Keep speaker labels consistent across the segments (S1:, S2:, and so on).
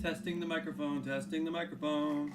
S1: Testing the microphone, testing the microphone.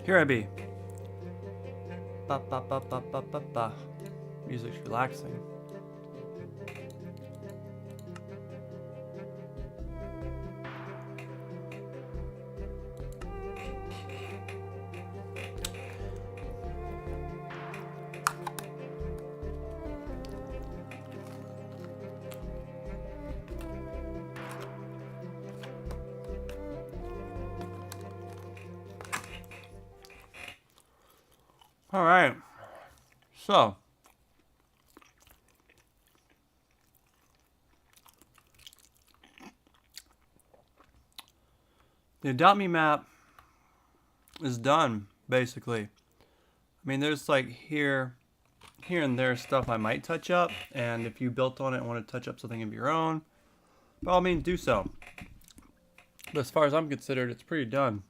S1: Here I be. Ba ba ba ba ba ba ba. Music's relaxing. All right. So, the Adopt Me map is done, basically. I mean, there's like here and there stuff I might touch up, and if you built on it and want to touch up something of your own, by all means do so. But as far as I'm considered, it's pretty done.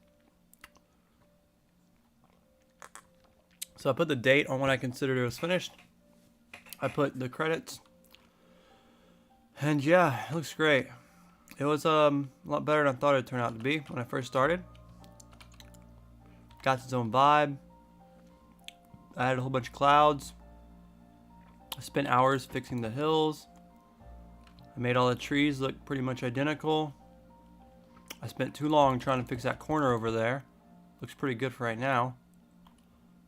S1: So I put the date on when I considered it was finished. I put the credits. And yeah, it looks great. It was a lot better than I thought it'd turn out to be when I first started. Got its own vibe. I added a whole bunch of clouds. I spent hours fixing the hills. I made all the trees look pretty much identical. I spent too long trying to fix that corner over there. Looks pretty good for right now.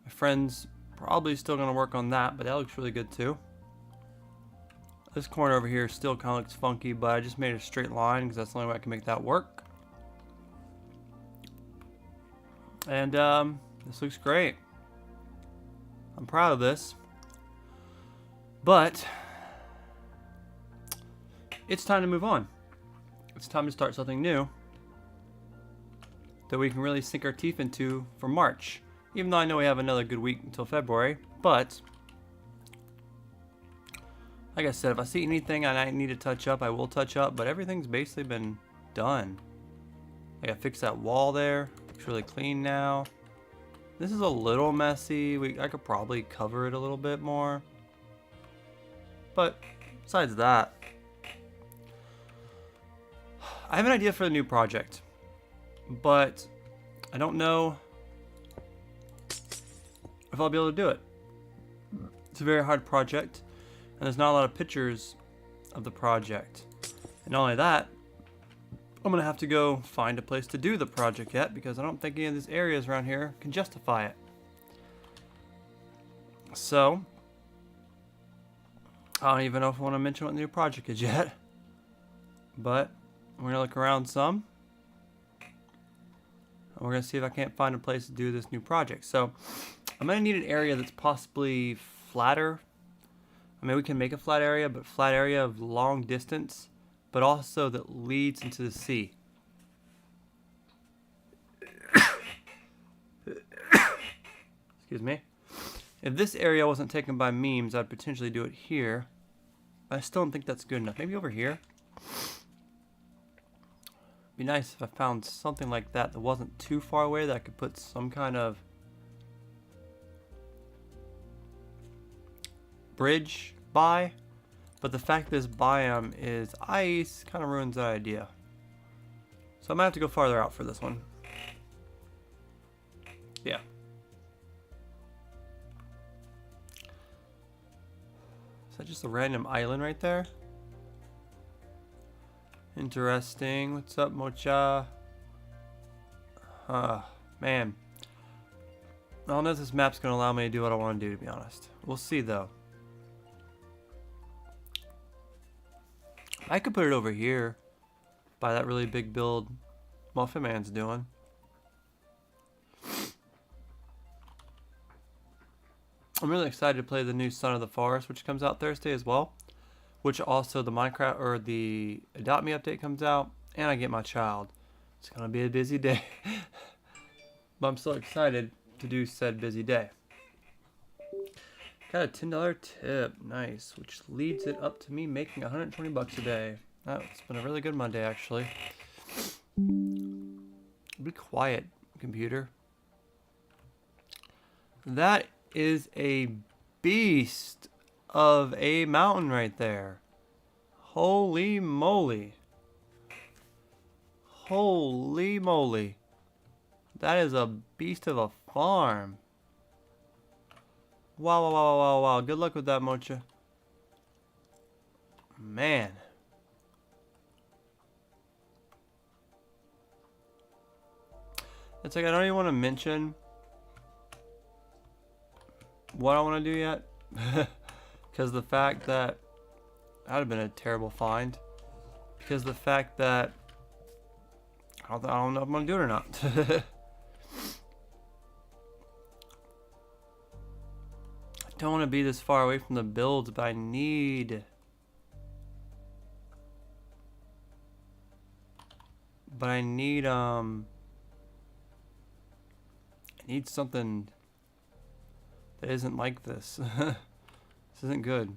S1: My friend's probably still going to work on that, but that looks really good too. This corner over here still kind of looks funky, but I just made a straight line because that's the only way I can make that work. And this looks great. I'm proud of this. But it's time to move on. It's time to start something new that we can really sink our teeth into for March. Even though I know we have another good week until February, but like I said, if I see anything I need to touch up, I will touch up, but everything's basically been done. Like I fixed that wall there. Looks really clean now. This is a little messy. I could probably cover it a little bit more. But besides that, I have an idea for the new project, but I don't know if I'll be able to do it. It's a very hard project, and there's not a lot of pictures of the project. And not only that, I'm gonna have to go find a place to do the project yet, because I don't think any of these areas around here can justify it. So, I don't even know if I want to mention what the new project is yet. But we're gonna look around some. And we're gonna see if I can't find a place to do this new project. So, I'm gonna need an area that's possibly flatter. I mean, we can make a flat area, but flat area of long distance, but also that leads into the sea. Excuse me. If this area wasn't taken by memes, I'd potentially do it here. I still don't think that's good enough. Maybe over here? Be nice if I found something like that that wasn't too far away that I could put some kind of bridge by. But the fact this biome is ice kind of ruins that idea. So I might have to go farther out for this one. Yeah. Is that just a random island right there? Interesting. What's up, Mocha? Man. I don't know if this map's going to allow me to do what I want to do, to be honest. We'll see, though. I could put it over here by that really big build Muffin Man's doing. I'm really excited to play the new Son of the Forest, which comes out Thursday as well. which also the Minecraft or the Adopt Me update comes out, and I get my child. It's gonna be a busy day, but I'm still excited to do said busy day. Got a $10 tip, nice, which leads it up to me making 120 bucks a day. That's been a really good Monday, actually. Be quiet, computer. That is a beast of a mountain right there. Holy moly. Holy moly. That is a beast of a farm. Wow, wow, wow, wow, wow. Good luck with that, Mocha. Man. It's like I don't even want to mention what I want to do yet. Because the fact that that would have been a terrible find. Because the fact that I don't know if I'm going to do it or not. I don't want to be this far away from the builds, but I need... I need something that isn't like this. This isn't good.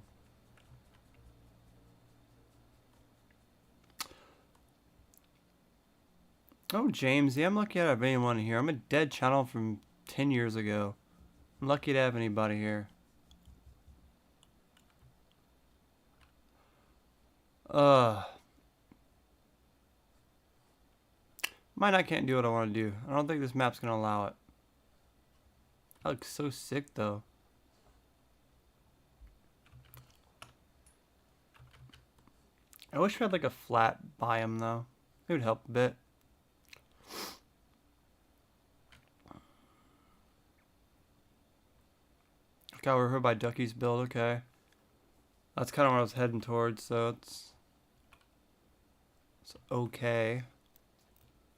S1: Oh, Jamesy, I'm lucky to have anyone here. I'm a dead channel from 10 years ago. I'm lucky to have anybody here. I can't do what I want to do. I don't think this map's gonna allow it. That looks so sick, though. I wish we had like a flat biome, though. It would help a bit. Got we're here by Ducky's build, okay. That's kind of what I was heading towards, so it's okay.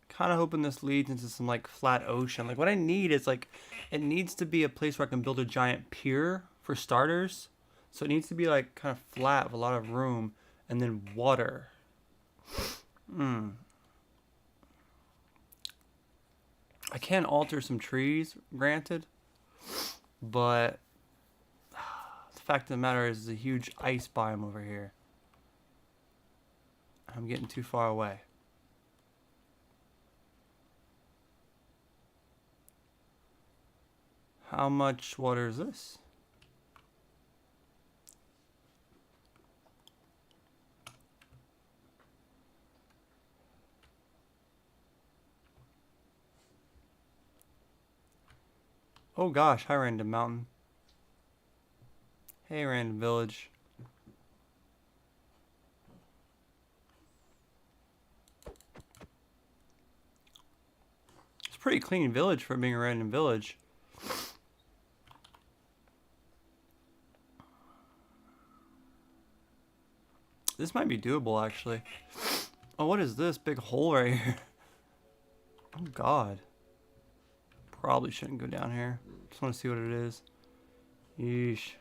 S1: Kind of hoping this leads into some like flat ocean. Like what I need is like, it needs to be a place where I can build a giant pier for starters. So it needs to be like kind of flat with a lot of room and then water. I can alter some trees, granted, but the fact of the matter is there's a huge ice biome over here. I'm getting too far away. How much water is this? Oh gosh, hi random mountain. Hey random village. It's a pretty clean village for being a random village. This might be doable, actually. Oh, what is this big hole right here? Oh, God. Probably shouldn't go down here. Just want to see what it is. Yeesh.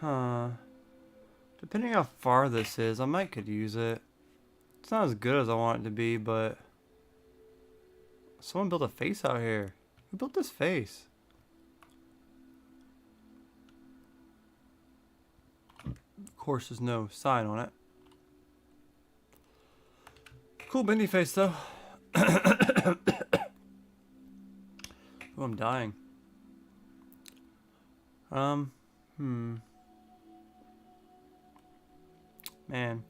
S1: Huh. Depending how far this is, I might could use it. It's not as good as I want it to be, but... Someone built a face out here. Who built this face? Of course, there's no sign on it. Cool bendy face, though. Oh, I'm dying. Man.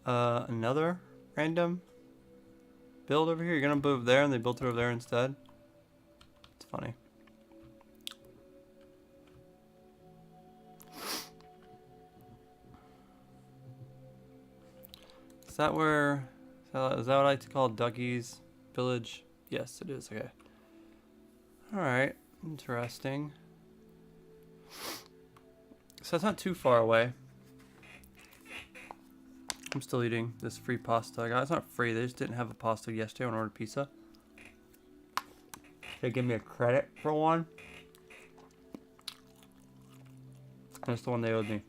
S1: Another random build over here. You're gonna move there and they built it over there instead. It's funny. Is that where, is that what I like to call Ducky's village? Yes, it is. Okay. Alright. Interesting. So it's not too far away. I'm still eating this free pasta I got. It's not free. They just didn't have a pasta yesterday when I ordered pizza. They give me a credit for one. That's the one they owed me.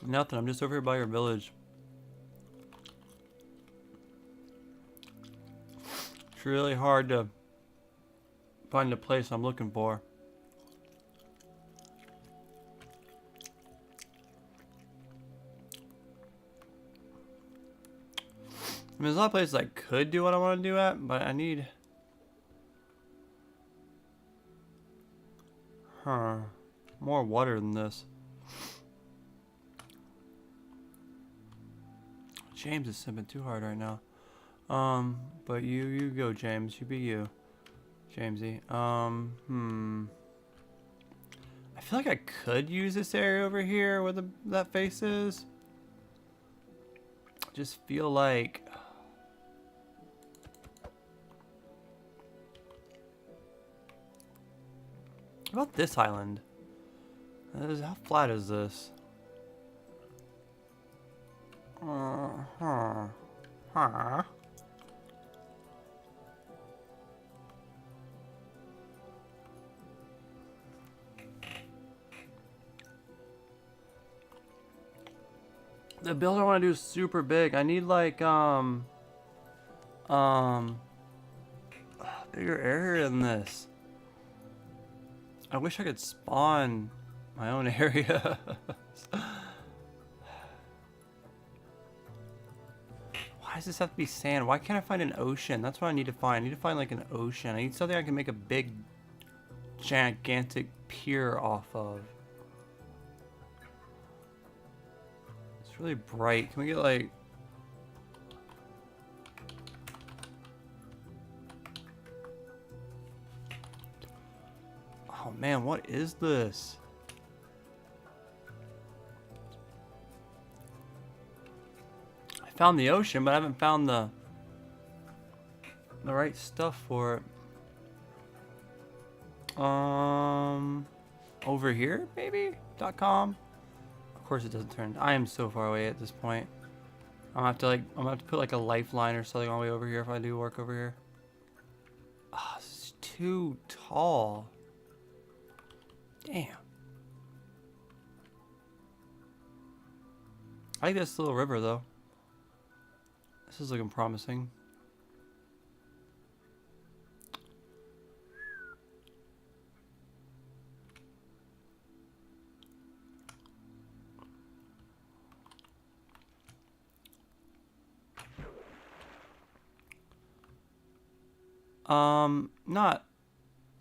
S1: Nothing. I'm just over here by your village. It's really hard to find the place I'm looking for. I mean, there's a lot of places I could do what I want to do at, but I need... more water than this. James is simping too hard right now. But you go, James. You be you. Jamesy. I feel like I could use this area over here where that face is. I just feel like... What about this island? How flat is this? The build I want to do is super big. I need like bigger area than this. I wish I could spawn my own area. Why does this have to be sand? Why can't I find an ocean? That's what I need to find. I need to find like an ocean. I need something I can make a big, gigantic pier off of. It's really bright. Can we get like... Oh man, what is this? I found the ocean, but I haven't found the right stuff for it. Over here, maybe? .com. Of course it doesn't turn. I am so far away at this point. I'm gonna have to put like a lifeline or something all the way over here if I do work over here. Ah, this is too tall. Damn. I like this little river though. This is looking promising. Not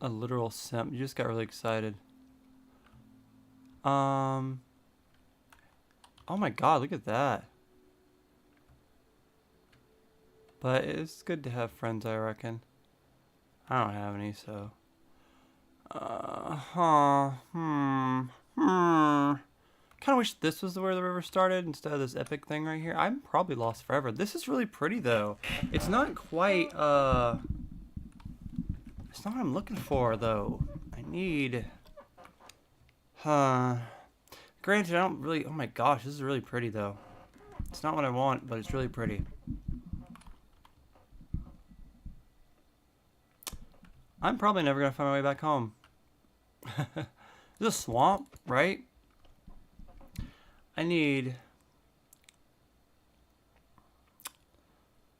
S1: a literal simp. You just got really excited. Oh my god, look at that. But it's good to have friends, I reckon. I don't have any, so. Kind of wish this was where the river started instead of this epic thing right here. I'm probably lost forever. This is really pretty, though. It's not quite, it's not what I'm looking for, though. I need... Granted, I don't really... Oh my gosh, this is really pretty, though. It's not what I want, but it's really pretty. I'm probably never going to find my way back home. This is a swamp, right? I need...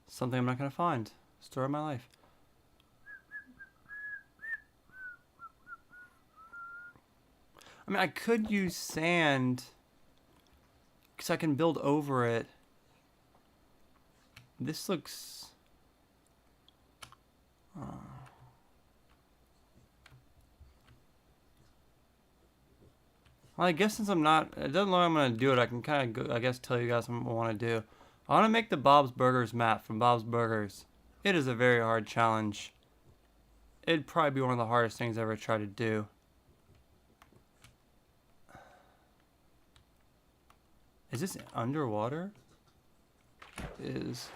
S1: something I'm not going to find. Story of my life. I mean, I could use sand because I can build over it. This looks... Well, I guess since I'm not... It doesn't look like I'm going to do it. I can kind of, I guess, tell you guys what I want to do. I want to make the Bob's Burgers map from Bob's Burgers. It is a very hard challenge. It'd probably be one of the hardest things I ever tried to do. Is this underwater? It is.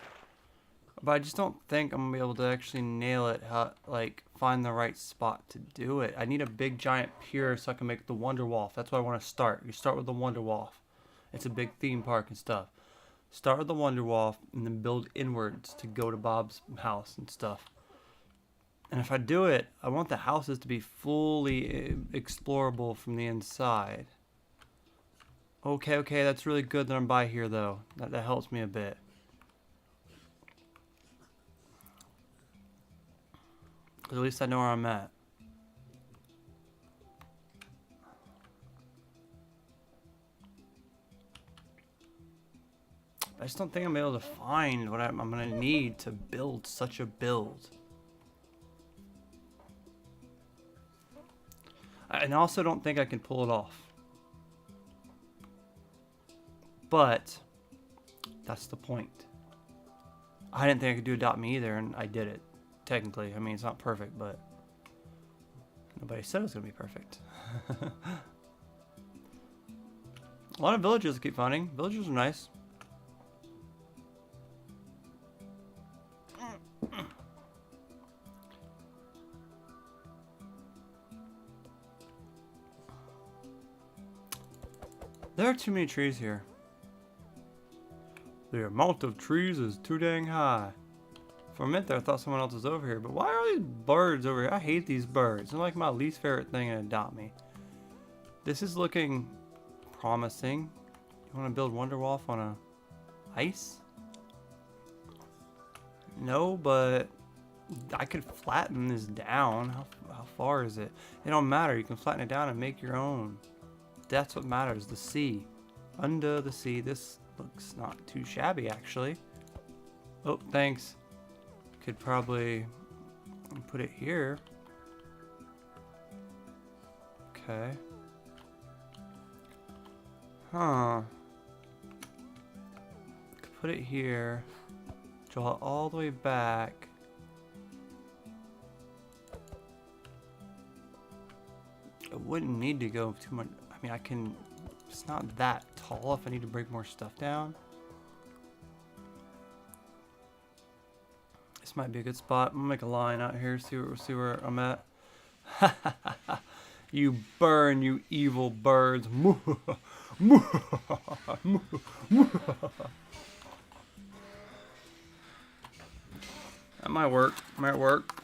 S1: But I just don't think I'm gonna be able to actually nail it, like find the right spot to do it. I need a big giant pier so I can make the Wonder Wharf. That's where I want to start. You start with the Wonder Wharf. It's a big theme park and stuff. Start with the Wonder Wharf and then build inwards to go to Bob's house and stuff. And if I do it, I want the houses to be fully explorable from the inside. Okay, that's really good that I'm by here though. That helps me a bit. At least I know where I'm at. I just don't think I'm able to find what I'm going to need to build such a build. I also don't think I can pull it off. But that's the point. I didn't think I could do Adopt Me either, and I did it. Technically. I mean, it's not perfect, but nobody said it was going to be perfect. A lot of villagers I keep finding. Villagers are nice. There are too many trees here. The amount of trees is too dang high. For a minute there, I thought someone else was over here, but why are these birds over here? I hate these birds. They're like my least favorite thing in Adopt Me. This is looking promising. You want to build Wonder Wharf on a ice? No, but I could flatten this down. How far is it? It don't matter. You can flatten it down and make your own. That's what matters. The sea. Under the sea. This looks not too shabby, actually. Oh, thanks. Could probably put it here. Okay. Huh. Could put it here. Draw it all the way back. I wouldn't need to go too much. I mean, I can. It's not that tall if I need to break more stuff down. This might be a good spot. I'm gonna make a line out here. See where I'm at. You burn, you evil birds. That might work. Might work.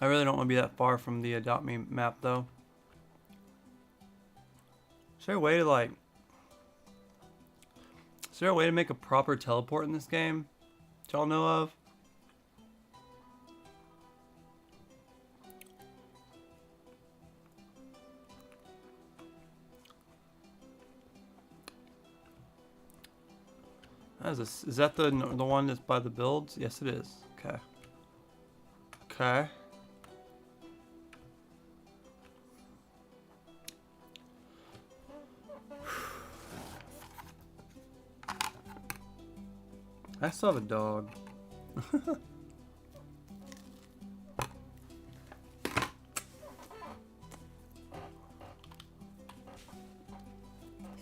S1: I really don't want to be that far from the Adopt Me map, though. Is there a way to, like... Is there a way to make a proper teleport in this game? That y'all know of? Is that the one that's by the builds? Yes, it is. Okay. Okay. I still have a dog.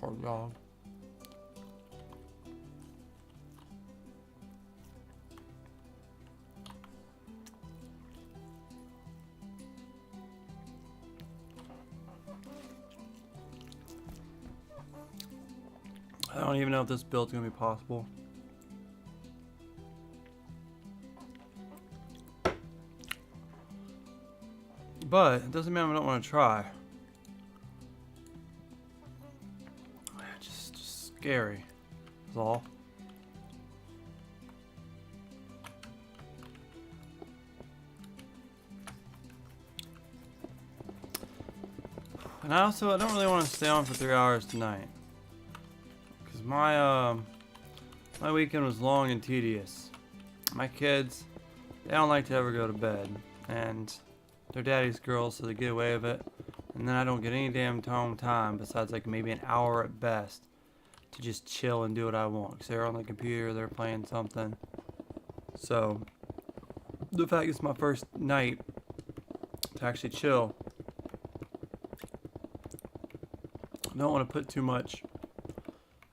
S1: Poor dog. I don't even know if this build's gonna be possible. But it doesn't mean I don't want to try. Just scary. That's all. And I don't really want to stay on for 3 hours tonight, because my weekend was long and tedious. My kids, they don't like to ever go to bed, and they're daddy's girls, so they get away with it. And then I don't get any damn home time besides like maybe an hour at best to just chill and do what I want. Because they're on the computer, they're playing something. So the fact it's my first night to actually chill. I don't want to put too much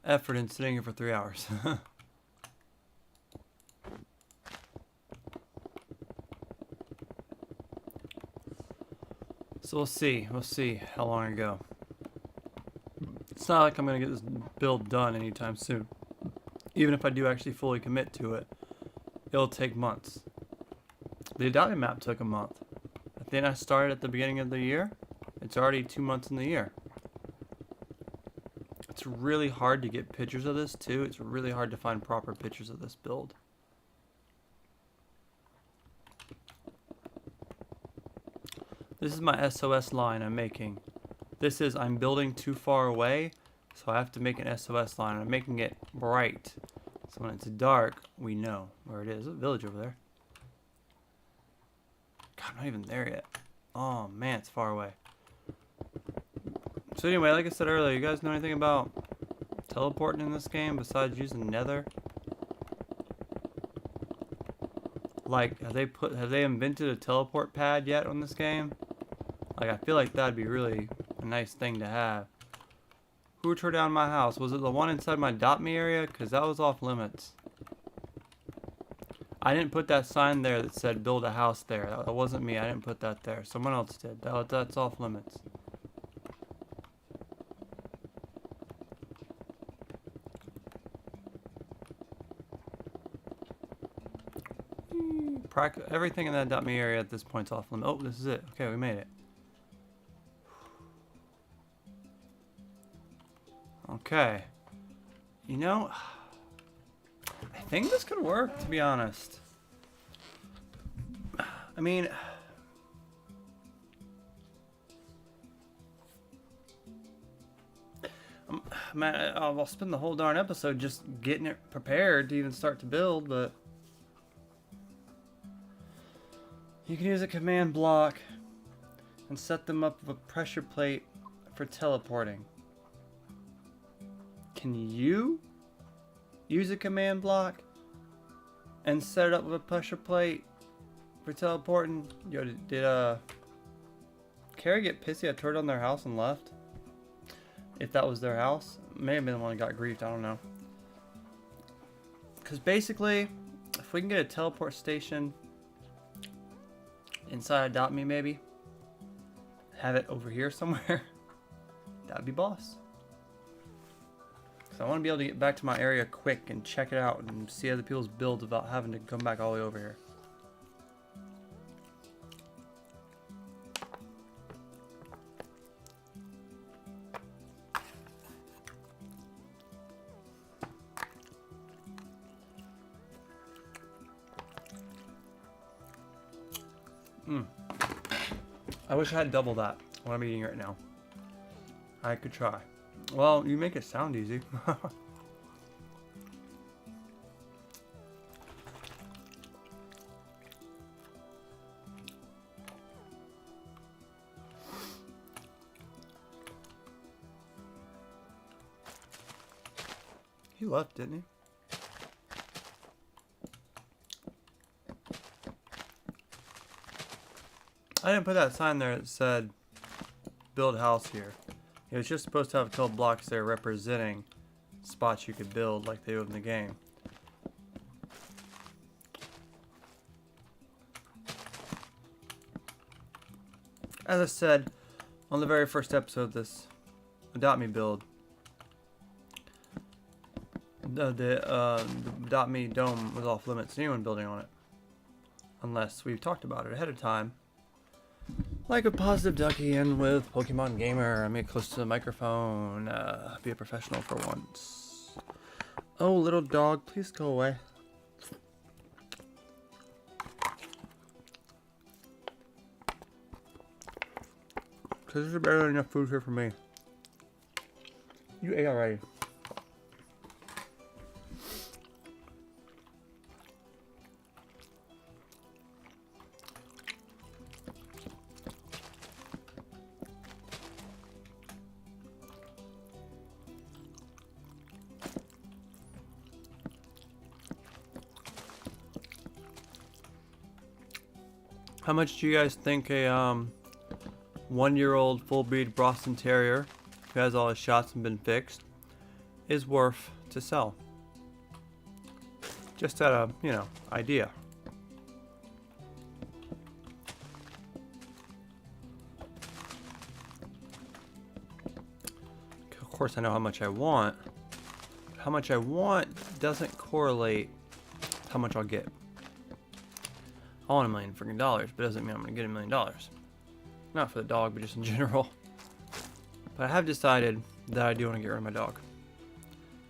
S1: effort in sitting here for 3 hours. So we'll see. We'll see how long I go. It's not like I'm going to get this build done anytime soon. Even if I do actually fully commit to it, it'll take months. The Adopt Me map took a month. I think I started at the beginning of the year. It's already 2 months in the year. It's really hard to get pictures of this too. It's really hard to find proper pictures of this build. This is my SOS line I'm making. This is I'm building too far away, so I have to make an SOS line. I'm making it bright, so when it's dark, we know where it is. There's a village over there. God, I'm not even there yet. Oh man, it's far away. So anyway, like I said earlier, you guys know anything about teleporting in this game besides using Nether? Like, have they invented a teleport pad yet on this game? Like, I feel like that'd be really a nice thing to have. Who tore down my house? Was it the one inside my Adopt Me area? Because that was off limits. I didn't put that sign there that said build a house there. That wasn't me. I didn't put that there. Someone else did. That's off limits. Everything in that Adopt Me area at this point's off limits. Oh, this is it. Okay, we made it. Okay. You know, I think this could work, to be honest. I mean, I'll spend the whole darn episode just getting it prepared to even start to build, but you can use a command block and set them up with a pressure plate for teleporting. Can you use a command block and set it up with a pressure plate for teleporting? Yo, did Carrie get pissy? I tore down their house and left. If that was their house, may have been the one that got griefed. I don't know. Because basically, if we can get a teleport station inside Adopt Me, maybe have it over here somewhere, that'd be boss. So I want to be able to get back to my area quick and check it out and see other people's builds without having to come back all the way over here. I wish I had double that, what I'm eating right now. I could try. Well, you make it sound easy. He left, didn't he? I didn't put that sign there that said build house here. It was just supposed to have a couple blocks there representing spots you could build like they do in the game. As I said on the very first episode of this Adopt Me build, the Adopt Me dome was off limits to anyone building on it. Unless we've talked about it ahead of time. Like with Positive Ducky and with Pokemon Gamer, I made close to the microphone, be a professional for once. Oh, little dog, please go away. Because there's barely enough food here for me. You ate already. How much do you guys think a 1-year-old full breed Boston Terrier who has all his shots and been fixed is worth to sell? Just at a, idea. Of course I know how much I want. How much I want doesn't correlate with how much I'll get. I want $1 million freaking dollars, but it doesn't mean I'm gonna get $1 million. Not for the dog, but just in general. But I have decided that I do want to get rid of my dog.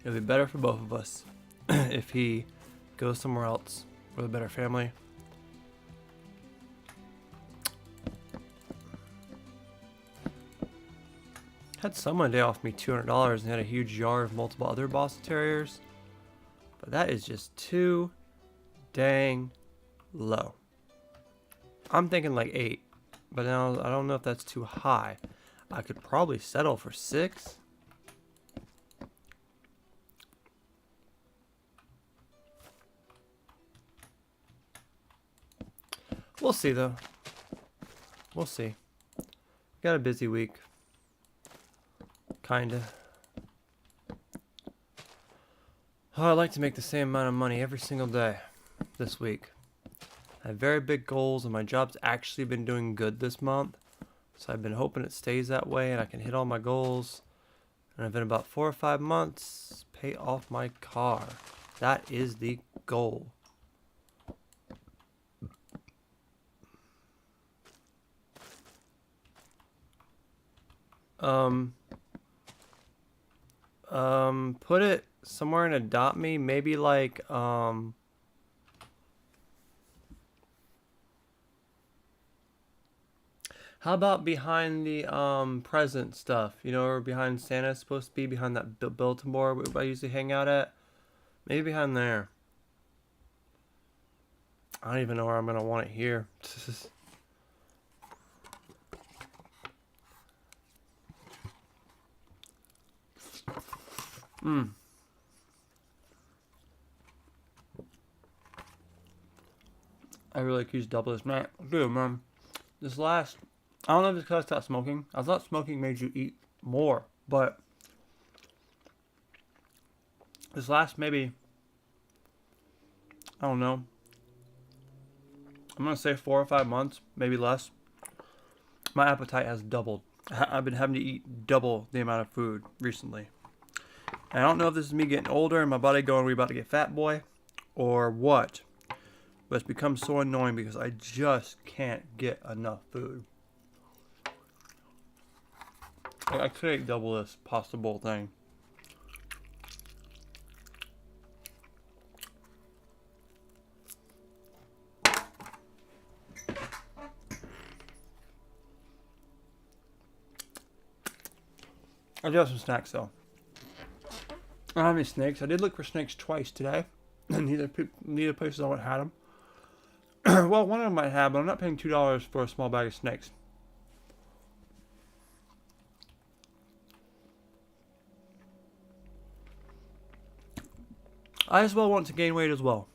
S1: It'll be better for both of us if he goes somewhere else with a better family. Had someone today offer me $200 and had a huge yard of multiple other Boston Terriers. But that is just too dang low. I'm thinking like 8, but now I don't know if that's too high. I could probably settle for 6. We'll see though. We'll see. Got a busy week. Kinda. Oh, I'd like to make the same amount of money every single day this week. I have very big goals and my job's actually been doing good this month. So I've been hoping it stays that way and I can hit all my goals. And within about 4 or 5 months, pay off my car. That is the goal. Put it somewhere and adopt me. Maybe like, how about behind the present stuff? You know, or behind Santa's supposed to be, behind that Biltmore I usually hang out at. Maybe behind there. I don't even know where I'm gonna want it here. I really could use double this, man. Dude, man. This last, I don't know if it's because I stopped smoking. I thought smoking made you eat more, but this last maybe, I don't know, I'm gonna say 4 or 5 months, maybe less. My appetite has doubled. I've been having to eat double the amount of food recently. And I don't know if this is me getting older and my body going, we're about to get fat, boy, or what. But it's become so annoying because I just can't get enough food. I could eat double this possible thing. I do have some snacks though. I don't have any snakes. I did look for snakes twice today. And neither places I went had them. Well, one of them might have, but I'm not paying $2 for a small bag of snakes. I as well want to gain weight as well.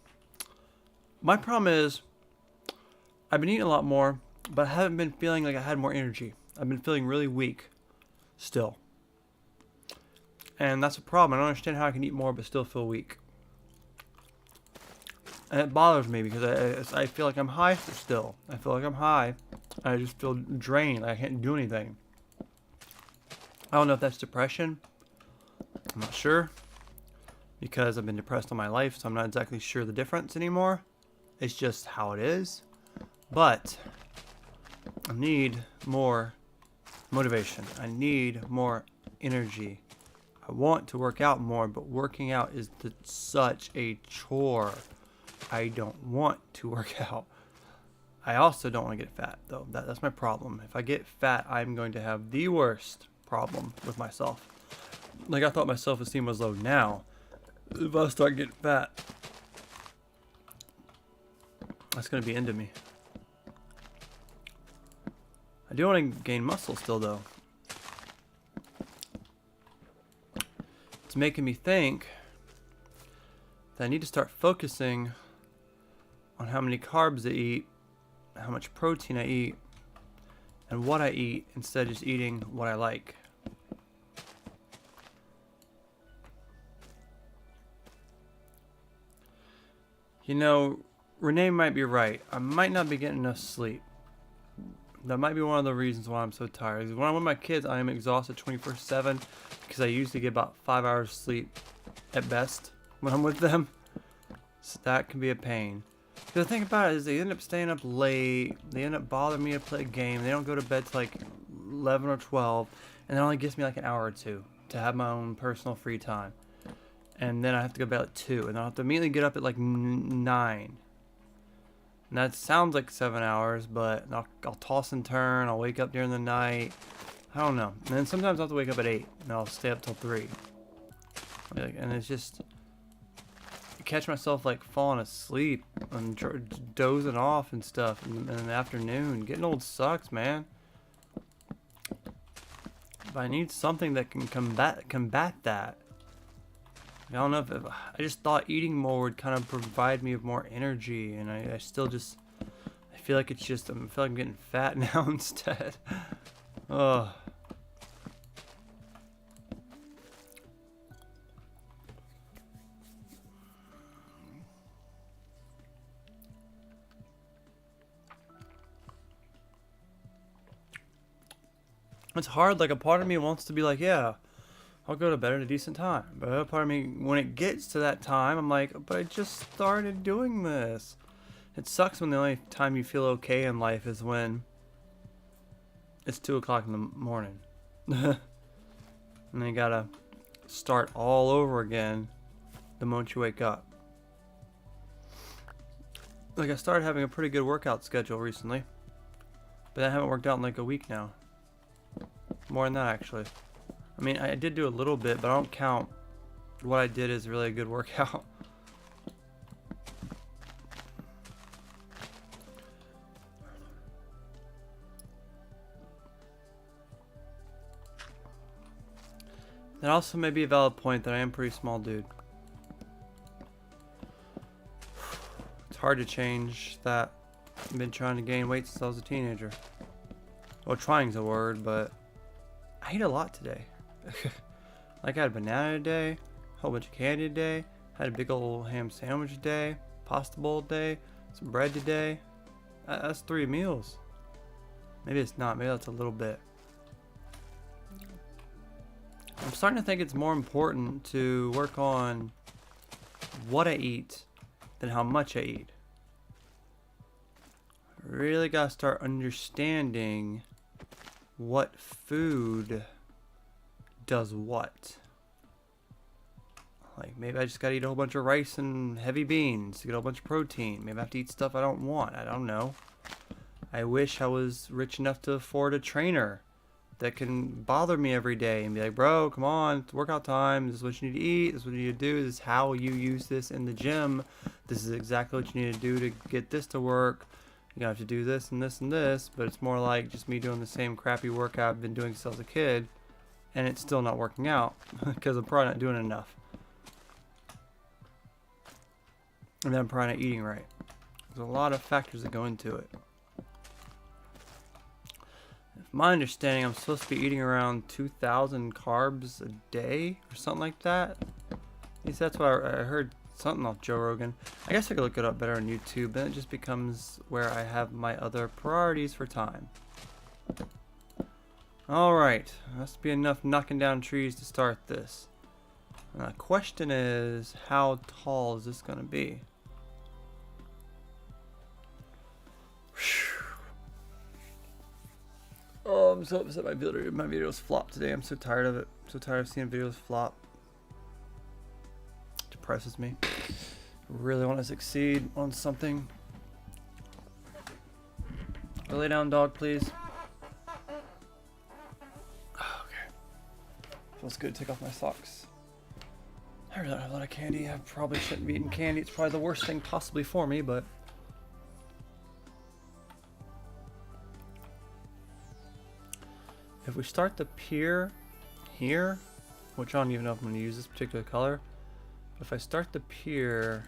S1: My problem is, I've been eating a lot more, but I haven't been feeling like I had more energy. I've been feeling really weak still. And that's a problem. I don't understand how I can eat more but still feel weak. And it bothers me because I feel like I'm high still. I feel like I'm high. I just feel drained. I can't do anything. I don't know if that's depression. I'm not sure. Because I've been depressed all my life, so I'm not exactly sure the difference anymore. It's just how it is. But I need more motivation. I need more energy. I want to work out more, but working out is such a chore. I don't want to work out. I also don't want to get fat, though. That's my problem. If I get fat, I'm going to have the worst problem with myself. Like, I thought my self-esteem was low. Now, if I start getting fat, that's going to be into me. I do want to gain muscle still, though. It's making me think that I need to start focusing on how many carbs I eat, how much protein I eat and what I eat instead of just eating what I like. You know, Renee might be right. I might not be getting enough sleep. That might be one of the reasons why I'm so tired. When I'm with my kids, I am exhausted 24/7 because I usually get about 5 hours sleep at best when I'm with them. So that can be a pain. The thing about it is they end up staying up late. They end up bothering me to play a game. They don't go to bed till like 11 or 12. And it only gives me like an hour or two to have my own personal free time. And then I have to go to bed at 2. And I'll have to immediately get up at like 9. And that sounds like 7 hours, but I'll toss and turn. I'll wake up during the night. I don't know. And then sometimes I'll have to wake up at 8. And I'll stay up till 3. And it's just... I catch myself like falling asleep and dozing off and stuff in the afternoon. Getting old sucks, man. But I need something that can combat that. I don't know if I just thought eating more would kind of provide me with more energy, and I still just I feel like it's just I feel like I'm getting fat now instead. Ugh. It's hard. Like a part of me wants to be like, yeah, I'll go to bed at a decent time. But a part of me, when it gets to that time, I'm like, but I just started doing this. It sucks when the only time you feel okay in life is when it's 2 o'clock in the morning. And then you gotta start all over again the moment you wake up. Like I started having a pretty good workout schedule recently. But I haven't worked out in like a week now. More than that, actually. I mean, I did do a little bit, but I don't count what I did as really a good workout. That also may be a valid point that I am a pretty small dude. It's hard to change that. I've been trying to gain weight since I was a teenager. Well, trying's a word, but I ate a lot today. Like I had a banana today, a whole bunch of candy today, had a big old ham sandwich today, pasta bowl today, some bread today. That's 3 meals. Maybe it's not, maybe that's a little bit. I'm starting to think it's more important to work on what I eat than how much I eat. I really gotta start understanding what food does what. Like maybe I just gotta eat a whole bunch of rice and heavy beans to get a whole bunch of protein. Maybe I have to eat stuff I don't want. I don't know. I wish I was rich enough to afford a trainer that can bother me every day and be like, bro, come on, it's workout time. This is what you need to eat. This is what you need to do. This is how you use this in the gym. This is exactly what you need to do to get this to work. You have to do this and this and this, but it's more like just me doing the same crappy workout I've been doing since I was a kid, and it's still not working out because I'm probably not doing enough. And then I'm probably not eating right. There's a lot of factors that go into it. My understanding, I'm supposed to be eating around 2,000 carbs a day or something like that. At least that's what I heard something off Joe Rogan. I guess I could look it up better on YouTube, then it just becomes where I have my other priorities for time. Alright, must be enough knocking down trees to start this. And the question is, how tall is this going to be? Oh, I'm so upset my videos flopped today. I'm so tired of it. I'm so tired of seeing videos flop. It depresses me. I really want to succeed on something. Go lay down, dog, please. Okay. Feels good to take off my socks. I really have a lot of candy. I probably shouldn't be eating candy. It's probably the worst thing possibly for me, but... if we start the pier here, which I don't even know if I'm going to use this particular color, but if I start the pier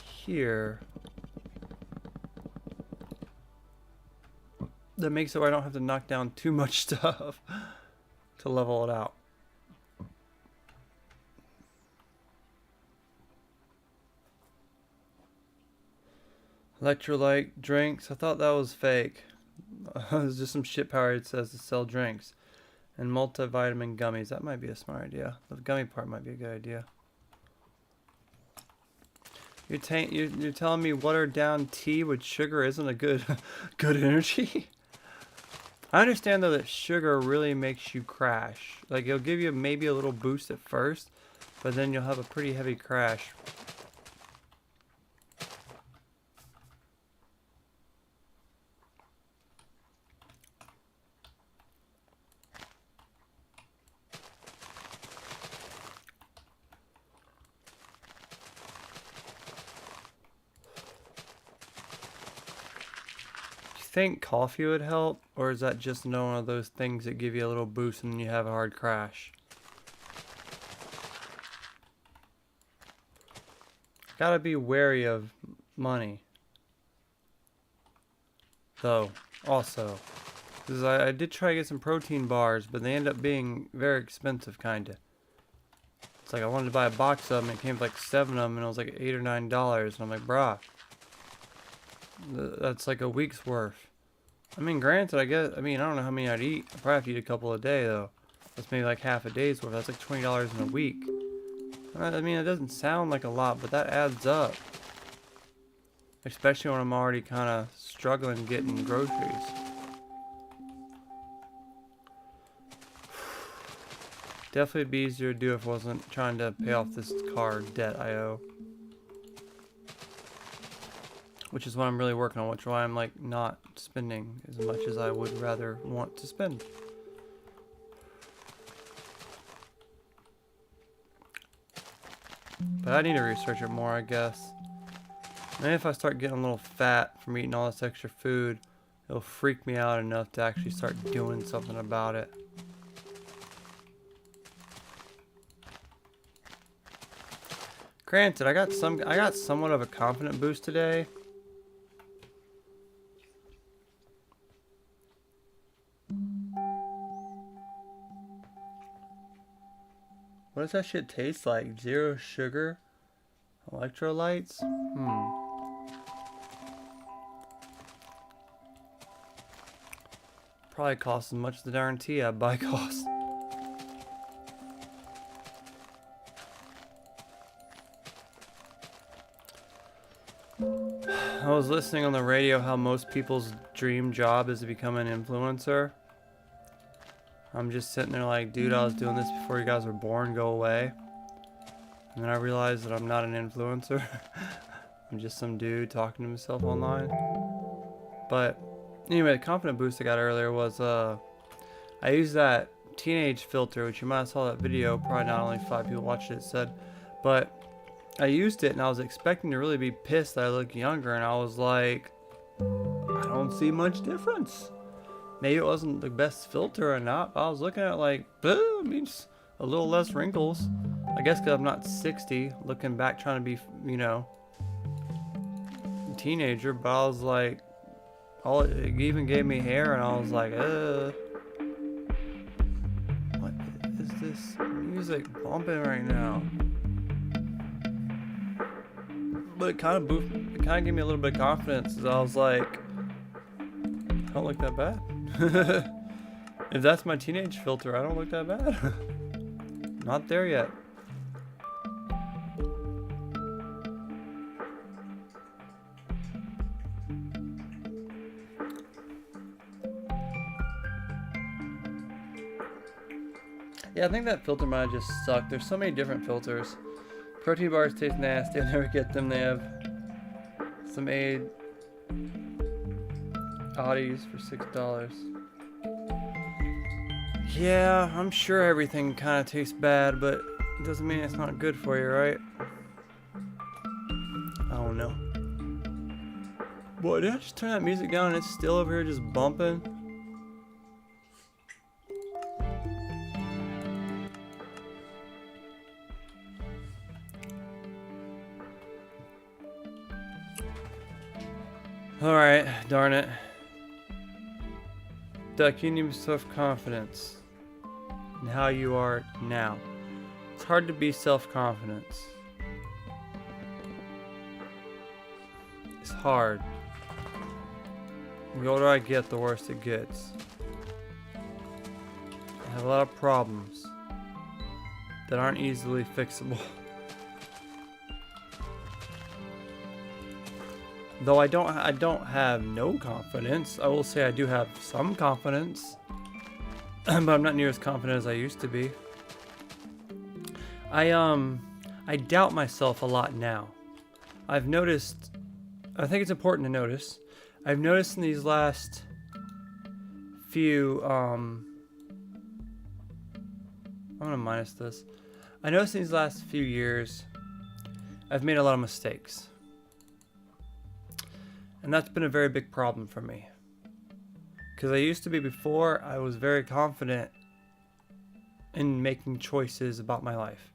S1: here, that makes it where I don't have to knock down too much stuff to level it out. Electrolyte drinks. I thought that was fake. It's just some shit power it says to sell drinks. And multivitamin gummies. That might be a smart idea. The gummy part might be a good idea. You're telling me watered down tea with sugar isn't a good energy? I understand though that sugar really makes you crash. Like it'll give you maybe a little boost at first, but then you'll have a pretty heavy crash. Think coffee would help, or is that just one of those things that give you a little boost and then you have a hard crash? Gotta be wary of money though also, because I did try to get some protein bars, but they end up being very expensive kinda. It's like I wanted to buy a box of them, it came with like 7 of them and it was like $8 or $9, and I'm like, bruh, that's like a week's worth. I mean, granted, I don't know how many I'd eat. I'd probably have to eat a couple a day, though. That's maybe like half a day's worth. That's like $20 in a week. I mean, it doesn't sound like a lot, but that adds up. Especially when I'm already kind of struggling getting groceries. Definitely be easier to do if I wasn't trying to pay off this car debt I owe. Which is what I'm really working on, which is why I'm like not spending as much as I would rather want to spend. But I need to research it more, I guess. Maybe if I start getting a little fat from eating all this extra food, it'll freak me out enough to actually start doing something about it. Granted, I got somewhat of a confident boost today. What does that shit taste like? 0 sugar? Electrolytes? Probably costs as much as the darn tea I buy costs. I was listening on the radio how most people's dream job is to become an influencer. I'm just sitting there like, dude, I was doing this before you guys were born, go away. And then I realized that I'm not an influencer. I'm just some dude talking to himself online. But anyway, the confident boost I got earlier was I used that teenage filter, which you might have saw that video, probably not only 5 people watched it, it said. But I used it and I was expecting to really be pissed that I look younger, and I was like, I don't see much difference. Maybe it wasn't the best filter or not, but I was looking at it like, it means a little less wrinkles. I guess because I'm not 60, looking back trying to be, you know, a teenager, but I was like, it even gave me hair, and I was like, what is this music bumping right now? But it kind of gave me a little bit of confidence, as I was like, I don't look that bad. If that's my teenage filter, I don't look that bad. Not there yet. Yeah, I think that filter might have just sucked. There's so many different filters. Protein bars taste nasty. I never get them. They have some aid Audis for $6. Yeah, I'm sure everything kind of tastes bad, but it doesn't mean it's not good for you, right? I don't know. Boy, did I just turn that music down and it's still over here just bumping? Alright, darn it. Duck, you need self-confidence in how you are now. It's hard to be self-confidence. It's hard. The older I get, the worse it gets. I have a lot of problems that aren't easily fixable. Though I don't have no confidence. I will say I do have some confidence, but I'm not near as confident as I used to be. I doubt myself a lot now. I've noticed, I think it's important to notice, I've noticed in these last few, I'm gonna minus this. I noticed in these last few years, I've made a lot of mistakes. And that's been a very big problem for me. Because I used to be before, I was very confident in making choices about my life.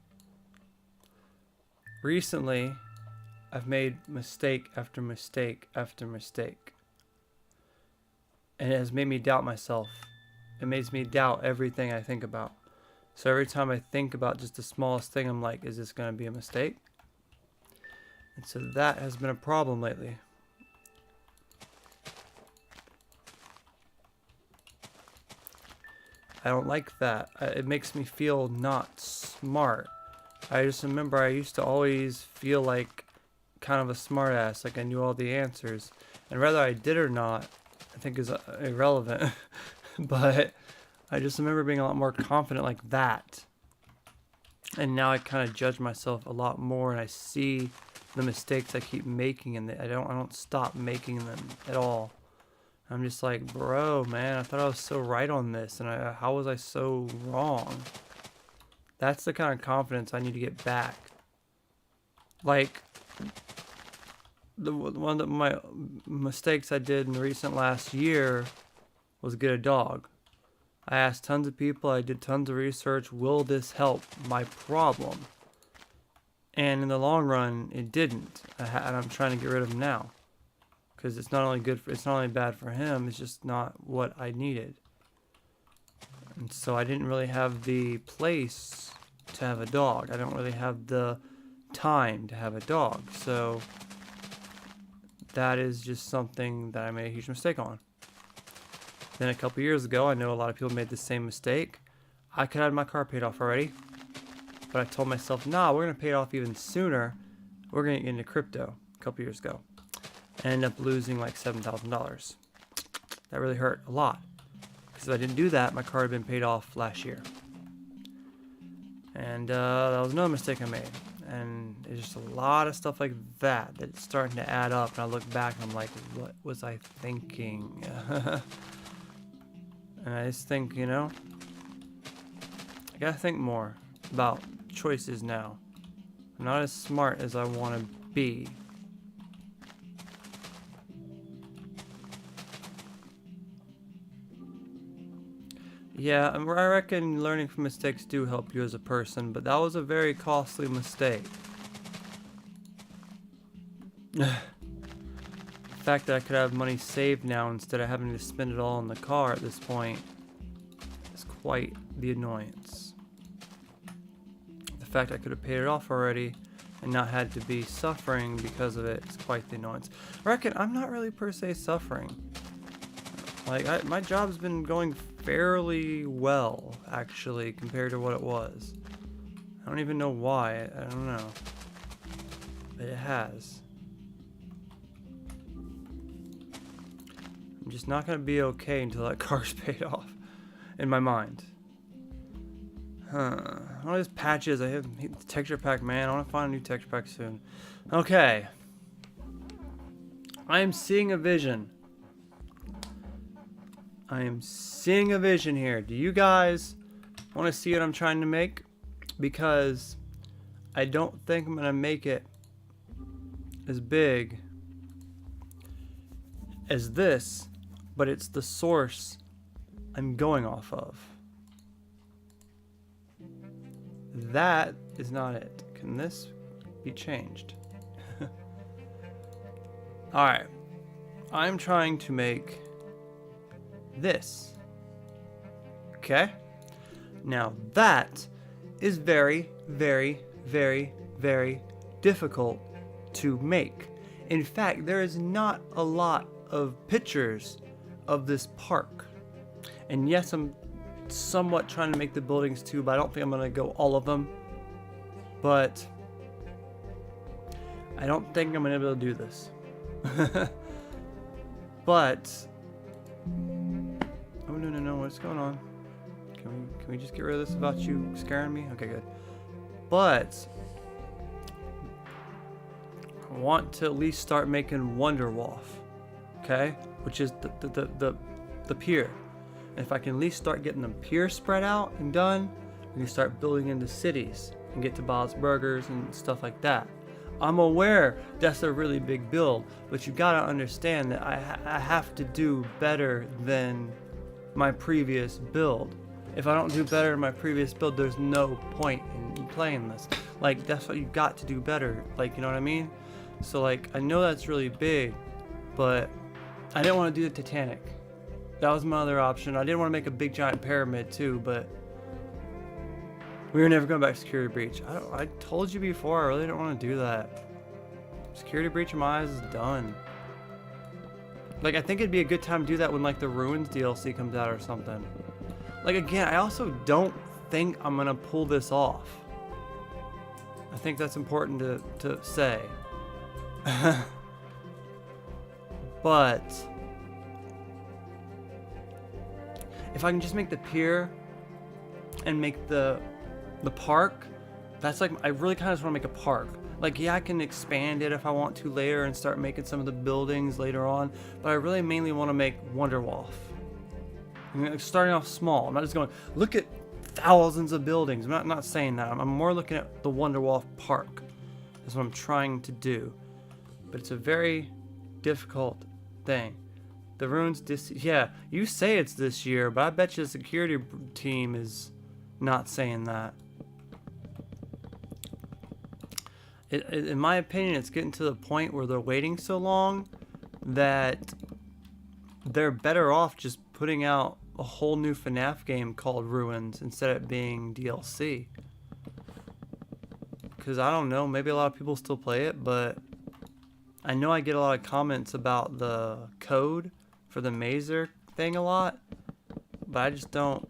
S1: Recently, I've made mistake after mistake after mistake. And it has made me doubt myself. It makes me doubt everything I think about. So every time I think about just the smallest thing, I'm like, is this going to be a mistake? And so that has been a problem lately. I don't like that. It makes me feel not smart. I just remember I used to always feel like kind of a smart ass, like I knew all the answers. And whether I did or not, I think is irrelevant. But I just remember being a lot more confident like that. And now I kind of judge myself a lot more, and I see the mistakes I keep making, and I don't stop making them at all. I'm just like, bro, man, I thought I was so right on this, and how was I so wrong? That's the kind of confidence I need to get back. Like, one of my mistakes I did in the recent last year was get a dog. I asked tons of people, I did tons of research, will this help my problem? And in the long run, it didn't, and I'm trying to get rid of him now. Because it's not only it's not only bad for him, it's just not what I needed. And so I didn't really have the place to have a dog. I don't really have the time to have a dog. So that is just something that I made a huge mistake on. Then a couple years ago, I know a lot of people made the same mistake. I could have my car paid off already. But I told myself, nah, we're going to pay it off even sooner. We're going to get into crypto a couple years ago. And ended up losing like $7,000. That really hurt a lot. Because if I didn't do that, my car had been paid off last year. And that was another mistake I made. And it's just a lot of stuff like that that's starting to add up. And I look back and I'm like, what was I thinking? And I just think, you know, I gotta think more about choices now. I'm not as smart as I want to be. Yeah, I reckon learning from mistakes do help you as a person, but that was a very costly mistake. The fact that I could have money saved now instead of having to spend it all on the car at this point is quite the annoyance. The fact I could have paid it off already and not had to be suffering because of it is quite the annoyance. I reckon I'm not really per se suffering. Like, my job's been going fairly well, actually, compared to what it was. I don't even know why. I don't know. But it has. I'm just not going to be okay until that car's paid off. In my mind. All these patches. I have the texture pack, man. I want to find a new texture pack soon. Okay. I am seeing a vision. I am seeing a vision here. Do you guys want to see what I'm trying to make? Because I don't think I'm going to make it as big as this, but it's the source I'm going off of. That is not it. Can this be changed? Alright. I'm trying to make this. Okay? Now that is very, very, very, very difficult to make. In fact, there is not a lot of pictures of this park. And yes, I'm somewhat trying to make the buildings too, but I don't think I'm going to go all of them. But I don't think I'm going to be able to do this. But oh no, what's going on? Can we just get rid of this without you scaring me? Okay, good. But I want to at least start making Wonderwolf, okay? Which is the pier. And if I can at least start getting the pier spread out and done, we can start building into cities and get to Bob's Burgers and stuff like that. I'm aware that's a really big build, but you gotta understand that I have to do better than my previous build. If I don't do better than my previous build, there's no point in playing this. Like, that's what you got to do better. Like, you know what I mean? So, like, I know that's really big, but I didn't want to do the Titanic. That was my other option. I didn't want to make a big giant pyramid too, but we were never going back to security breach. I told you before, I really don't want to do that. Security breach in my eyes is done. Like, I think it'd be a good time to do that when, like, the Ruins DLC comes out or something. Like, again, I also don't think I'm going to pull this off. I think that's important to say. But if I can just make the pier and make the park, that's like, I really kind of just want to make a park. Like, yeah, I can expand it if I want to later and start making some of the buildings later on, but I really mainly want to make Wonderwolf. I mean, starting off small. I'm not just going, look at thousands of buildings. I'm not saying that. I'm more looking at the Wonderwolf Park. That's what I'm trying to do. But it's a very difficult thing. The Ruins, yeah, you say it's this year, but I bet you the security team is not saying that. In my opinion, it's getting to the point where they're waiting so long that they're better off just putting out a whole new FNAF game called Ruins instead of being DLC. Because I don't know, maybe a lot of people still play it, but I know I get a lot of comments about the code for the Mazer thing a lot, but I just don't.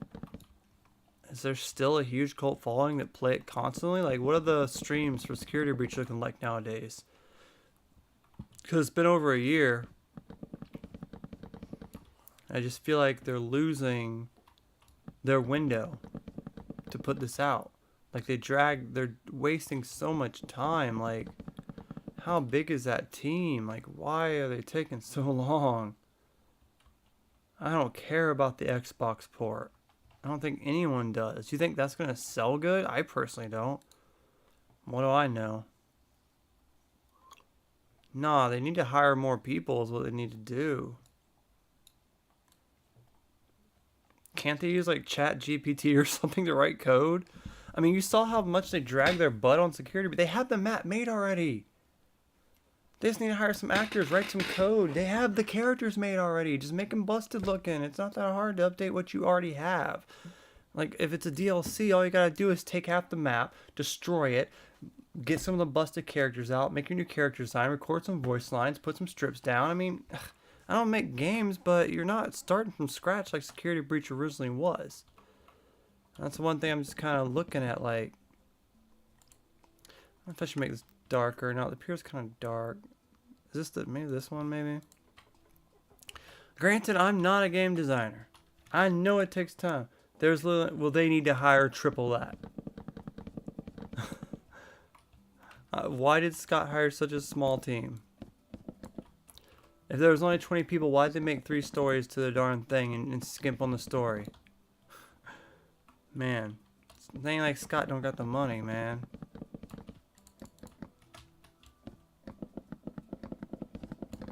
S1: Is there still a huge cult following that play it constantly? Like, what are the streams for Security Breach looking like nowadays? Because it's been over a year. I just feel like they're losing their window to put this out. Like, they're wasting so much time. Like, how big is that team? Like, why are they taking so long? I don't care about the Xbox port. I don't think anyone does. You think that's going to sell good? I personally don't. What do I know? Nah, they need to hire more people is what they need to do. Can't they use like Chat GPT or something to write code? I mean, you saw how much they drag their butt on security, but they have the map made already. They just need to hire some actors, write some code. They have the characters made already. Just make them busted looking. It's not that hard to update what you already have. Like, if it's a DLC, all you gotta do is take half the map, destroy it, get some of the busted characters out, make your new character design, record some voice lines, put some strips down. I mean, I don't make games, but you're not starting from scratch like Security Breach originally was. That's the one thing I'm just kind of looking at, like, I don't know if I should make this darker. No, the pier's kind of dark. Is this maybe this one, maybe? Granted, I'm not a game designer. I know it takes time. Well, they need to hire triple that. Why did Scott hire such a small team? If there was only 20 people, why'd they make 3 stories to the darn thing and skimp on the story? Man, it ain't like Scott don't got the money, man.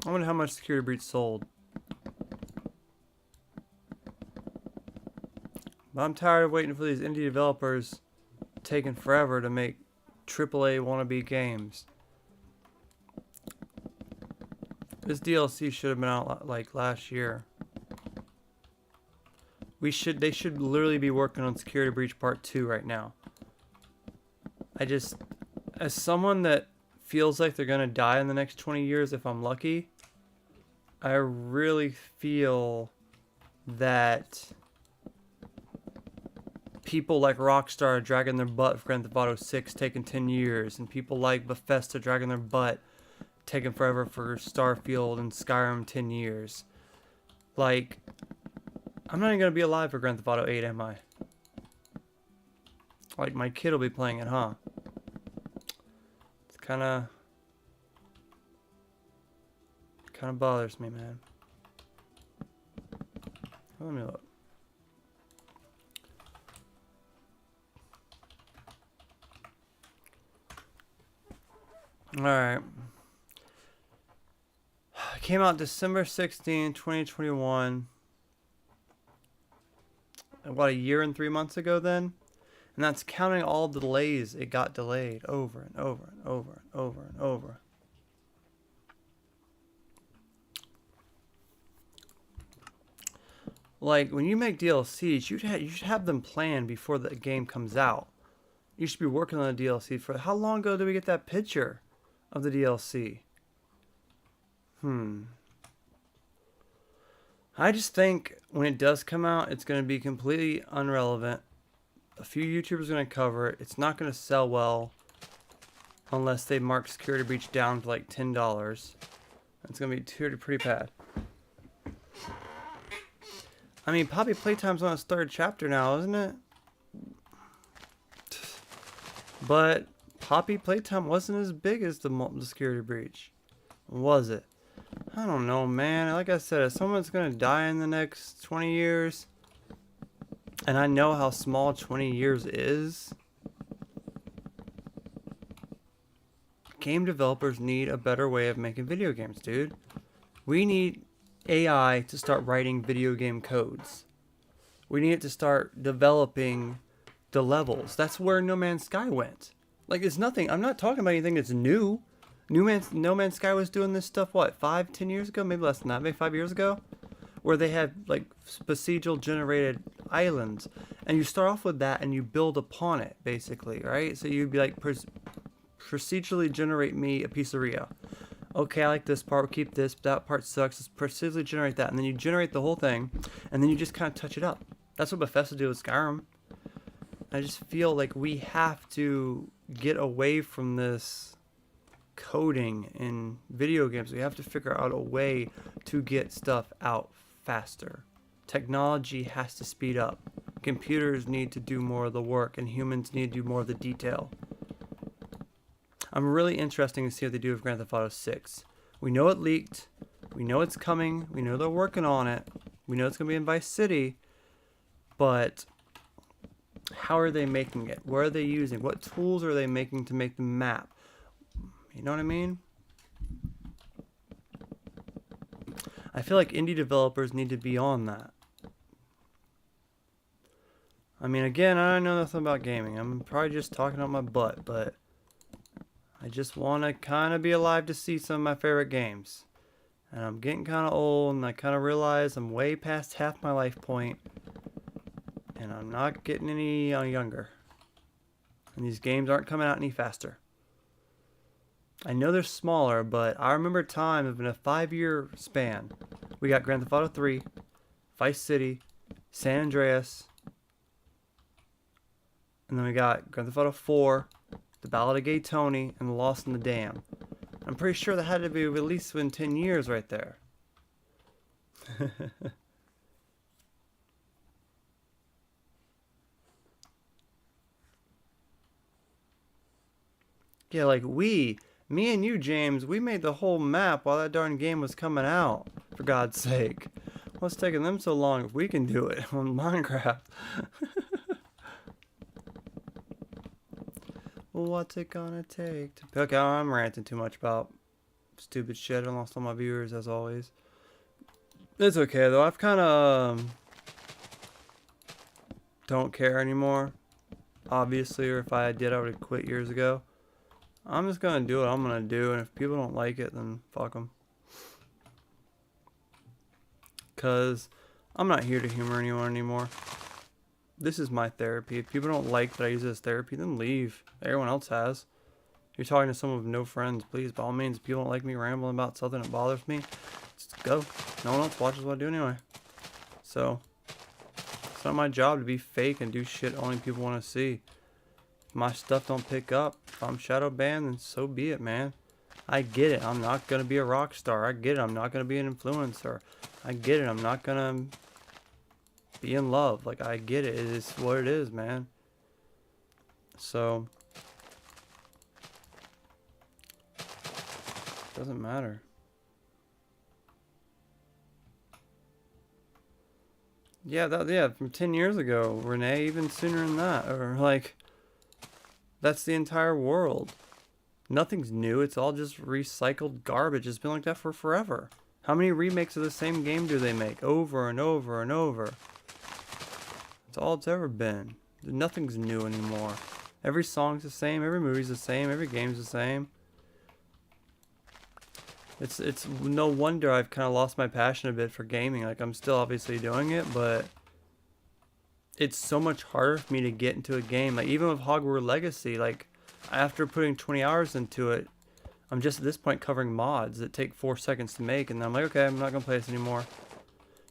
S1: I wonder how much Security Breach sold. But I'm tired of waiting for these indie developers taking forever to make AAA wannabe games. This DLC should have been out like last year. They should literally be working on Security Breach Part 2 right now. As someone that feels like they're gonna die in the next 20 years if I'm lucky, I really feel that people like Rockstar are dragging their butt for Grand Theft Auto 6 taking 10 years, and people like Bethesda dragging their butt taking forever for Starfield and Skyrim 10 years. Like, I'm not even gonna be alive for Grand Theft Auto 8, am I? Like, my kid will be playing it, huh? It's kinda bothers me, man. Let me look. Alright. Came out December 16, 2021. About a year and 3 months ago then. And that's counting all the delays. It got delayed over and over and over and over and over. Like, when you make DLCs, you should have them planned before the game comes out. You should be working on a DLC for... How long ago did we get that picture of the DLC? I just think when it does come out, it's going to be completely irrelevant. A few YouTubers are going to cover it. It's not going to sell well unless they mark Security Breach down to like $10. It's going to be pretty bad. I mean, Poppy Playtime's on its 3rd chapter now, isn't it? But Poppy Playtime wasn't as big as the Security Breach. Was it? I don't know, man. Like I said, if someone's going to die in the next 20 years, and I know how small 20 years is, game developers need a better way of making video games, dude. We need AI to start writing video game codes. We need it to start developing the levels. That's where No Man's Sky went. Like, it's nothing. I'm not talking about anything that's new. No Man's Sky was doing this stuff, what, 5-10 years ago? Maybe less than that, maybe 5 years ago? Where they had, like, procedural generated islands. And you start off with that and you build upon it, basically, right? So you'd be like, procedurally generate me a pizzeria. Okay, I like this part, keep this, that part sucks, let's procedurally generate that. And then you generate the whole thing, and then you just kind of touch it up. That's what Bethesda did with Skyrim. I just feel like we have to get away from this coding in video games. We have to figure out a way to get stuff out faster. Technology has to speed up. Computers need to do more of the work, and humans need to do more of the detail. I'm really interested to see what they do with Grand Theft Auto 6. We know it leaked. We know it's coming. We know they're working on it. We know it's going to be in Vice City. But how are they making it? What are they using? What tools are they making to make the map? You know what I mean? I feel like indie developers need to be on that. I mean, again, I don't know nothing about gaming. I'm probably just talking out my butt, but I just want to kind of be alive to see some of my favorite games. And I'm getting kind of old, and I kind of realize I'm way past half my life point. And I'm not getting any younger. And these games aren't coming out any faster. I know they're smaller, but I remember a time of in a 5-year span. We got Grand Theft Auto 3, Vice City, San Andreas, and then we got Grand Theft Auto 4, The Ballad of Gay Tony, and The Lost in the Dam. I'm pretty sure that had to be released within 10 years right there. Yeah, like me and you, James, we made the whole map while that darn game was coming out, for God's sake. What's taking them so long if we can do it on Minecraft? What's it gonna take to... Okay, I'm ranting too much about stupid shit. I lost all my viewers, as always. It's okay, though. I've kind of... don't care anymore. Obviously, or if I did, I would have quit years ago. I'm just gonna do what I'm gonna do, and if people don't like it, then fuck them. Cause I'm not here to humor anyone anymore. This is my therapy. If people don't like that I use it as therapy, then leave. Everyone else has. You're talking to someone with no friends, please, by all means. If people don't like me rambling about something that bothers me, just go. No one else watches what I do anyway. So, it's not my job to be fake and do shit only people want to see. If my stuff don't pick up, if I'm shadow banned, then so be it, man. I get it. I'm not going to be a rock star. I get it. I'm not going to be an influencer. I get it. I'm not going to be in love. Like, I get it. It is what it is, man. So, doesn't matter. Yeah, from 10 years ago, Renee, even sooner than that. Or, like, that's the entire world. Nothing's new. It's all just recycled garbage. It's been like that for forever. How many remakes of the same game do they make? Over and over and over. It's all it's ever been. Nothing's new anymore. Every song's the same. Every movie's the same. Every game's the same. It's no wonder I've kind of lost my passion a bit for gaming. Like, I'm still obviously doing it, but it's so much harder for me to get into a game. Like, even with Hogwarts Legacy, like, after putting 20 hours into it, I'm just at this point covering mods that take 4 seconds to make, and I'm like, okay, I'm not gonna play this anymore.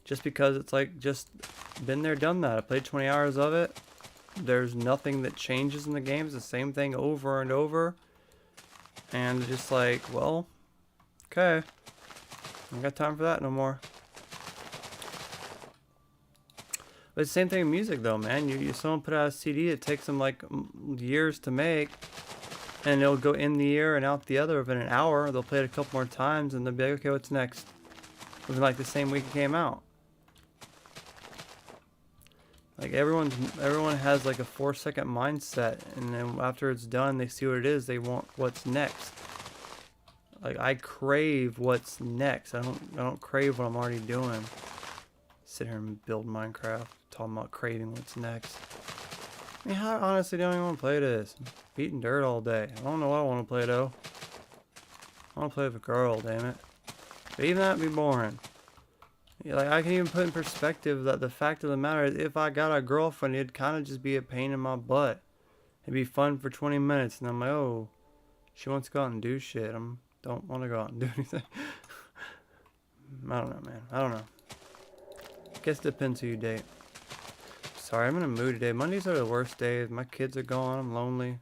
S1: Just because it's like, just been there, done that. I played 20 hours of it. There's nothing that changes in the game. It's the same thing over and over. And just like, well, okay. I ain't got time for that no more. But it's the same thing in music though, man. Someone put out a CD, it takes them like years to make. And it'll go in the ear and out the other within an hour. They'll play it a couple more times and they'll be like, okay, what's next? Within like the same week it came out. Like everyone has like a 4-second mindset, and then after it's done, they see what it is. They want what's next. Like, I crave what's next. I don't crave what I'm already doing. Sit here and build Minecraft, talking about craving what's next. I mean, I honestly don't even want to play this. I'm beating dirt all day. I don't know what I want to play though. I want to play with a girl, damn it. But even that'd be boring. Yeah, like, I can even put in perspective that the fact of the matter is, if I got a girlfriend, it'd kind of just be a pain in my butt. It'd be fun for 20 minutes, and I'm like, oh, she wants to go out and do shit. Don't want to go out and do anything. I don't know, man. I don't know. Guess it depends who you date. Sorry, I'm in a mood today. Mondays are the worst days. My kids are gone. I'm lonely.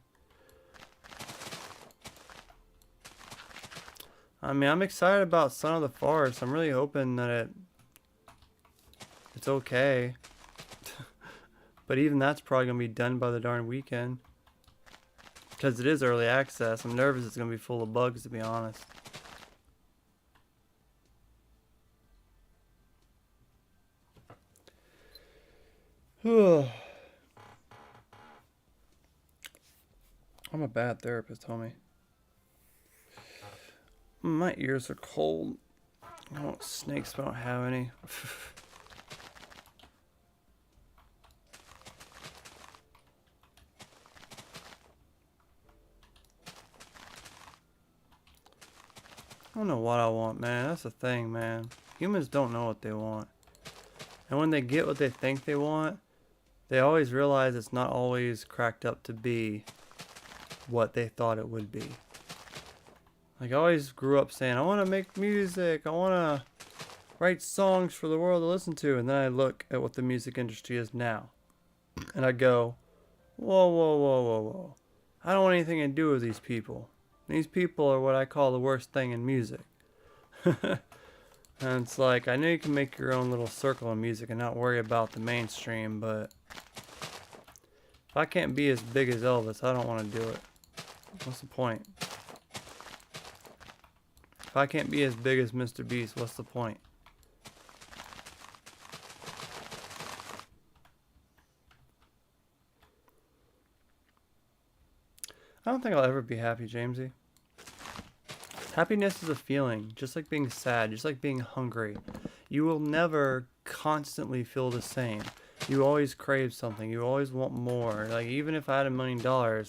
S1: I mean, I'm excited about Son of the Forest. I'm really hoping that it's okay. But even that's probably going to be done by the darn weekend. Because it is early access. I'm nervous it's going to be full of bugs, to be honest. I'm a bad therapist, homie. My ears are cold. I want snakes, but I don't have any. I don't know what I want, man. That's the thing, man. Humans don't know what they want. And when they get what they think they want, they always realize it's not always cracked up to be what they thought it would be. Like, I always grew up saying, I want to make music. I want to write songs for the world to listen to. And then I look at what the music industry is now. And I go, whoa, whoa, whoa, whoa, whoa. I don't want anything to do with these people. These people are what I call the worst thing in music. And it's like, I know you can make your own little circle of music and not worry about the mainstream, but if I can't be as big as Elvis, I don't want to do it. What's the point? If I can't be as big as Mr. Beast, what's the point? I don't think I'll ever be happy, Jamesy. Happiness is a feeling, just like being sad, just like being hungry. You will never constantly feel the same. You always crave something. You always want more. Like, even if I had $1 million,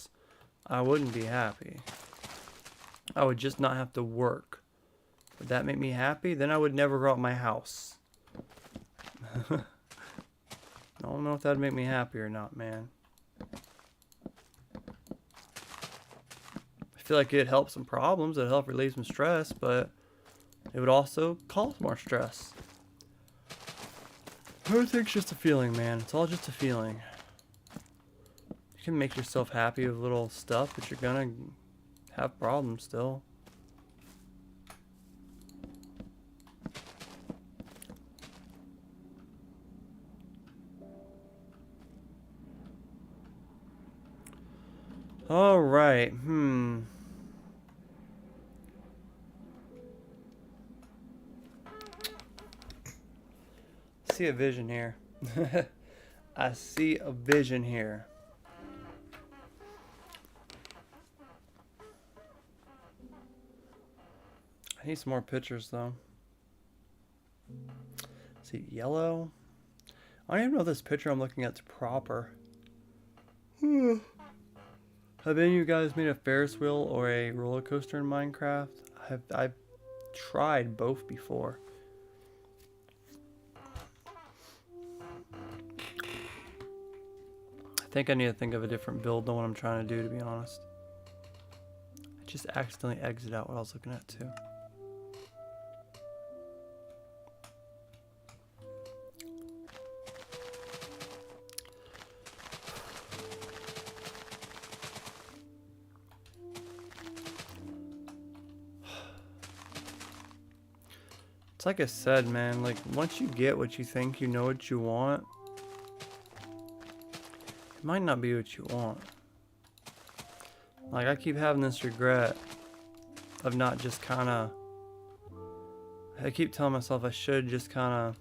S1: I wouldn't be happy. I would just not have to work. Would that make me happy? Then I would never go out my house. I don't know if that'd make me happy or not, man. I feel like it'd help some problems, it'd help relieve some stress, but it would also cause more stress. Everything's just a feeling, man. It's all just a feeling. You can make yourself happy with little stuff, but you're gonna have problems still. All right. I see a vision here. I see a vision here. I need some more pictures though. See, yellow. I don't even know if this picture I'm looking at's proper. Have any of you guys made a Ferris wheel or a roller coaster in Minecraft? I've tried both before. I think I need to think of a different build than what I'm trying to do, to be honest. I just accidentally exited out what I was looking at too. It's like I said, man, like once you get what you think you know what you want, it might not be what you want. Like I keep having this regret of not just kind of, I keep telling myself I should just kind of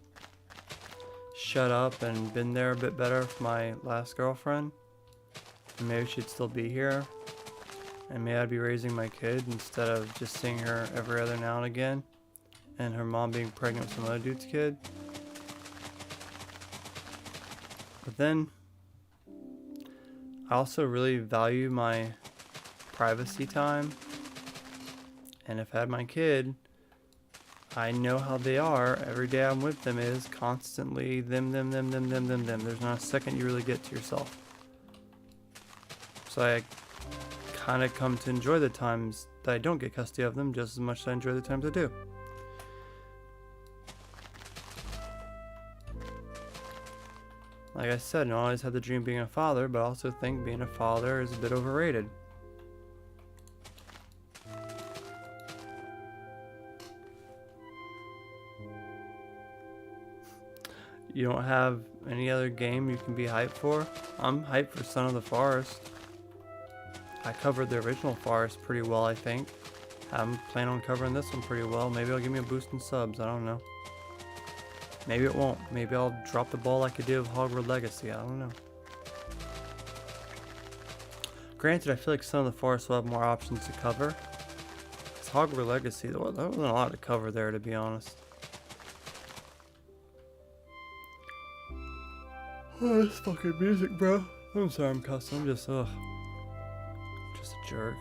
S1: shut up and been there a bit better for my last girlfriend. And maybe she'd still be here. And maybe I'd be raising my kid instead of just seeing her every other now and again. And her mom being pregnant with some other dude's kid. But then, I also really value my privacy time. And if I had my kid, I know how they are. Every day I'm with them is constantly them. There's not a second you really get to yourself. So I kind of come to enjoy the times that I don't get custody of them just as much as I enjoy the times I do. Like I said, I always had the dream of being a father, but I also think being a father is a bit overrated. You don't have any other game you can be hyped for? I'm hyped for Son of the Forest. I covered the original Forest pretty well, I think. I'm planning on covering this one pretty well. Maybe it'll give me a boost in subs, I don't know. Maybe it won't. Maybe I'll drop the ball like I did with Hogwarts Legacy. I don't know. Granted, I feel like Son of the Forest will have more options to cover. Because Hogwarts Legacy, there wasn't a lot to cover there, to be honest. Oh, this fucking music, bro. I'm sorry I'm cussing. I'm just a jerk.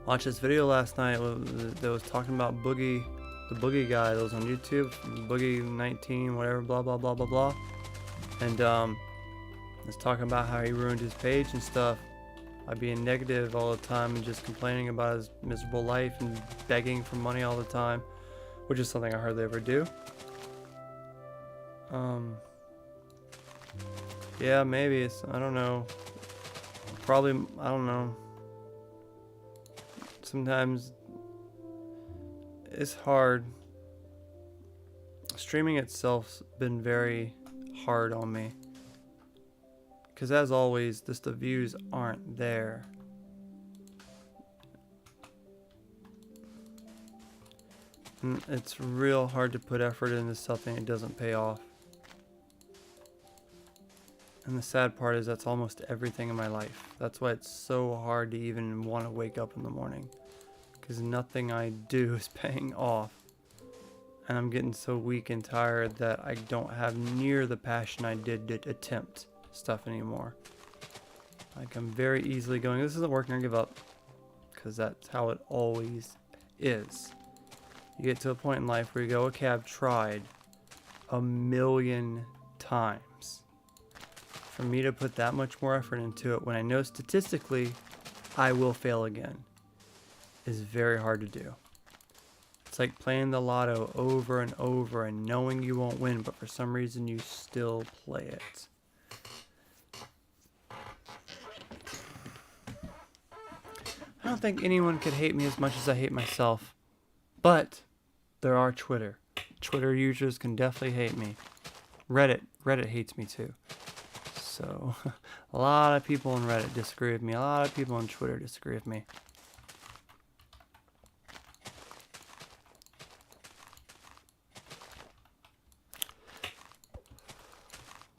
S1: Watched this video last night that was talking about Boogie, the Boogie guy that was on YouTube, Boogie 19, whatever, blah blah blah blah blah, and was talking about how he ruined his page and stuff by being negative all the time and just complaining about his miserable life and begging for money all the time, which is something I hardly ever do. Yeah, maybe it's, I don't know, probably, I don't know. Sometimes it's hard. Streaming itself's been very hard on me. Because as always, just the views aren't there. And it's real hard to put effort into something that doesn't pay off. And the sad part is that's almost everything in my life. That's why it's so hard to even want to wake up in the morning. Because nothing I do is paying off. And I'm getting so weak and tired that I don't have near the passion I did to attempt stuff anymore. Like I'm very easily going, this isn't working, I give up. because that's how it always is. You get to a point in life where you go, okay, I've tried a million times. For me to put that much more effort into it when I know statistically I will fail again is very hard to do. It's like playing the lotto over and over and knowing you won't win, but for some reason you still play it. I don't think anyone could hate me as much as I hate myself, but there are Twitter. Twitter users can definitely hate me. Reddit hates me too. So a lot of people on Reddit disagree with me. A lot of people on Twitter disagree with me.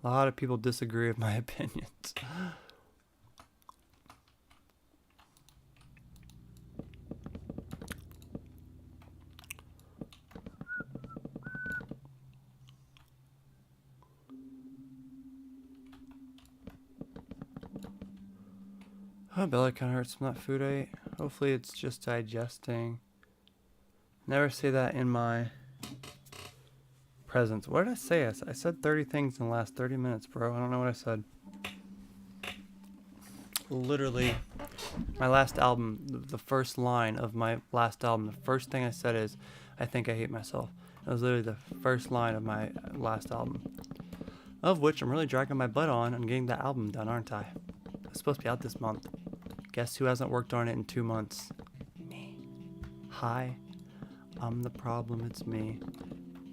S1: A lot of people disagree with my opinions. My belly kind of hurts from that food I ate. Hopefully it's just digesting. Never say that in my presence. What did I say? I said 30 things in the last 30 minutes, bro. I don't know what I said. Literally, my last album, the first line of my last album, the first thing I said is, I think I hate myself. That was literally the first line of my last album. Of which I'm really dragging my butt on getting that album done, aren't I? It's supposed to be out this month. Guess who hasn't worked on it in 2 months? Me. Hi. I'm the problem, it's me.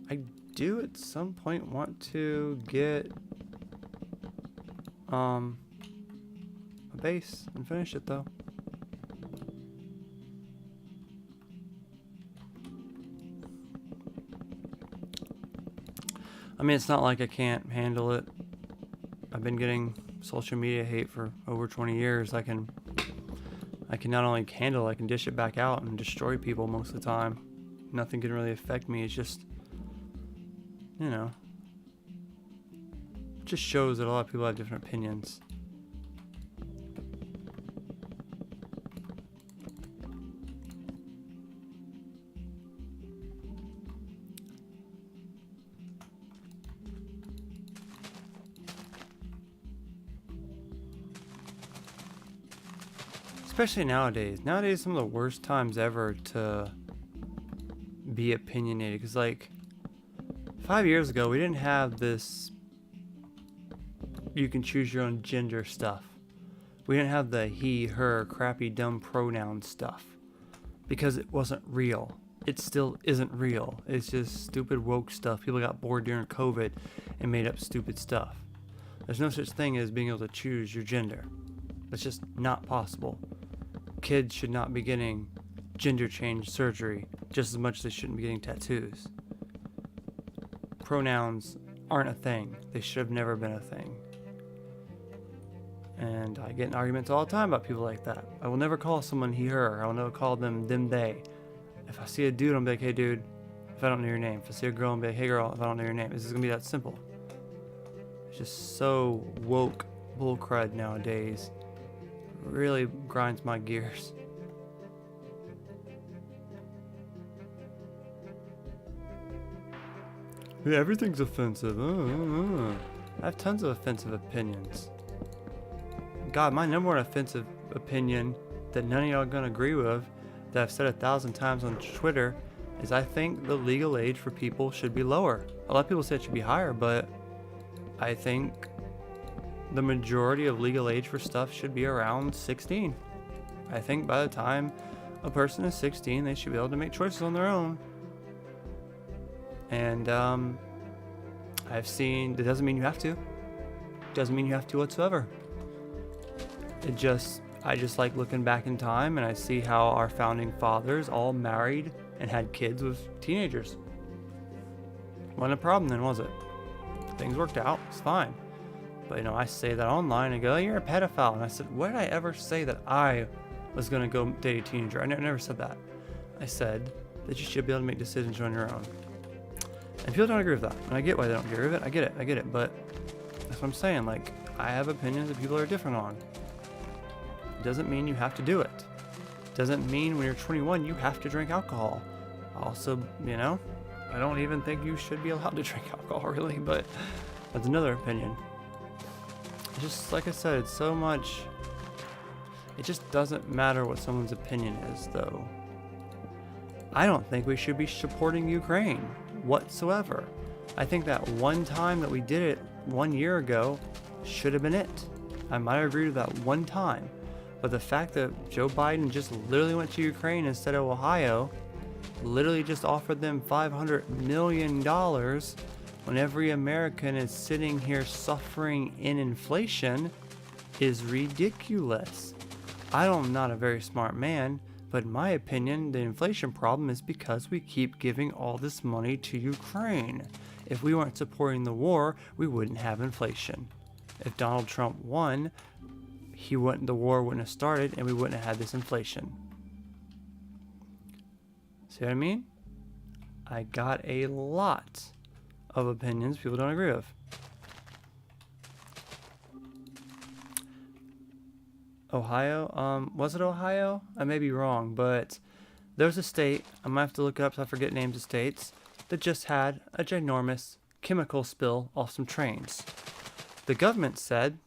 S1: I do at some point want to get a bass and finish it though. I mean, it's not like I can't handle it. I've been getting social media hate for over 20 years. I can not only handle it, I can dish it back out and destroy people most of the time. Nothing can really affect me. It's just, you know, it just shows that a lot of people have different opinions. Especially nowadays. Nowadays, some of the worst times ever to be opinionated. Because, like, 5 years ago, we didn't have this you can choose your own gender stuff. We didn't have the he, her, crappy, dumb pronoun stuff. Because it wasn't real. It still isn't real. It's just stupid woke stuff. People got bored during COVID and made up stupid stuff. There's no such thing as being able to choose your gender. That's just not possible. Kids should not be getting gender change surgery just as much as they shouldn't be getting tattoos. Pronouns aren't a thing. They should have never been a thing. And I get in arguments all the time about people like that. I will never call someone he, her. I will never call them they. If I see a dude, I'm like, hey dude, if I don't know your name. If I see a girl, I'm like, hey girl, if I don't know your name. This is gonna be that simple. It's just so woke bullcrud nowadays. Really grinds my gears. Yeah, everything's offensive. I have tons of offensive opinions. God, my number one offensive opinion that none of y'all are gonna agree with, that I've said 1,000 times on Twitter, is I think the legal age for people should be lower. A lot of people say it should be higher, but I think the majority of legal age for stuff should be around 16. I think by the time a person is 16, they should be able to make choices on their own. And I've seen, it doesn't mean you have to. It doesn't mean you have to whatsoever. I just like looking back in time and I see how our founding fathers all married and had kids with teenagers. Wasn't a problem then, was it? Things worked out, it's fine. But you know, I say that online and go, oh, you're a pedophile. And I said, where did I ever say that I was going to go date a teenager? I never said that. I said that you should be able to make decisions on your own. And people don't agree with that. And I get why they don't agree with it. I get it. But that's what I'm saying. Like, I have opinions that people are different on. It doesn't mean you have to do it. Doesn't mean when you're 21 you have to drink alcohol. Also, I don't even think you should be allowed to drink alcohol, really, but that's another opinion. Just like I said, it's so much. It just doesn't matter what someone's opinion is, though. I don't think we should be supporting Ukraine whatsoever. I think that one time that we did it 1 year ago should have been it. I might agree with that one time. But the fact that Joe Biden just literally went to Ukraine instead of Ohio, literally just offered them $500 million when every American is sitting here suffering in inflation is ridiculous. I'm not a very smart man, but in my opinion, the inflation problem is because we keep giving all this money to Ukraine. If we weren't supporting the war, we wouldn't have inflation. If Donald Trump won, the war wouldn't have started and we wouldn't have had this inflation. See what I mean? I got a lot of opinions people don't agree with. Ohio, was it Ohio? I may be wrong, but there's a state, I might have to look it up so I forget names of states, that just had a ginormous chemical spill off some trains. The government said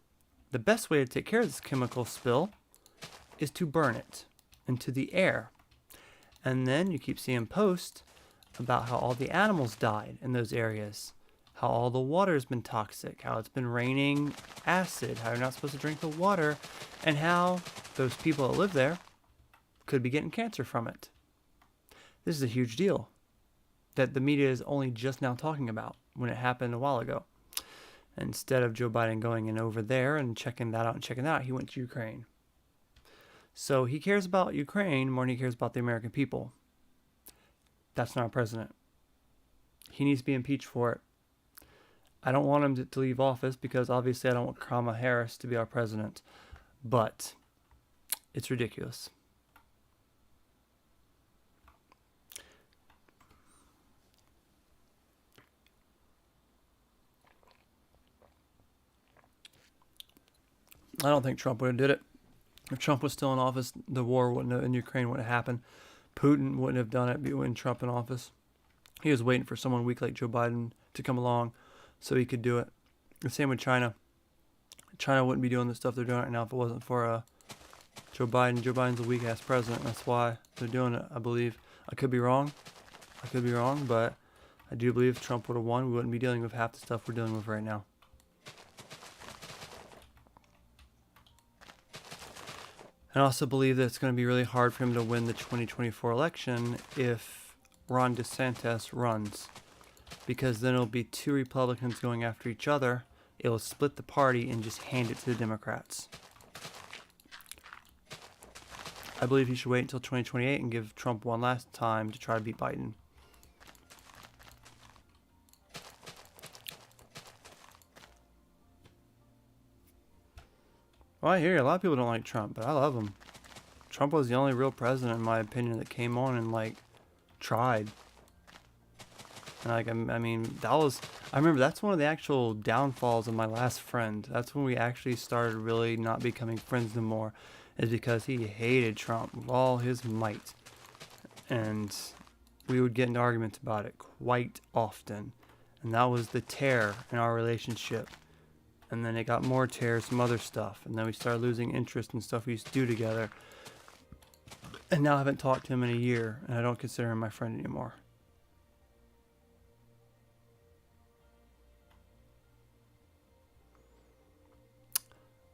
S1: the best way to take care of this chemical spill is to burn it into the air. And then you keep seeing posts about how all the animals died in those areas, how all the water's been toxic, how it's been raining acid, how you're not supposed to drink the water, and how those people that live there could be getting cancer from it. This is a huge deal that the media is only just now talking about when it happened a while ago. Instead of Joe Biden going in over there and checking that out, he went to Ukraine. So he cares about Ukraine more than he cares about the American people. That's not a president. He needs to be impeached for it. I don't want him to leave office because obviously I don't want Kamala Harris to be our president. But it's ridiculous. I don't think Trump would have did it. If Trump was still in office, the war in Ukraine wouldn't have happened. Putin wouldn't have done it when Trump in office. He was waiting for someone weak like Joe Biden to come along so he could do it. The same with China. China wouldn't be doing the stuff they're doing right now if it wasn't for Joe Biden. Joe Biden's a weak-ass president. That's why they're doing it, I believe. I could be wrong, but I do believe if Trump would have won, we wouldn't be dealing with half the stuff we're dealing with right now. I also believe that it's going to be really hard for him to win the 2024 election if Ron DeSantis runs. Because then it'll be two Republicans going after each other. It'll split the party and just hand it to the Democrats. I believe he should wait until 2028 and give Trump one last time to try to beat Biden. Well, I hear you. A lot of people don't like Trump, but I love him. Trump was the only real president, in my opinion, that came on and, tried. And, I mean, I remember that's one of the actual downfalls of my last friend. That's when we actually started really not becoming friends no more, is because he hated Trump with all his might. And we would get into arguments about it quite often. And that was the tear in our relationship. And then it got more tears, some other stuff. And then we started losing interest in stuff we used to do together. And now I haven't talked to him in a year, and I don't consider him my friend anymore.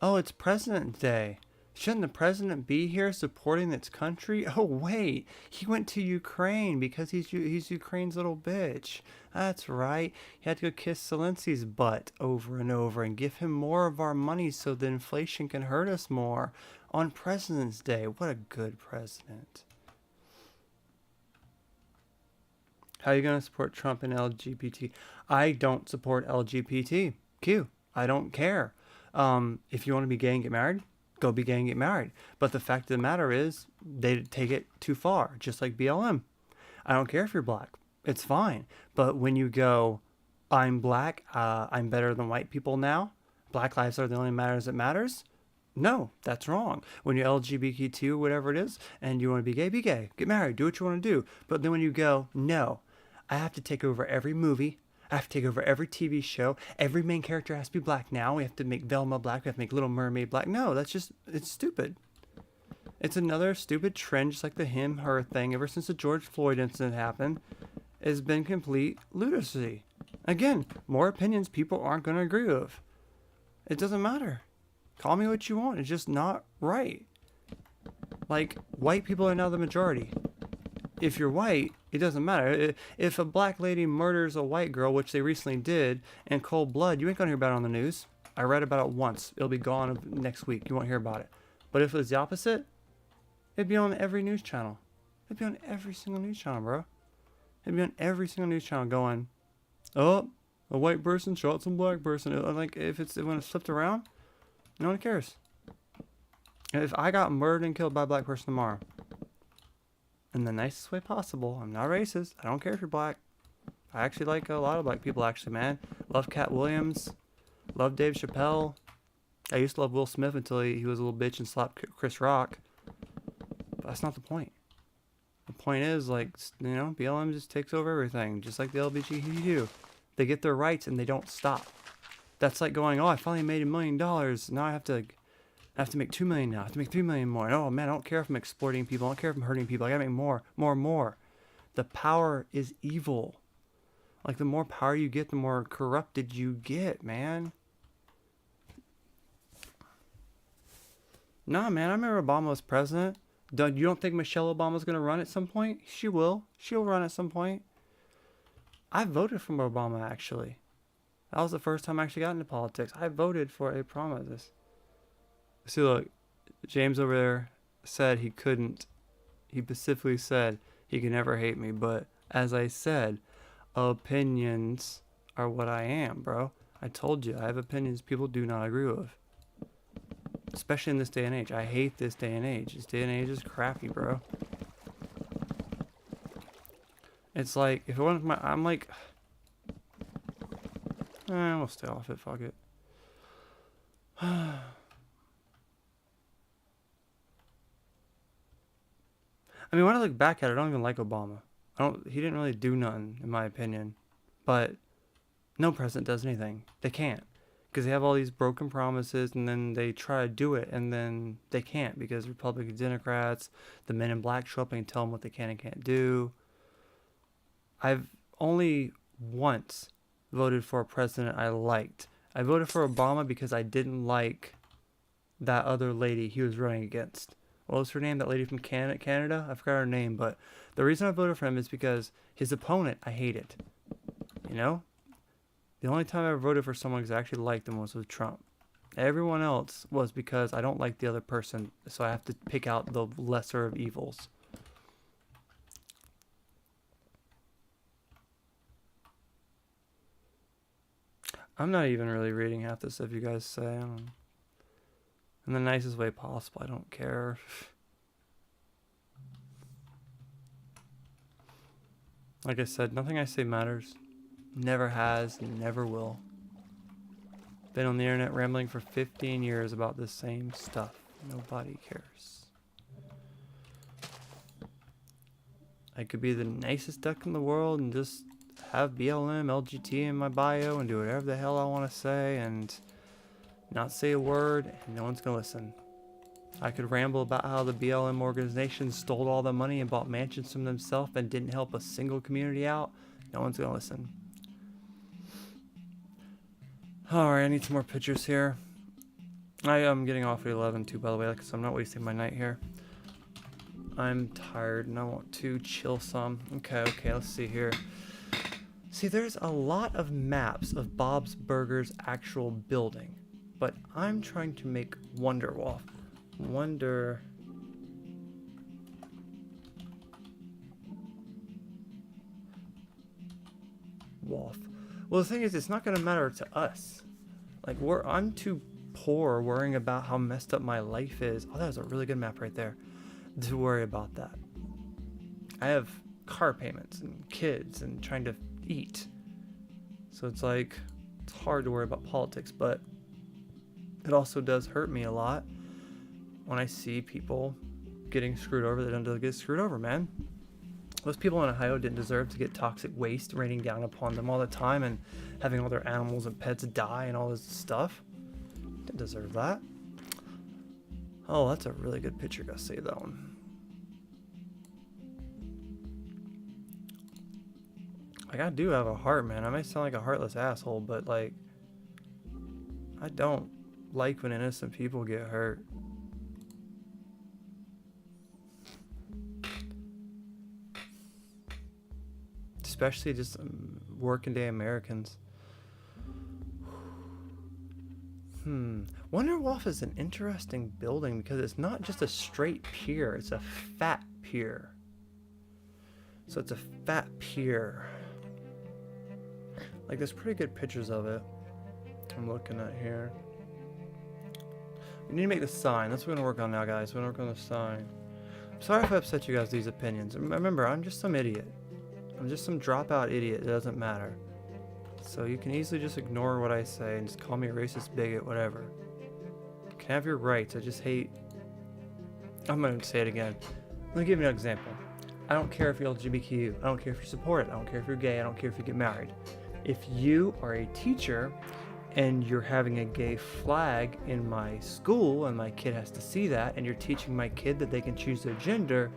S1: Oh, it's President's Day. Shouldn't the president be here supporting its country? Oh, wait. He went to Ukraine because he's Ukraine's little bitch. That's right. He had to go kiss Zelensky's butt over and over and give him more of our money so the inflation can hurt us more on President's Day. What a good president. How are you going to support Trump and LGBT? I don't support LGBTQ. I don't care. If you want to be gay and get married, go be gay and get married. But the fact of the matter is, they take it too far, just like BLM. I don't care if you're black. It's fine. But when you go, I'm black, I'm better than white people now, Black lives are the only matters that matters, No, that's wrong. When you're LGBTQ, whatever it is, and you want to be gay, get married, do what you want to do. But then when you go, no, I have to take over every movie, I have to take over every TV show, every main character has to be black now, we have to make Velma black, we have to make Little Mermaid black. No, that's just, it's stupid. It's another stupid trend, just like the him, her thing, ever since the George Floyd incident happened, has been complete lunacy. Again, more opinions people aren't going to agree with. It doesn't matter. Call me what you want. It's just not right. Like, white people are now the majority. If you're white, it doesn't matter. If a black lady murders a white girl, which they recently did, in cold blood, you ain't gonna hear about it on the news. I read about it once. It'll be gone next week. You won't hear about it. But if it was the opposite, it'd be on every news channel. It'd be on every single news channel, bro. It'd be on every single news channel going, oh, a white person shot some black person. Like, when it's flipped around, no one cares. If I got murdered and killed by a black person tomorrow, in the nicest way possible, I'm not racist. I don't care if you're black. I actually like a lot of black people, actually, man. Love Cat Williams. Love Dave Chappelle. I used to love Will Smith until he was a little bitch and slapped Chris Rock. But that's not the point. The point is, like, you know, BLM just takes over everything, just like the LGBTQ. They get their rights and they don't stop. That's like going, oh, I finally made $1 million. Now I have to make $2 million now. I have to make $3 million more. And, oh man, I don't care if I'm exploiting people. I don't care if I'm hurting people. I gotta make more. The power is evil. Like, the more power you get, the more corrupted you get, man. Nah, man, I remember Obama was president. You don't think Michelle Obama's gonna run at some point? She will. She'll run at some point. I voted for Obama, actually. That was the first time I actually got into politics. I voted for a promise. See, look, James over there said he couldn't. He specifically said he could never hate me. But as I said, opinions are what I am, bro. I told you, I have opinions people do not agree with. Especially in this day and age. I hate this day and age. This day and age is crappy, bro. It's like, if it wasn't I'm like, we'll stay off it, fuck it. I mean, when I look back at it, I don't even like Obama. He didn't really do nothing, in my opinion. But no president does anything. They can't. Because they have all these broken promises, and then they try to do it, and then they can't, because Republicans, Democrats, the men in black show up and tell them what they can and can't do. I've only once voted for a president I liked. I voted for Obama because I didn't like that other lady he was running against. What was her name? That lady from Canada? I forgot her name, but the reason I voted for him is because his opponent I hated. You know? The only time I ever voted for someone because I actually liked them was with Trump. Everyone else was because I don't like the other person, so I have to pick out the lesser of evils. I'm not even really reading half the stuff you guys say. In the nicest way possible. I don't care. Like I said, nothing I say matters. Never has, never will. Been on the internet rambling for 15 years about the same stuff. Nobody cares. I could be the nicest duck in the world and just have BLM, LGT in my bio and do whatever the hell I want to say and not say a word, and no one's gonna listen. I could ramble about how the BLM organization stole all the money and bought mansions from themselves and didn't help a single community out. No one's gonna listen. Alright, I need some more pictures here. I am getting off at 11 too, by the way, because I'm not wasting my night here. I'm tired and I want to chill some. Okay, let's see here. See, there's a lot of maps of Bob's Burgers' actual building, but I'm trying to make Wonder Wolf. Wonder... Wolf. Well, the thing is, it's not going to matter to us. Like, I'm too poor worrying about how messed up my life is. Oh, that was a really good map right there. To worry about that. I have car payments and kids and trying to eat. So it's like, it's hard to worry about politics, but it also does hurt me a lot when I see people getting screwed over, they don't get screwed over, man. Those people in Ohio didn't deserve to get toxic waste raining down upon them all the time and having all their animals and pets die and all this stuff. Didn't deserve that. Oh, that's a really good picture. Gotta save that one. Like, I do have a heart, man. I may sound like a heartless asshole, but like, I don't like when innocent people get hurt. Especially just working day Americans. Wonderwolf is an interesting building because it's not just a straight pier, it's a fat pier. So it's a fat pier. Like, there's pretty good pictures of it I'm looking at here. We need to make the sign. That's what we're gonna work on now, guys. We're gonna work on the sign. I'm sorry if I upset you guys with these opinions. Remember, I'm just some idiot. I'm just some dropout idiot. It doesn't matter. So you can easily just ignore what I say and just call me a racist, bigot, whatever. You can have your rights. I just hate... I'm going to say it again. Let me give you an example. I don't care if you're LGBTQ. I don't care if you support it. I don't care if you're gay. I don't care if you get married. If you are a teacher and you're having a gay flag in my school and my kid has to see that and you're teaching my kid that they can choose their gender,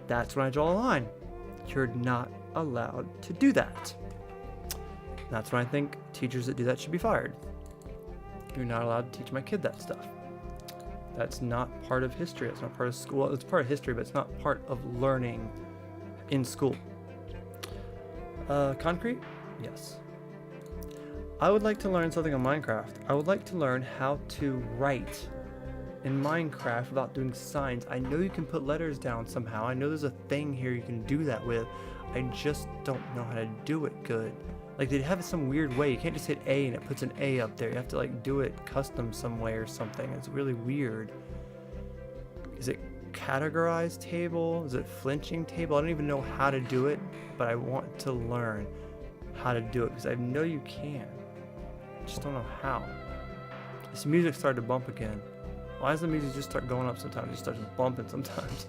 S1: that's when I draw a line. You're not allowed to do that. That's when I think teachers that do that should be fired. You're not allowed to teach my kid that stuff. That's not part of history. It's not part of school. It's part of history, but it's not part of learning in school. Concrete? Yes. I would like to learn something on Minecraft. I would like to learn how to write in Minecraft without doing signs. I know you can put letters down somehow. I know there's a thing here you can do that with. I just don't know how to do it good. Like, they have it some weird way. You can't just hit A and it puts an A up there. You have to like do it custom some way or something. It's really weird. Is it categorized table? Is it flinching table? I don't even know how to do it, but I want to learn how to do it because I know you can. I just don't know how. This music started to bump again. Why does the music just start going up sometimes? It just starts bumping sometimes.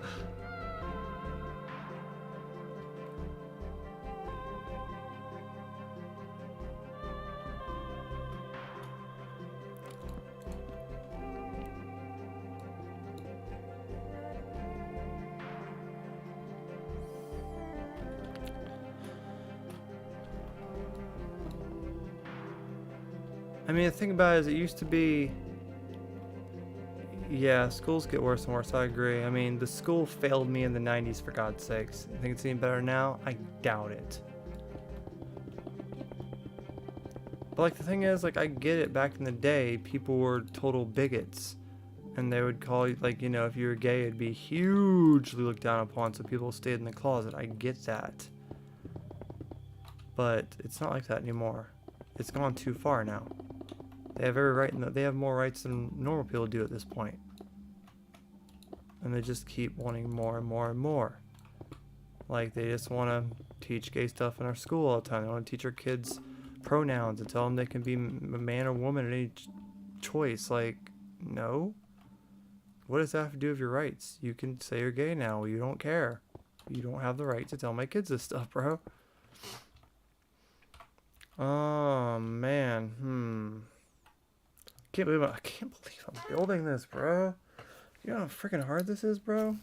S1: I mean, the thing about it is it used to be... Yeah, schools get worse and worse, I agree. I mean, the school failed me in the 90s, for God's sakes. I think it's any better now? I doubt it. But, like, the thing is, like, I get it, back in the day, people were total bigots. And they would call you, like, you know, if you were gay, it'd be hugely looked down upon, so people stayed in the closet. I get that. But it's not like that anymore. It's gone too far now. They have every right, they have more rights than normal people do at this point. And they just keep wanting more and more and more. Like, they just want to teach gay stuff in our school all the time. They want to teach our kids pronouns and tell them they can be a man or woman at any choice. Like, no. What does that have to do with your rights? You can say you're gay now. You don't care. You don't have the right to tell my kids this stuff, bro. Oh, man. I can't believe I'm building this, bro. You know how freaking hard this is, bro?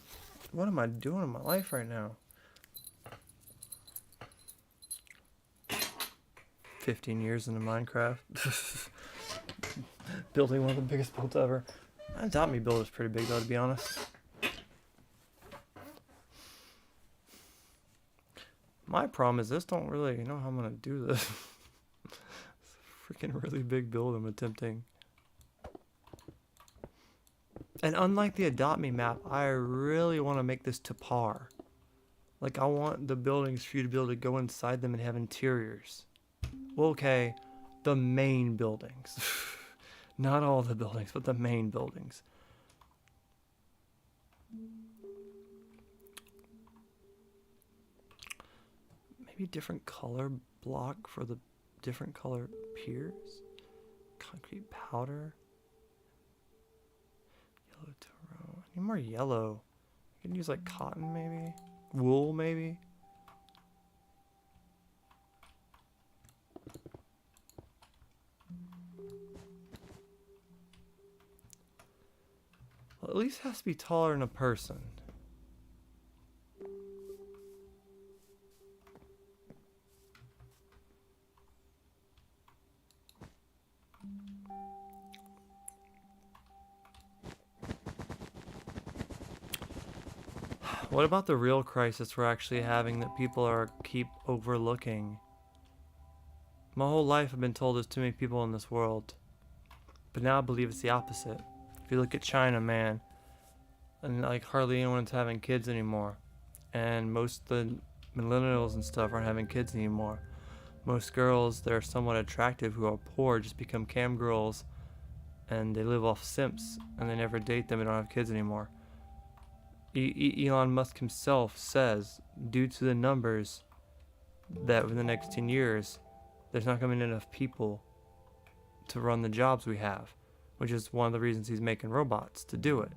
S1: What am I doing in my life right now? 15 years into Minecraft. Building one of the biggest builds ever. I thought me build was pretty big, though, to be honest. My problem is this don't really know how I'm going to do this. It's a freaking really big build I'm attempting. And unlike the Adopt Me map, I really want to make this to par. Like, I want the buildings for you to be able to go inside them and have interiors. Well, okay, the main buildings. Not all the buildings, but the main buildings. Maybe different color block for the different color piers. Concrete powder. Yellow to Need more yellow. You can use like cotton maybe? Wool maybe? Well, at least it has to be taller than a person. What about the real crisis we're actually having that people keep overlooking? My whole life I've been told there's too many people in this world. But now I believe it's the opposite. If you look at China, man, and like hardly anyone's having kids anymore. And most of the millennials and stuff aren't having kids anymore. Most girls that are somewhat attractive who are poor just become cam girls and they live off simps and they never date them and don't have kids anymore. Elon Musk himself says, due to the numbers, that in the next 10 years, there's not going to be enough people to run the jobs we have, which is one of the reasons he's making robots to do it.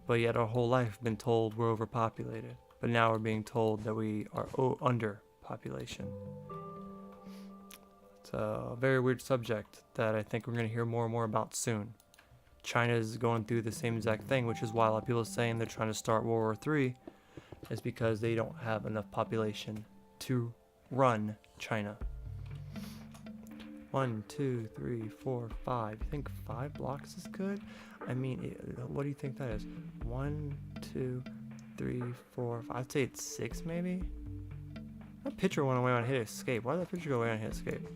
S1: But yet our whole life we've been told we're overpopulated, but now we're being told that we are underpopulation. It's a very weird subject that I think we're going to hear more and more about soon. China is going through the same exact thing, which is why a lot of people are saying they're trying to start World War III, is because they don't have enough population to run China. 1, 2, 3, 4, 5. You think 5 blocks is good? I mean, what do you think that is? 1, 2, 3, 4, 5. I'd say it's 6 maybe? That picture went away when I hit escape. Why did that picture go away when I hit escape?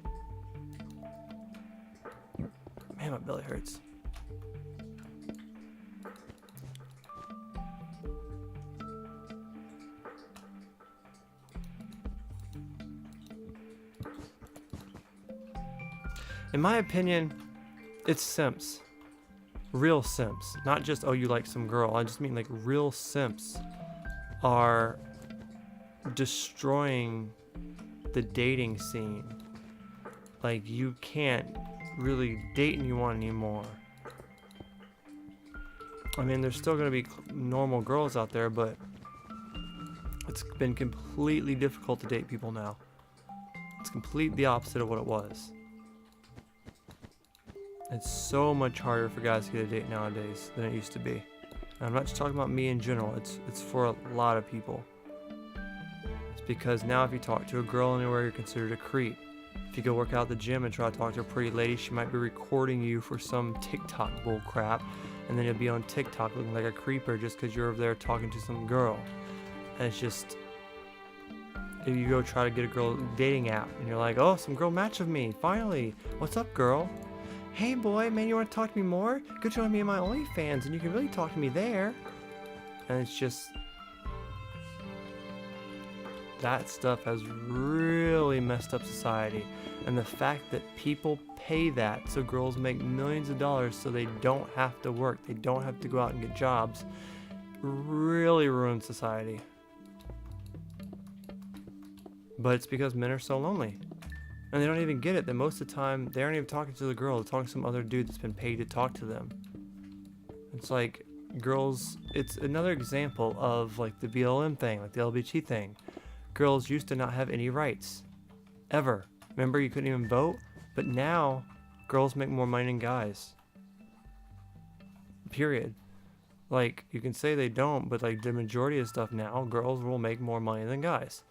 S1: Man, my belly hurts. In my opinion, it's simps. Real simps. Not just, oh, you like some girl. I just mean like real simps are destroying the dating scene. Like, you can't really date anyone anymore. I mean, there's still going to be normal girls out there, but it's been completely difficult to date people now. It's completely the opposite of what it was. It's so much harder for guys to get a date nowadays than it used to be. And I'm not just talking about me in general. It's for a lot of people. It's because now if you talk to a girl anywhere, you're considered a creep. If you go work out at the gym and try to talk to a pretty lady, she might be recording you for some TikTok bull crap, and then you'll be on TikTok looking like a creeper just because you're over there talking to some girl. And it's just, if you go try to get a girl dating app, and you're like, oh, some girl matched with me, finally. What's up, girl? Hey boy, man, you want to talk to me more? Go join me in my OnlyFans and you can really talk to me there. And it's just, that stuff has really messed up society. And the fact that people pay that so girls make millions of dollars so they don't have to work, they don't have to go out and get jobs, really ruins society. But it's because men are so lonely. And they don't even get it that most of the time they aren't even talking to the girl, they're talking to some other dude that's been paid to talk to them. It's like girls, it's another example of like the BLM thing, like the LGBT thing. Girls used to not have any rights. Ever. Remember, you couldn't even vote? But now, girls make more money than guys. Period. Like, you can say they don't, but like the majority of stuff now, girls will make more money than guys.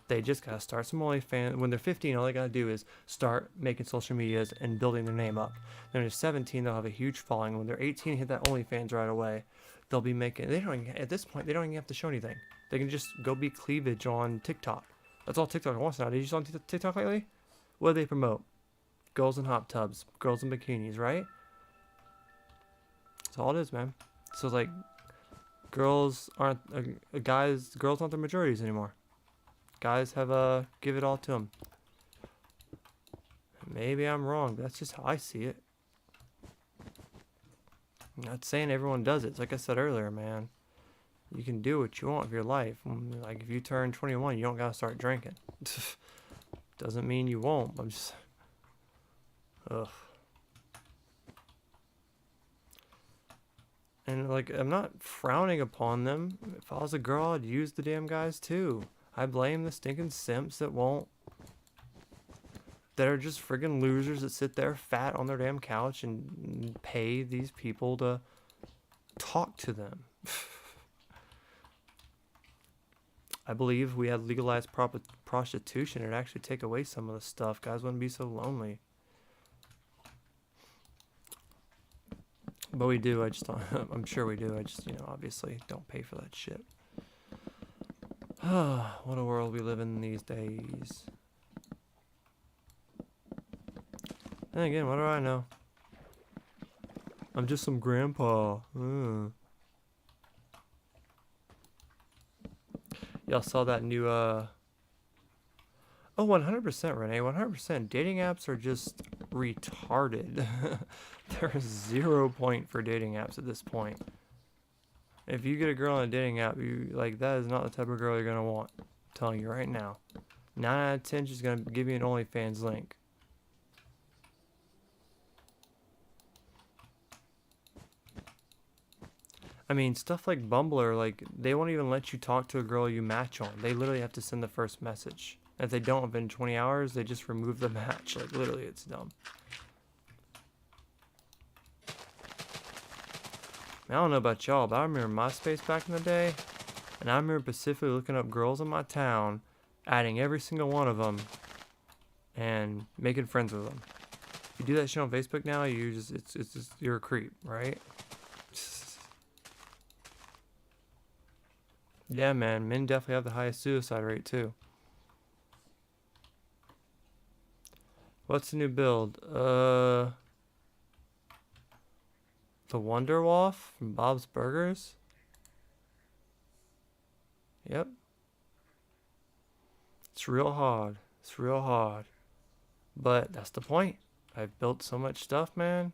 S1: They just gotta start some OnlyFans. When they're 15, all they gotta do is start making social medias and building their name up. Then when they're 17, they'll have a huge following. When they're 18, hit that OnlyFans right away. They'll be making. They don't even, at this point, they don't even have to show anything. They can just go be cleavage on TikTok. That's all TikTok wants now. Did you see on TikTok lately? What do they promote? Girls in hot tubs, girls in bikinis, right? That's all it is, man. So like, girls aren't girls aren't the majorities anymore. Guys have give it all to them. Maybe I'm wrong, but that's just how I see it. I'm not saying everyone does it. It's like I said earlier, man. You can do what you want with your life. Like if you turn 21, you don't gotta start drinking. Doesn't mean you won't. I'm just, ugh. And like, I'm not frowning upon them. If I was a girl, I'd use the damn guys too. I blame the stinking simps that won't, that are just friggin' losers that sit there fat on their damn couch and pay these people to talk to them. I believe if we had legalized prostitution, it'd actually take away some of the stuff. Guys wouldn't be so lonely. But we do. I just don't. I'm sure we do. I just, obviously don't pay for that shit. What a world we live in these days. And again, what do I know? I'm just some grandpa. Y'all saw that new, Oh, 100%, Renee. 100%. Dating apps are just retarded. There's 0 point for dating apps at this point. If you get a girl on a dating app, that is not the type of girl you're gonna want. I'm telling you right now. 9 out of 10, she's gonna give you an OnlyFans link. I mean, stuff like Bumbler, like, they won't even let you talk to a girl you match on. They literally have to send the first message. If they don't within 20 hours, they just remove the match. Like, literally, it's dumb. I don't know about y'all, but I remember MySpace back in the day, and I remember specifically looking up girls in my town, adding every single one of them, and making friends with them. If you do that shit on Facebook now, it's just, you're a creep, right? Yeah, man, men definitely have the highest suicide rate too. What's the new build? The Wonder Waff from Bob's Burgers? Yep. It's real hard. It's real hard. But that's the point. I've built so much stuff, man,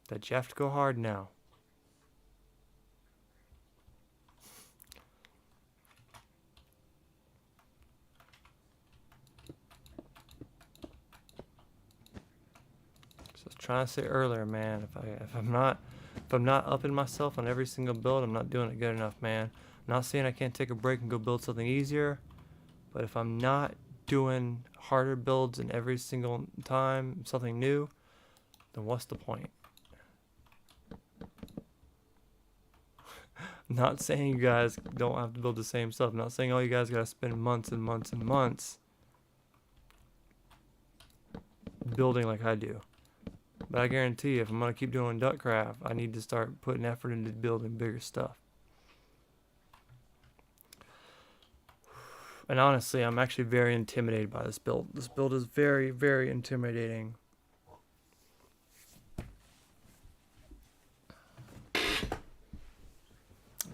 S1: that you have to go hard now. So I was trying to say earlier, man, if I'm not upping myself on every single build, I'm not doing it good enough, man. I'm not saying I can't take a break and go build something easier, but if I'm not doing harder builds in every single time, something new, then what's the point? Not saying you guys don't have to build the same stuff. Not saying all you guys gotta spend months and months and months building like I do. But I guarantee you, if I'm gonna keep doing Duckcraft, I need to start putting effort into building bigger stuff. And honestly, I'm actually very intimidated by this build. This build is very, very intimidating.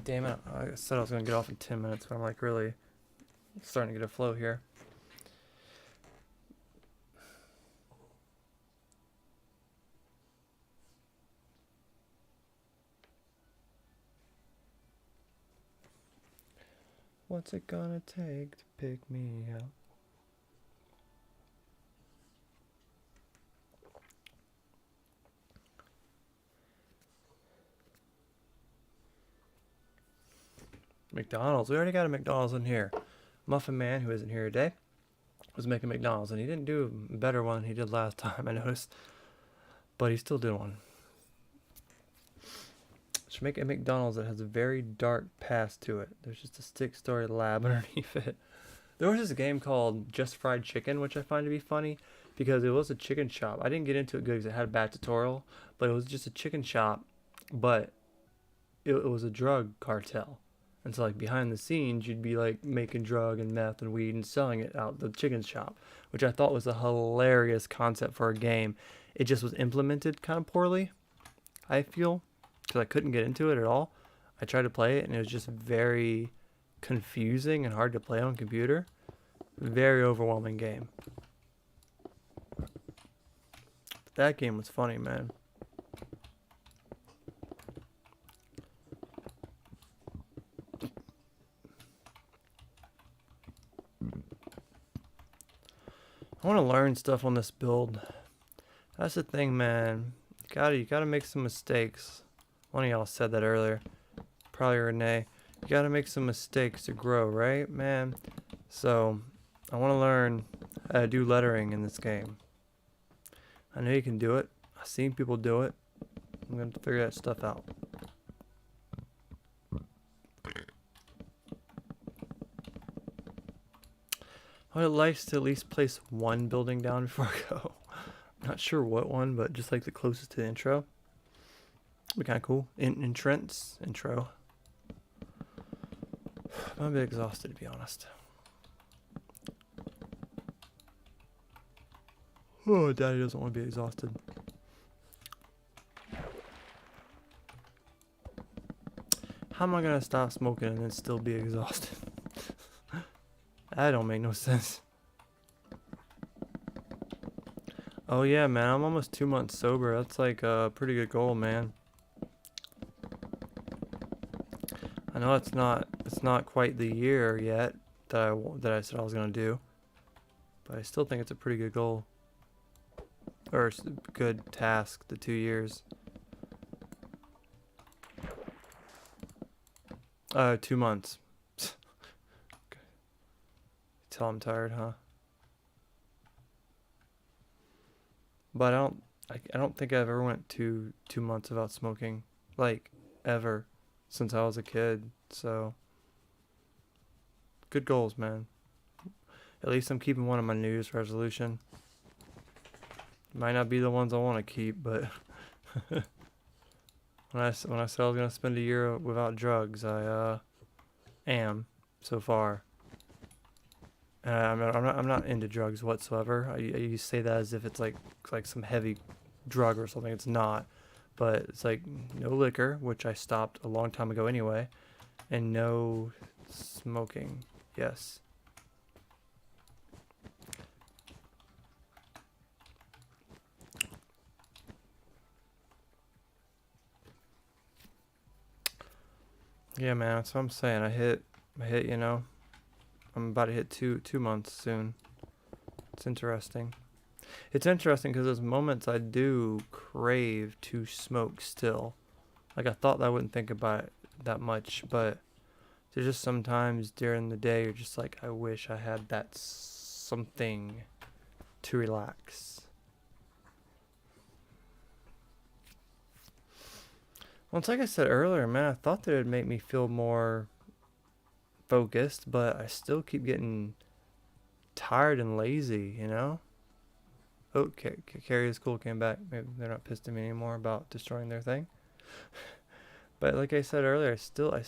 S1: Damn it, I said I was going to get off in 10 minutes, but I'm like really starting to get a flow here. What's it gonna take to pick me up? McDonald's. We already got a McDonald's in here. Muffin Man, who isn't here today, was making McDonald's, and he didn't do a better one than he did last time, I noticed. But he still did one. Should make a McDonald's that has a very dark past to it. There's just a 6-story lab underneath it. There was this game called Just Fried Chicken, which I find to be funny because it was a chicken shop. I didn't get into it good because it had a bad tutorial, but it was just a chicken shop, but it was a drug cartel. And so, like, behind the scenes, you'd be, like, making drug and meth and weed and selling it out the chicken shop, which I thought was a hilarious concept for a game. It just was implemented kind of poorly, I feel, because I couldn't get into it at all. I tried to play it, and it was just very confusing and hard to play on computer. Very overwhelming game. But that game was funny, man. I want to learn stuff on this build. That's the thing, man. You gotta make some mistakes. One of y'all said that earlier. Probably Renee. You gotta make some mistakes to grow, right, man? So, I want to learn how to do lettering in this game. I know you can do it. I've seen people do it. I'm gonna figure that stuff out. I would like to at least place one building down before I go. Not sure what one, but just like the closest to the intro. Be kind of cool. Intro. I'm a bit exhausted, to be honest. Oh, Daddy doesn't want to be exhausted. How am I gonna stop smoking and then still be exhausted? That don't make no sense. Oh yeah, man, I'm almost 2 months sober. That's like a pretty good goal, man. I know it's not quite the year yet that I said I was gonna do, but I still think it's a pretty good goal, or a good task. The 2 years. 2 months. Tell I'm tired, huh? But I don't think I've ever went 2 months without smoking, like ever, since I was a kid. So good goals, man. At least I'm keeping one of my New Year's resolution. Might not be the ones I want to keep, but when I said I was gonna spend a year without drugs, I am so far. I'm not into drugs whatsoever. I say that as if it's like some heavy drug or something. It's not, but it's like no liquor, which I stopped a long time ago anyway, and no smoking. Yes. Yeah, man. That's what I'm saying. I hit. You know. I'm about to hit two months soon. It's interesting. It's interesting because there's moments I do crave to smoke still. Like I thought that I wouldn't think about it that much, but there's just sometimes during the day you're just like, I wish I had that something to relax. Well, it's like I said earlier, man, I thought that it would make me feel more focused, but I still keep getting tired and lazy, you know? Oh, Carrie is cool, came back. Maybe they're not pissed at me anymore about destroying their thing. But like I said earlier, I still don't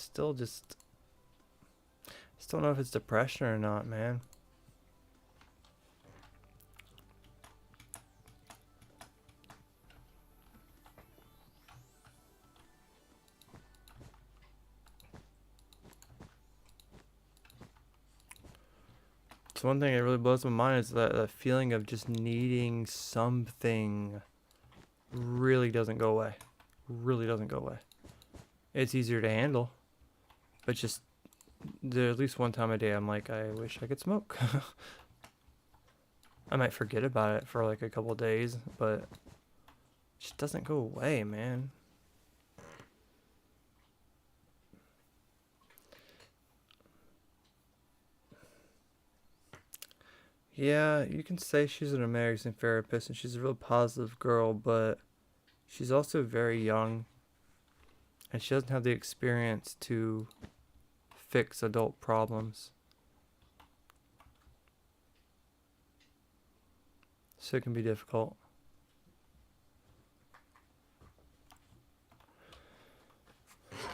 S1: know if it's depression or not, man. So one thing that really blows my mind is that feeling of just needing something really doesn't go away. Really doesn't go away. It's easier to handle, but just at least one time a day I'm like, I wish I could smoke. I might forget about it for like a couple days, but it just doesn't go away, man. Yeah, you can say she's an amazing therapist and she's a real positive girl, but she's also very young and she doesn't have the experience to fix adult problems. So it can be difficult.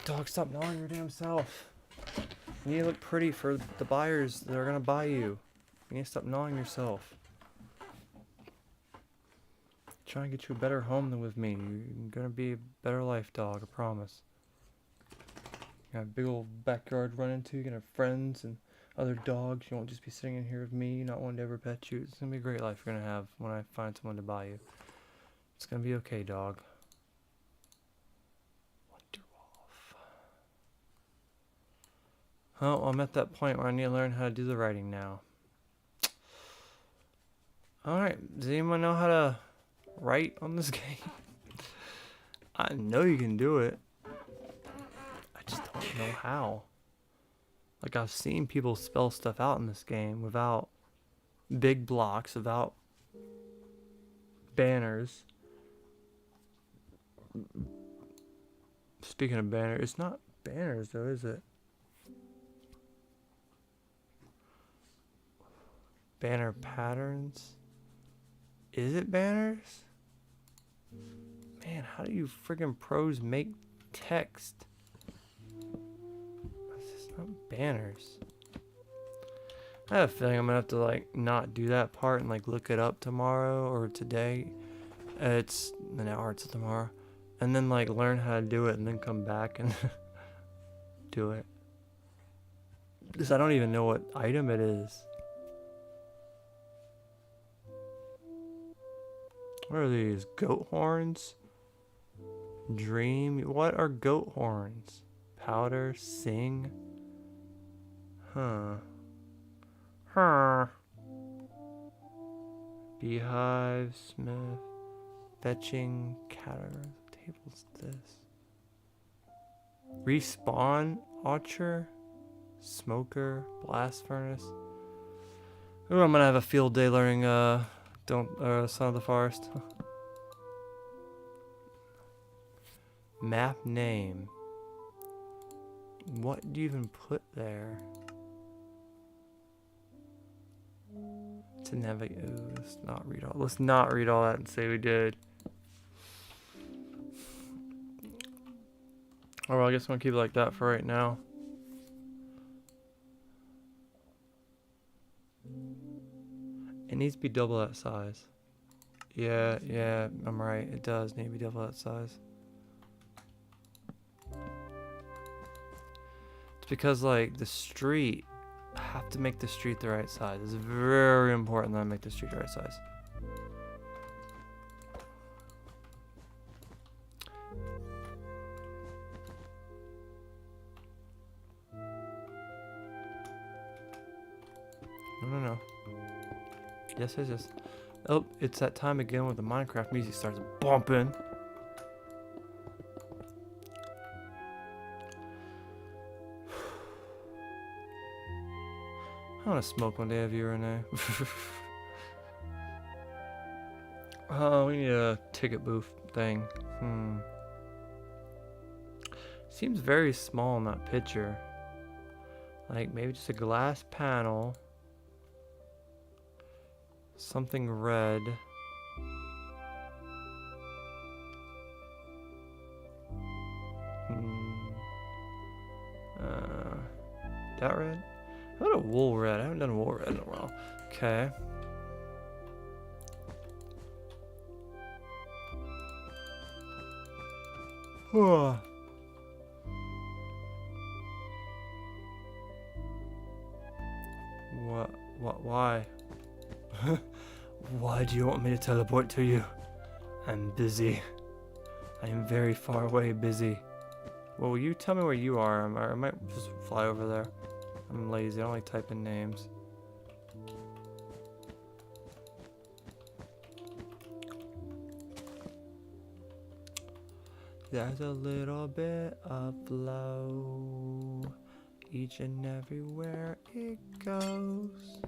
S1: Dog, stop gnawing your damn self. You need to look pretty for the buyers that are gonna buy you. You need to stop gnawing yourself. Trying to get you a better home than with me. You're gonna be a better life, dog, I promise. You got a big old backyard to run into. You're gonna have friends and other dogs. You won't just be sitting in here with me, not wanting to ever pet you. It's gonna be a great life you're gonna have when I find someone to buy you. It's gonna be okay, dog. Wonderwolf. Oh, I'm at that point where I need to learn how to do the writing now. Alright, does anyone know how to write on this game? I know you can do it. know how. Like, I've seen people spell stuff out in this game without big blocks, without banners. Speaking of banners, it's not banners though, is it? Banner patterns? Is it banners? Man, how do you friggin' pros make text? It's not banners. I have a feeling I'm gonna have to like not do that part and like look it up tomorrow or today. It's an hour till tomorrow. And then like learn how to do it and then come back and do it. Because I don't even know what item it is. What are these? Goat horns? Dream? What are goat horns? Powder? Sing? Huh. Beehive, Smith, fetching, caterpillar. What table's this? Respawn, Archer, Smoker, Blast Furnace. Ooh, I'm gonna have a field day learning Son of the Forest. Map name. What do you even put there? To navigate. Ooh, let's not read all that and say we did. Oh well, I guess I'm gonna keep it like that for right now. It needs to be double that size. Yeah, I'm right. It does need to be double that size. It's because like the street, I have to make the street the right size. It's very important that I make the street the right size. No. Yes. Oh, it's that time again where the Minecraft music starts bumping. I want to smoke one day of you, Renee. Oh, we need a ticket booth thing. Seems very small in that picture. Like maybe just a glass panel. Something red. That red? How about a wool red? I haven't done wool red in a while. Okay. Why? Why do you want me to teleport to you? I'm busy. I am very far away, busy. Well, will you tell me where you are? I might just fly over there. I'm lazy. I don't like typing names. There's a little bit of flow each and everywhere it goes.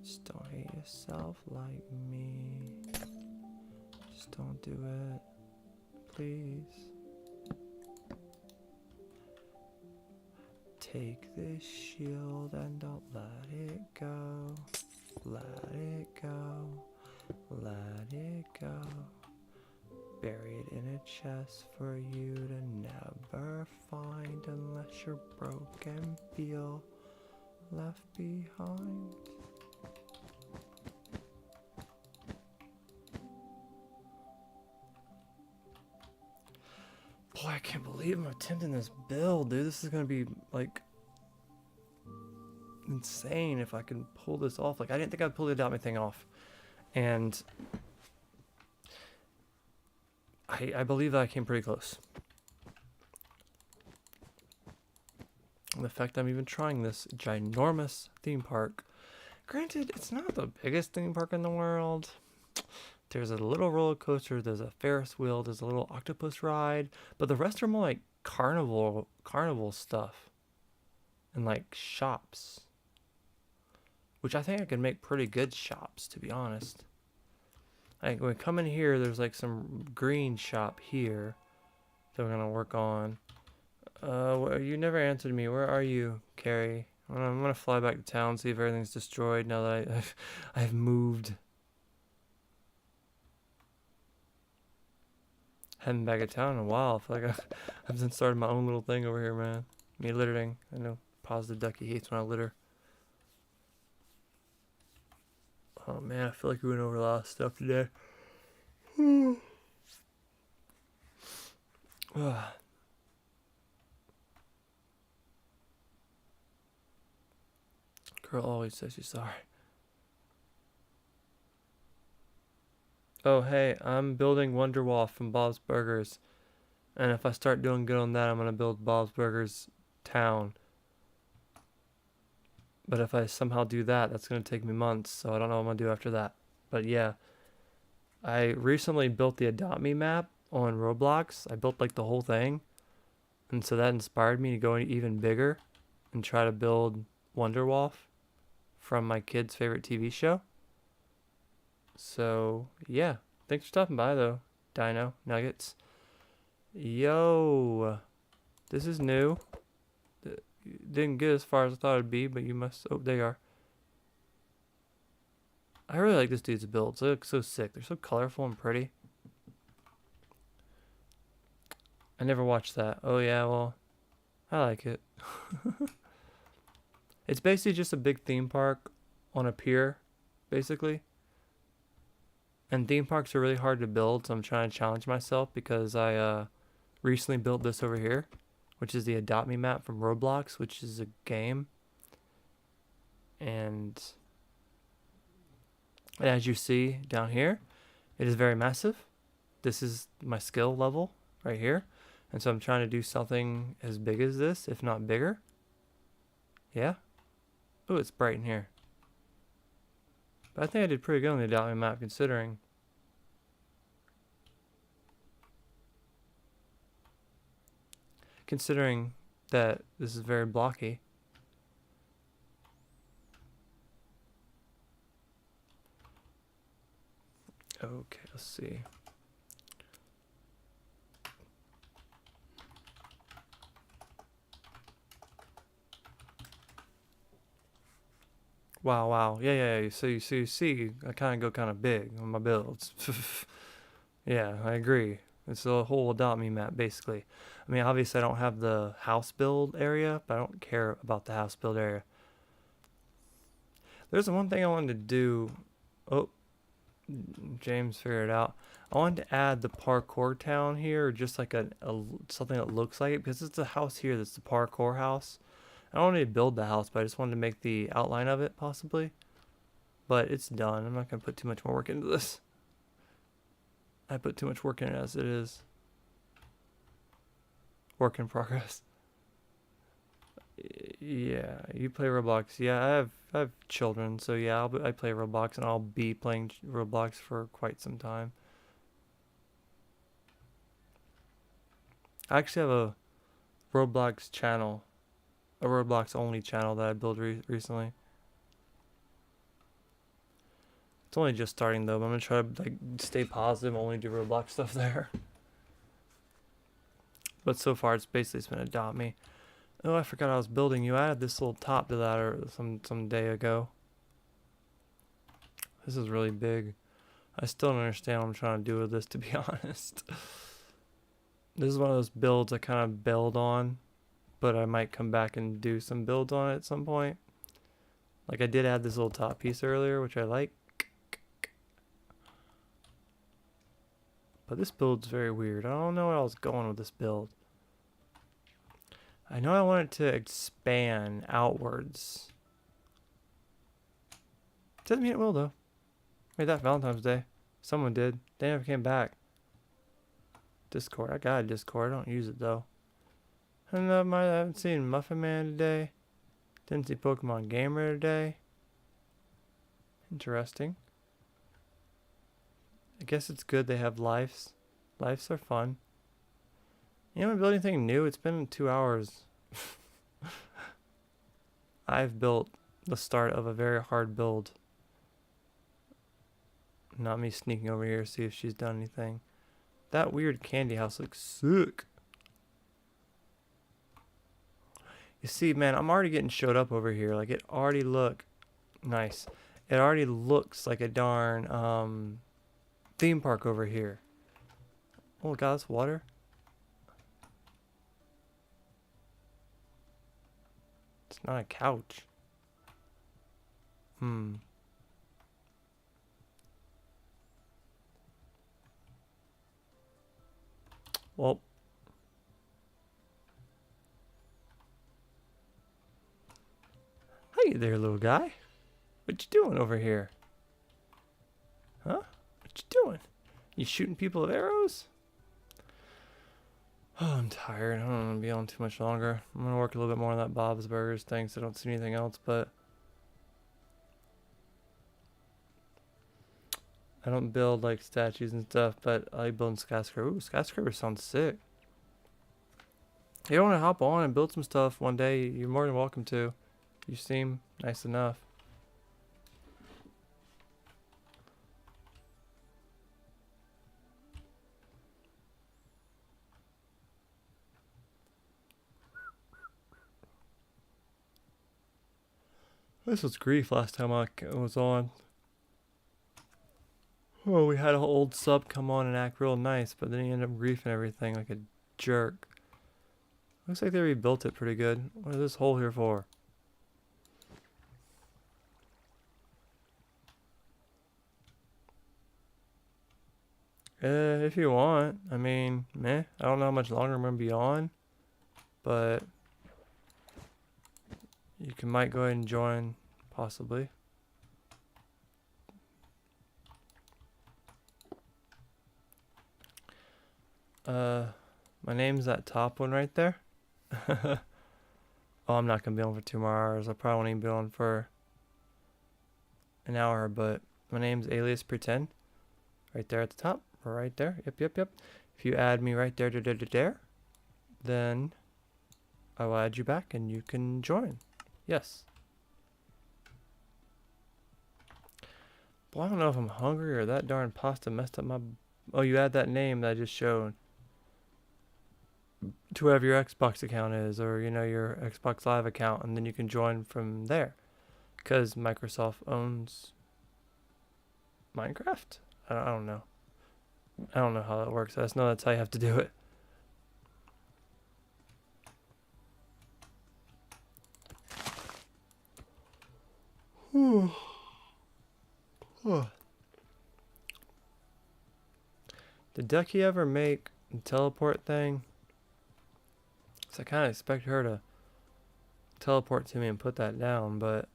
S1: Just don't hate yourself like me. Just don't do it, please. Take this shield and don't let it go. Let it go. Let it go. Bury it in a chest for you to never find unless you're broken, feel left behind. Boy, I can't believe I'm attempting this build, dude. This is gonna be like insane if I can pull this off. Like, I didn't think I'd pull the adopt me thing off, and I believe that I came pretty close. And the fact I'm even trying this ginormous theme park. Granted, it's not the biggest theme park in the world. There's a little roller coaster, there's a Ferris wheel, there's a little octopus ride, but the rest are more like carnival stuff and like shops, which I think I could make pretty good shops, to be honest. Like when we come in here, there's like some green shop here that we're gonna work on. You never answered me. Where are you, Carrie? I'm gonna fly back to town, see if everything's destroyed now that I've moved. Heading back to town in a while. I feel like I've been starting my own little thing over here, man. Me littering. I know Positive Ducky hates when I litter. Oh man, I feel like we went over a lot of stuff today. Girl always says she's sorry. Oh hey, I'm building Wonderwall from Bob's Burgers. And if I start doing good on that, I'm gonna build Bob's Burgers town. But if I somehow do that, that's gonna take me months, so I don't know what I'm gonna do after that. But yeah. I recently built the Adopt Me map on Roblox. I built like the whole thing. And so that inspired me to go even bigger and try to build Wonderwall from my kid's favorite TV show. So, yeah. Thanks for stopping by, though, Dino Nuggets. Yo. This is new. Didn't get as far as I thought it'd be, but you must... Oh, there you are. I really like this dude's builds. They look so sick. They're so colorful and pretty. I never watched that. Oh, yeah, well, I like it. It's basically just a big theme park on a pier, basically. And theme parks are really hard to build, so I'm trying to challenge myself because I recently built this over here, which is the Adopt Me map from Roblox, which is a game. And as you see down here, it is very massive. This is my skill level right here. And so I'm trying to do something as big as this, if not bigger. Yeah. Oh, it's bright in here. But I think I did pretty good on the Adopt Me map considering. Considering that this is very blocky. Okay, let's see. Wow. Yeah. So you see, I kind of go kind of big on my builds. Yeah, I agree. It's a whole Adopt Me map, basically. I mean, obviously I don't have the house build area, but I don't care about the house build area. There's one thing I wanted to do. Oh, James figured it out. I wanted to add the parkour town here, or just like a something that looks like it, because it's a house here that's the parkour house. I don't need to build the house, but I just wanted to make the outline of it, possibly. But it's done. I'm not going to put too much more work into this. I put too much work in it as it is. Work in progress. Yeah, you play Roblox. Yeah, I have children, so yeah, I play Roblox, and I'll be playing Roblox for quite some time. I actually have a Roblox channel. A Roblox only channel that I built recently. It's only just starting though, but I'm gonna try to like stay positive, only do Roblox stuff there. But so far it's basically been Adopt Me. Oh, I forgot I was building. You added this little top to that some day ago. This is really big. I still don't understand what I'm trying to do with this, to be honest. This is one of those builds I kind of build on, but I might come back and do some builds on it at some point. Like I did add this little top piece earlier, which I like. But this build's very weird. I don't know where I was going with this build. I know I want it to expand outwards. Doesn't mean it will though. Made that Valentine's Day. Someone did. They never came back. Discord. I got a Discord. I don't use it though. I haven't seen Muffin Man today. Didn't see Pokemon Gamer today. Interesting. I guess it's good they have lives. Lives are fun. You haven't built anything new? It's been 2 hours. I've built the start of a very hard build. Not me sneaking over here to see if she's done anything. That weird candy house looks sick. You see, man, I'm already getting showed up over here. Like, it already look nice. It already looks like a darn theme park over here. Oh god, that's water. It's not a couch. Well, hey there, little guy. What you doing over here? Huh? What you doing? You shooting people with arrows? Oh, I'm tired. I don't want to be on too much longer. I'm going to work a little bit more on that Bob's Burgers thing, so I don't see anything else, but I don't build like statues and stuff, but I like building skyscrapers. Ooh, skyscraper sounds sick. If you want to hop on and build some stuff one day, you're more than welcome to. You seem nice enough. This was grief last time I was on. Oh, we had an old sub come on and act real nice, but then he ended up griefing everything like a jerk. Looks like they rebuilt it pretty good. What is this hole here for? If you want. I mean, meh. I don't know how much longer I'm going to be on, but might go ahead and join, possibly. My name's that top one right there. Oh, I'm not going to be on for 2 more hours. I probably won't even be on for an hour, but my name's Alias Pretend. Right there at the top. Right there. Yep. If you add me right there, then I will add you back and you can join. Yes. Well, I don't know if I'm hungry or that darn pasta messed up my... Oh, you add that name that I just showed to whoever your Xbox account is, or, you know, your Xbox Live account, and then you can join from there. Because Microsoft owns Minecraft? I don't know. I don't know how that works. I just know that's how you have to do it. Did Ducky ever make the teleport thing? Because I kind of expect her to teleport to me and put that down, but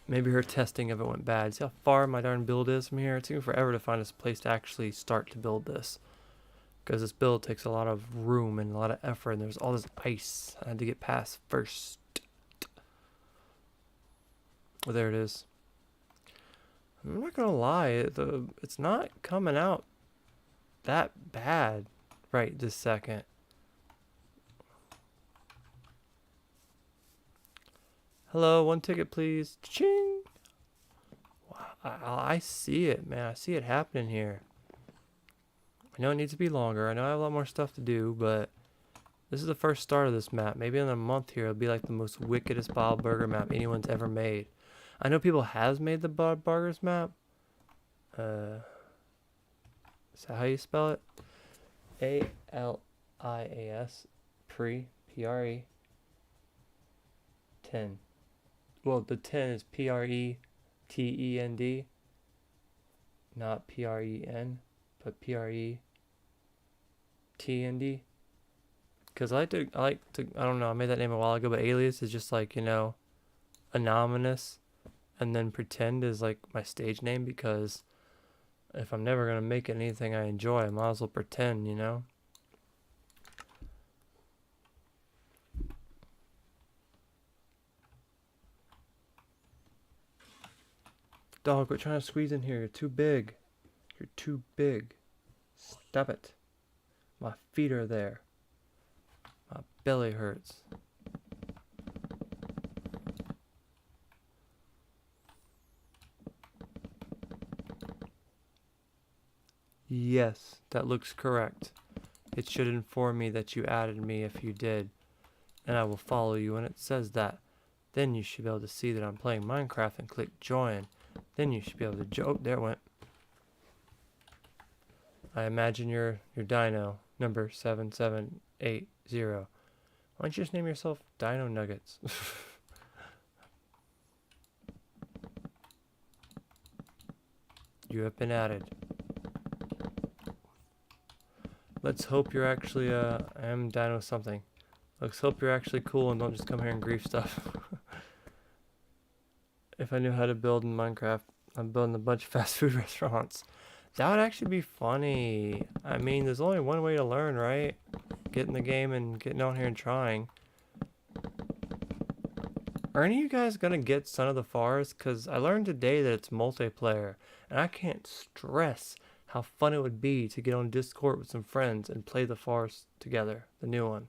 S1: maybe her testing of it went bad. See how far my darn build is from here? It took me forever to find a place to actually start to build this. Because this build takes a lot of room and a lot of effort, and there's all this ice I had to get past first. Oh, there it is. I'm not gonna lie, it's not coming out that bad right this second. Hello, 1 ticket please. Ching! Wow, I see it, man. I see it happening here. I know it needs to be longer. I know I have a lot more stuff to do, but this is the first start of this map. Maybe in a month here, it'll be like the most wickedest Bob Burger map anyone's ever made. I know people has made the Bob Burgers map. Is that how you spell it? A-L-I-A-S. P-R-E. 10. Well, the 10 is P-R-E-T-E-N-D. Not P-R-E-N, but P-R-E-T-N-D. Because I like to, I don't know, I made that name a while ago, but Alias is just like, you know, anonymous. And then Pretend is like my stage name, because if I'm never going to make it anything I enjoy, I might as well pretend, you know? Dog, quit trying to squeeze in here. You're too big. You're too big. Stop it. My feet are there. My belly hurts. Yes, that looks correct. It should inform me that you added me if you did, and I will follow you when it says that. Then you should be able to see that I'm playing Minecraft and click join. Then you should be able to oh, there it went. I imagine you're Dino, number 7780. Why don't you just name yourself Dino Nuggets? You have been added. Let's hope you're actually, I am Dino something. Let's hope you're actually cool and don't just come here and grief stuff. If I knew how to build in Minecraft, I'm building a bunch of fast food restaurants. That would actually be funny. I mean, there's only one way to learn, right? Get in the game and getting out here and trying. Are any of you guys gonna get Son of the Forest? Because I learned today that it's multiplayer, and I can't stress how fun it would be to get on Discord with some friends and play the Forest together, the new one.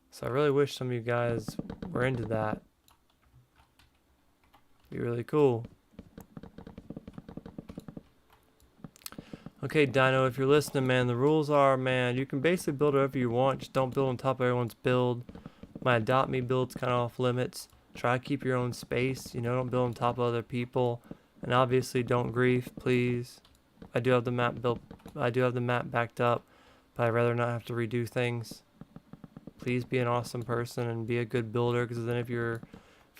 S1: So I really wish some of you guys were into that. Be really cool. Okay, Dino, if you're listening, man, the rules are, man, you can basically build whatever you want. Just don't build on top of everyone's build. My Adopt Me build's kind of off limits. Try to keep your own space. You know, don't build on top of other people. And obviously, don't grief, please. I do have the map built. I do have the map backed up, but I'd rather not have to redo things. Please be an awesome person and be a good builder, because then if you're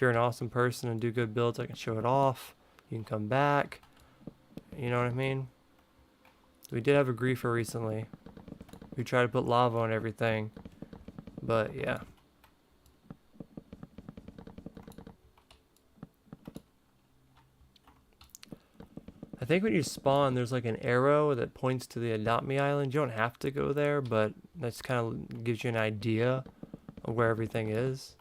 S1: an awesome person and do good builds, I can show it off. You can come back. You know what I mean? We did have a griefer recently. We tried to put lava on everything, but yeah. I think when you spawn, there's like an arrow that points to the Adopt Me Island. You don't have to go there, but that's kind of gives you an idea of where everything is.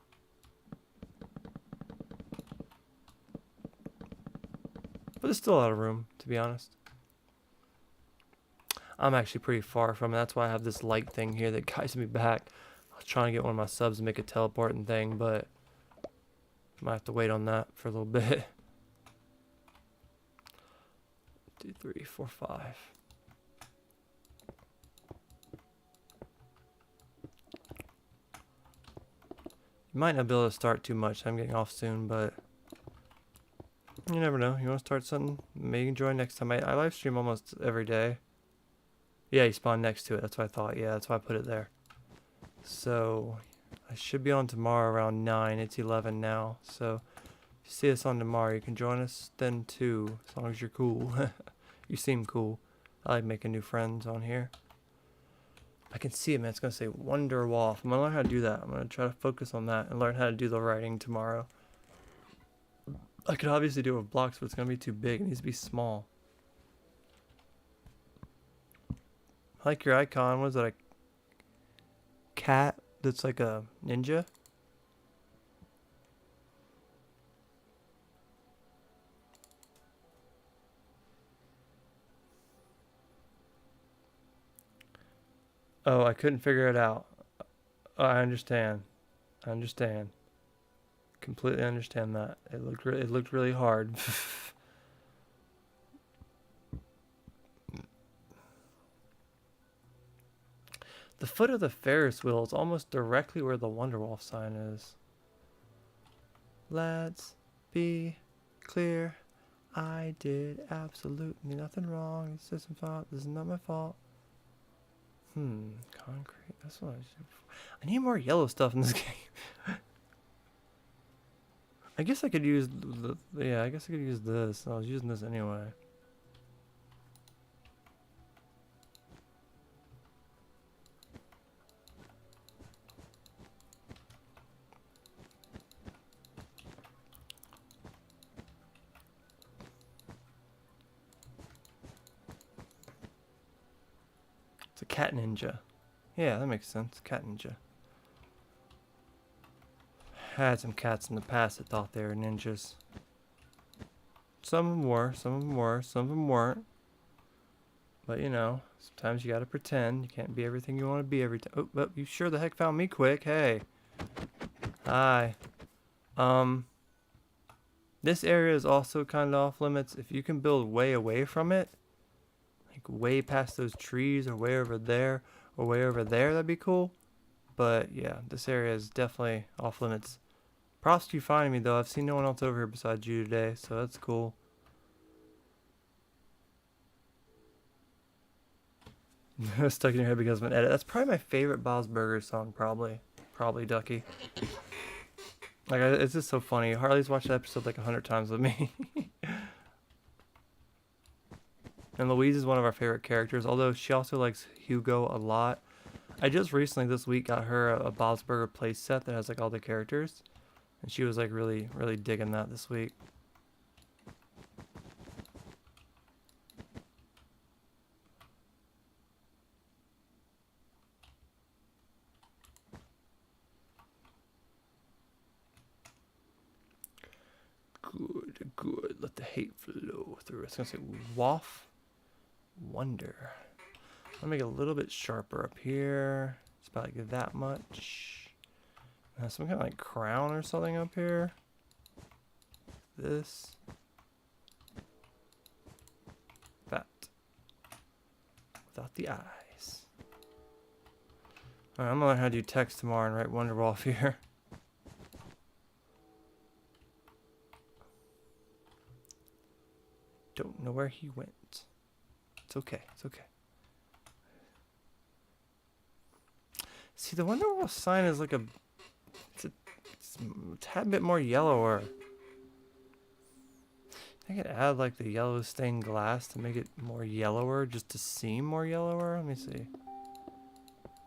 S1: But there's still a lot of room, to be honest. I'm actually pretty far from it. That's why I have this light thing here that guides me back. I was trying to get one of my subs to make a teleporting thing, but might have to wait on that for a little bit. 2, 3, 4, 5. You might not be able to start too much. I'm getting off soon, but you never know. You want to start something? Maybe you can join next time. I live stream almost every day. Yeah, you spawn next to it. That's what I thought. Yeah, that's why I put it there. So I should be on tomorrow around 9. It's 11 now. So if you see us on tomorrow, you can join us then too, as long as you're cool. You seem cool. I like making new friends on here. I can see it, man. It's going to say Wonderwolf. I'm going to learn how to do that. I'm going to try to focus on that and learn how to do the writing tomorrow. I could obviously do it with blocks, but it's going to be too big. It needs to be small. I like your icon. Was that a cat that's like a ninja? Oh, I couldn't figure it out. Oh, I understand. I understand. Completely understand that. It looked really hard. The foot of the Ferris wheel is almost directly where the Wonderwolf sign is. Let's be clear. I did absolutely nothing wrong. This isn't fault. This is not my fault. Concrete. That's what I need more yellow stuff in this game. I guess I could use I guess I could use this. I was using this anyway. It's a cat ninja. Yeah, that makes sense. Cat ninja. Had some cats in the past that thought they were ninjas. Some of them were, some of them were, some of them weren't. But you know, sometimes you gotta pretend. You can't be everything you want to be every time. Oh, but you sure the heck found me quick. Hey. Hi. This area is also kind of off limits. If you can build way away from it, like way past those trees or way over there or way over there, that'd be cool. But yeah, this area is definitely off limits. Props to you finding me though. I've seen no one else over here besides you today, so that's cool. Stuck in your head because of an edit. That's probably my favorite Bob's Burgers song, probably. Probably Ducky. Like, it's just so funny. Harley's watched that episode like 100 times with me. And Louise is one of our favorite characters, although she also likes Hugo a lot. I just recently this week got her a Bob's Burger place set that has like all the characters. And she was like really, really digging that this week. Good, good. Let the hate flow through. It's gonna say waff wonder. I'll make it a little bit sharper up here. It's about like that much. Some kind of like crown or something up here. This. That. Without the eyes. Alright, I'm gonna learn how to do text tomorrow and write Wonderwall here. Don't know where he went. It's okay. It's okay. See, the Wonderwall sign is like it's a tad bit more yellower. I could add like the yellow stained glass to make it more yellower, just to seem more yellower. Let me see.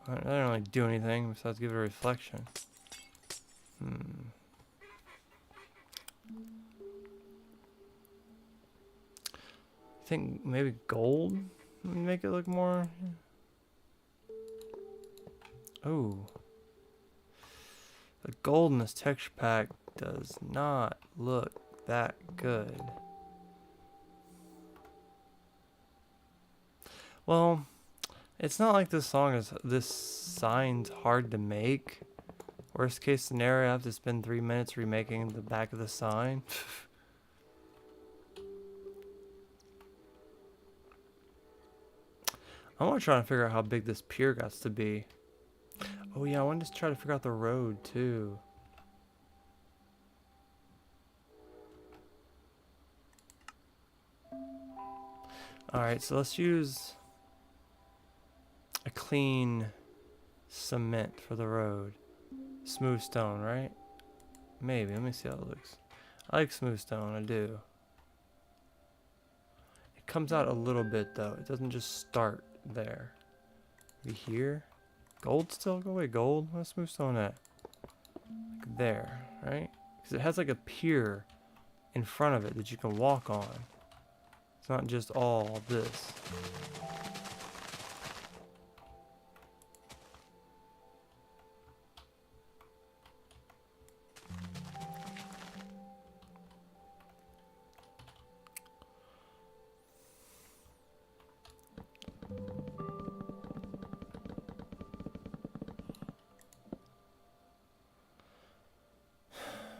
S1: I don't really do anything besides give it a reflection. I think maybe gold would make it look more. Oh. The gold in this texture pack does not look that good. Well, it's not like this sign's hard to make. Worst case scenario, I have to spend 3 minutes remaking the back of the sign. I want to try to figure out how big this pier got to be. Oh yeah, I wanted to try to figure out the road too. Alright, so let's use a clean cement for the road. Smooth stone, right? Maybe, let me see how it looks. I like smooth stone, I do. It comes out a little bit though, it doesn't just start there. Maybe here? Gold still? Go away, gold. Where's smooth stone at? Like there, right? Because it has like a pier in front of it that you can walk on. It's not just all this.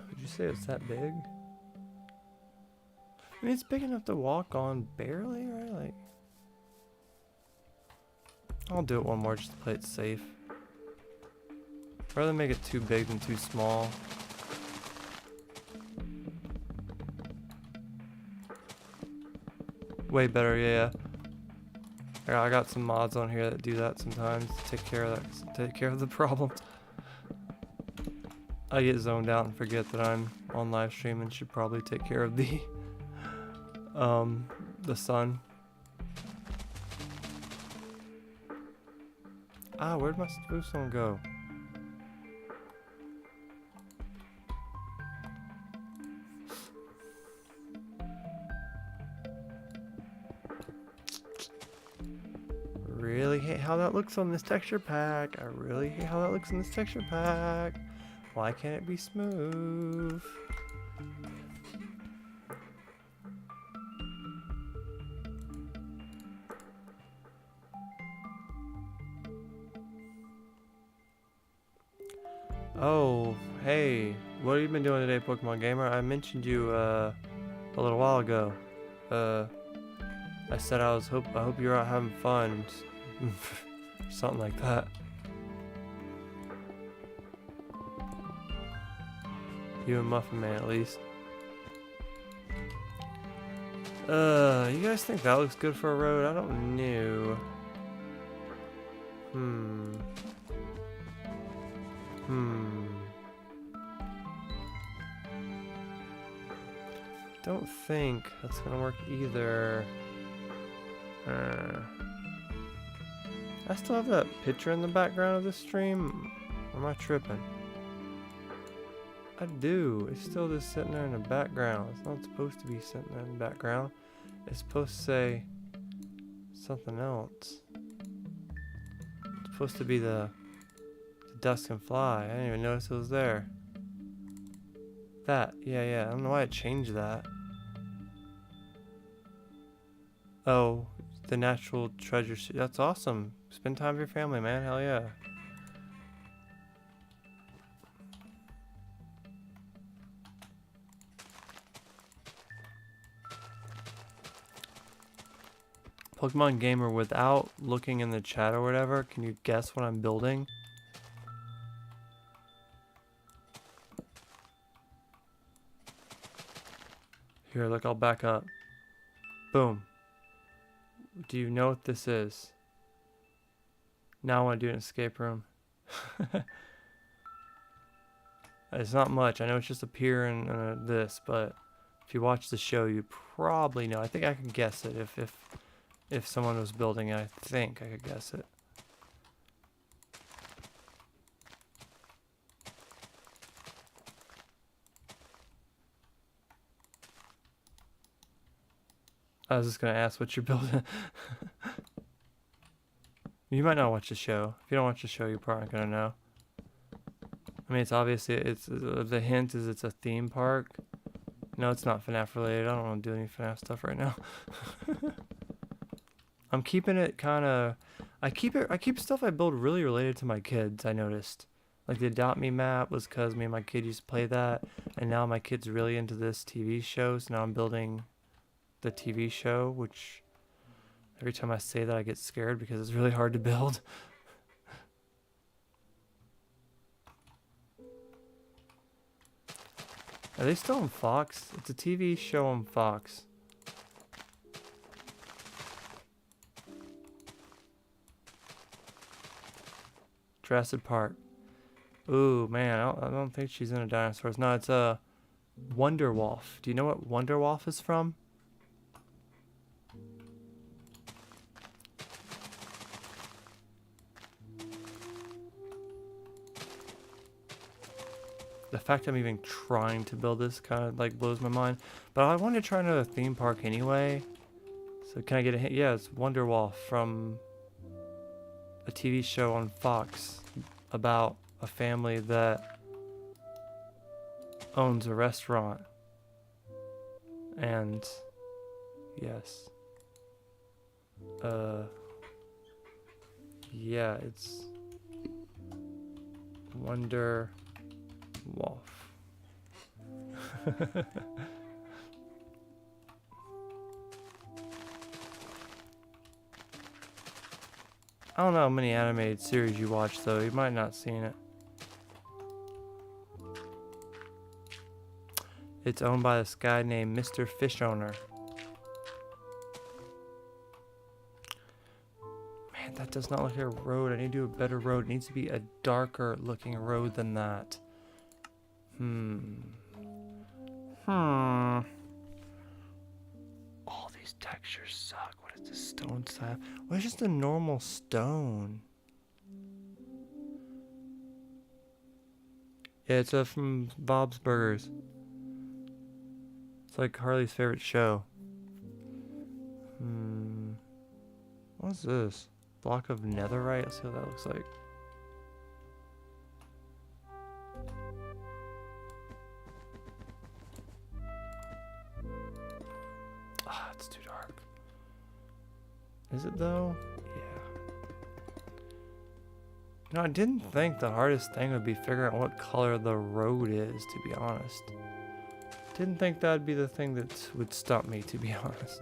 S1: Would you say it's that big? I mean, it's big enough to walk on barely, right? Like, I'll do it one more just to play it safe. Rather make it too big than too small. Way better, yeah. I got some mods on here that do that sometimes. Take care of that. Take care of the problems. I get zoned out and forget that I'm on live stream and should probably take care of the sun. Ah, where'd my smooth stone go? Really hate how that looks on this texture pack. I really hate how that looks in this texture pack. Why can't it be smooth? Oh, hey, what have you been doing today, Pokemon Gamer? I mentioned you a little while ago. I said I hope you're out having fun, something like that. You and Muffin Man, at least. You guys think that looks good for a road? I don't know. Don't think that's gonna work either. I still have that picture in the background of the stream. Or am I tripping? I do. It's still just sitting there in the background. It's not supposed to be sitting there in the background. It's supposed to say something else. It's supposed to be the Dusk and Fly. I didn't even notice it was there. That. Yeah. I don't know why it changed that. Oh, the natural treasure. That's awesome. Spend time with your family, man. Hell yeah. Pokemon Gamer, without looking in the chat or whatever, can you guess what I'm building? Here, look, I'll back up. Boom. Do you know what this is? Now I want to do an escape room. It's not much. I know it's just a pier and this, but if you watch the show, you probably know. I think I can guess it if someone was building it. I think I could guess it. I was just gonna ask what you're building. You might not watch the show. If you don't watch the show, you're probably not gonna know. I mean, it's obviously the hint is it's a theme park. No, it's not FNAF related. I don't want to do any FNAF stuff right now. I'm keeping it kind of. I keep stuff I build really related to my kids. I noticed, like the Adopt Me map was because me and my kid used to play that, and now my kid's really into this TV show. So now I'm building the TV show, which every time I say that I get scared because it's really hard to build. Are they still on Fox? It's a TV show on Fox. Jurassic Park. Ooh, man, I don't think she's into dinosaurs. No, it's a Wonderwolf. Do you know what Wonderwolf is from? The fact I'm even trying to build this kind of like blows my mind. But I wanted to try another theme park anyway. So can I get a hint? Yeah, it's Wonderwolf from a TV show on Fox about a family that owns a restaurant. And yes. Yeah, it's Wonderwolf. I don't know how many animated series you watch though. You might not seen it. It's owned by this guy named Mr. Fish Owner. Man, that does not look like a road. I need to do a better road. It needs to be a darker looking road than that. All these textures suck. What is this stone slab? What is just a normal stone? Yeah, it's from Bob's Burgers. It's like Harley's favorite show. What's this? Block of netherite? Let's see what that looks like. Ah, it's too dark. Is it though? Yeah. No, I didn't think the hardest thing would be figuring out what color the road is, to be honest. Didn't think that'd be the thing that would stump me, to be honest.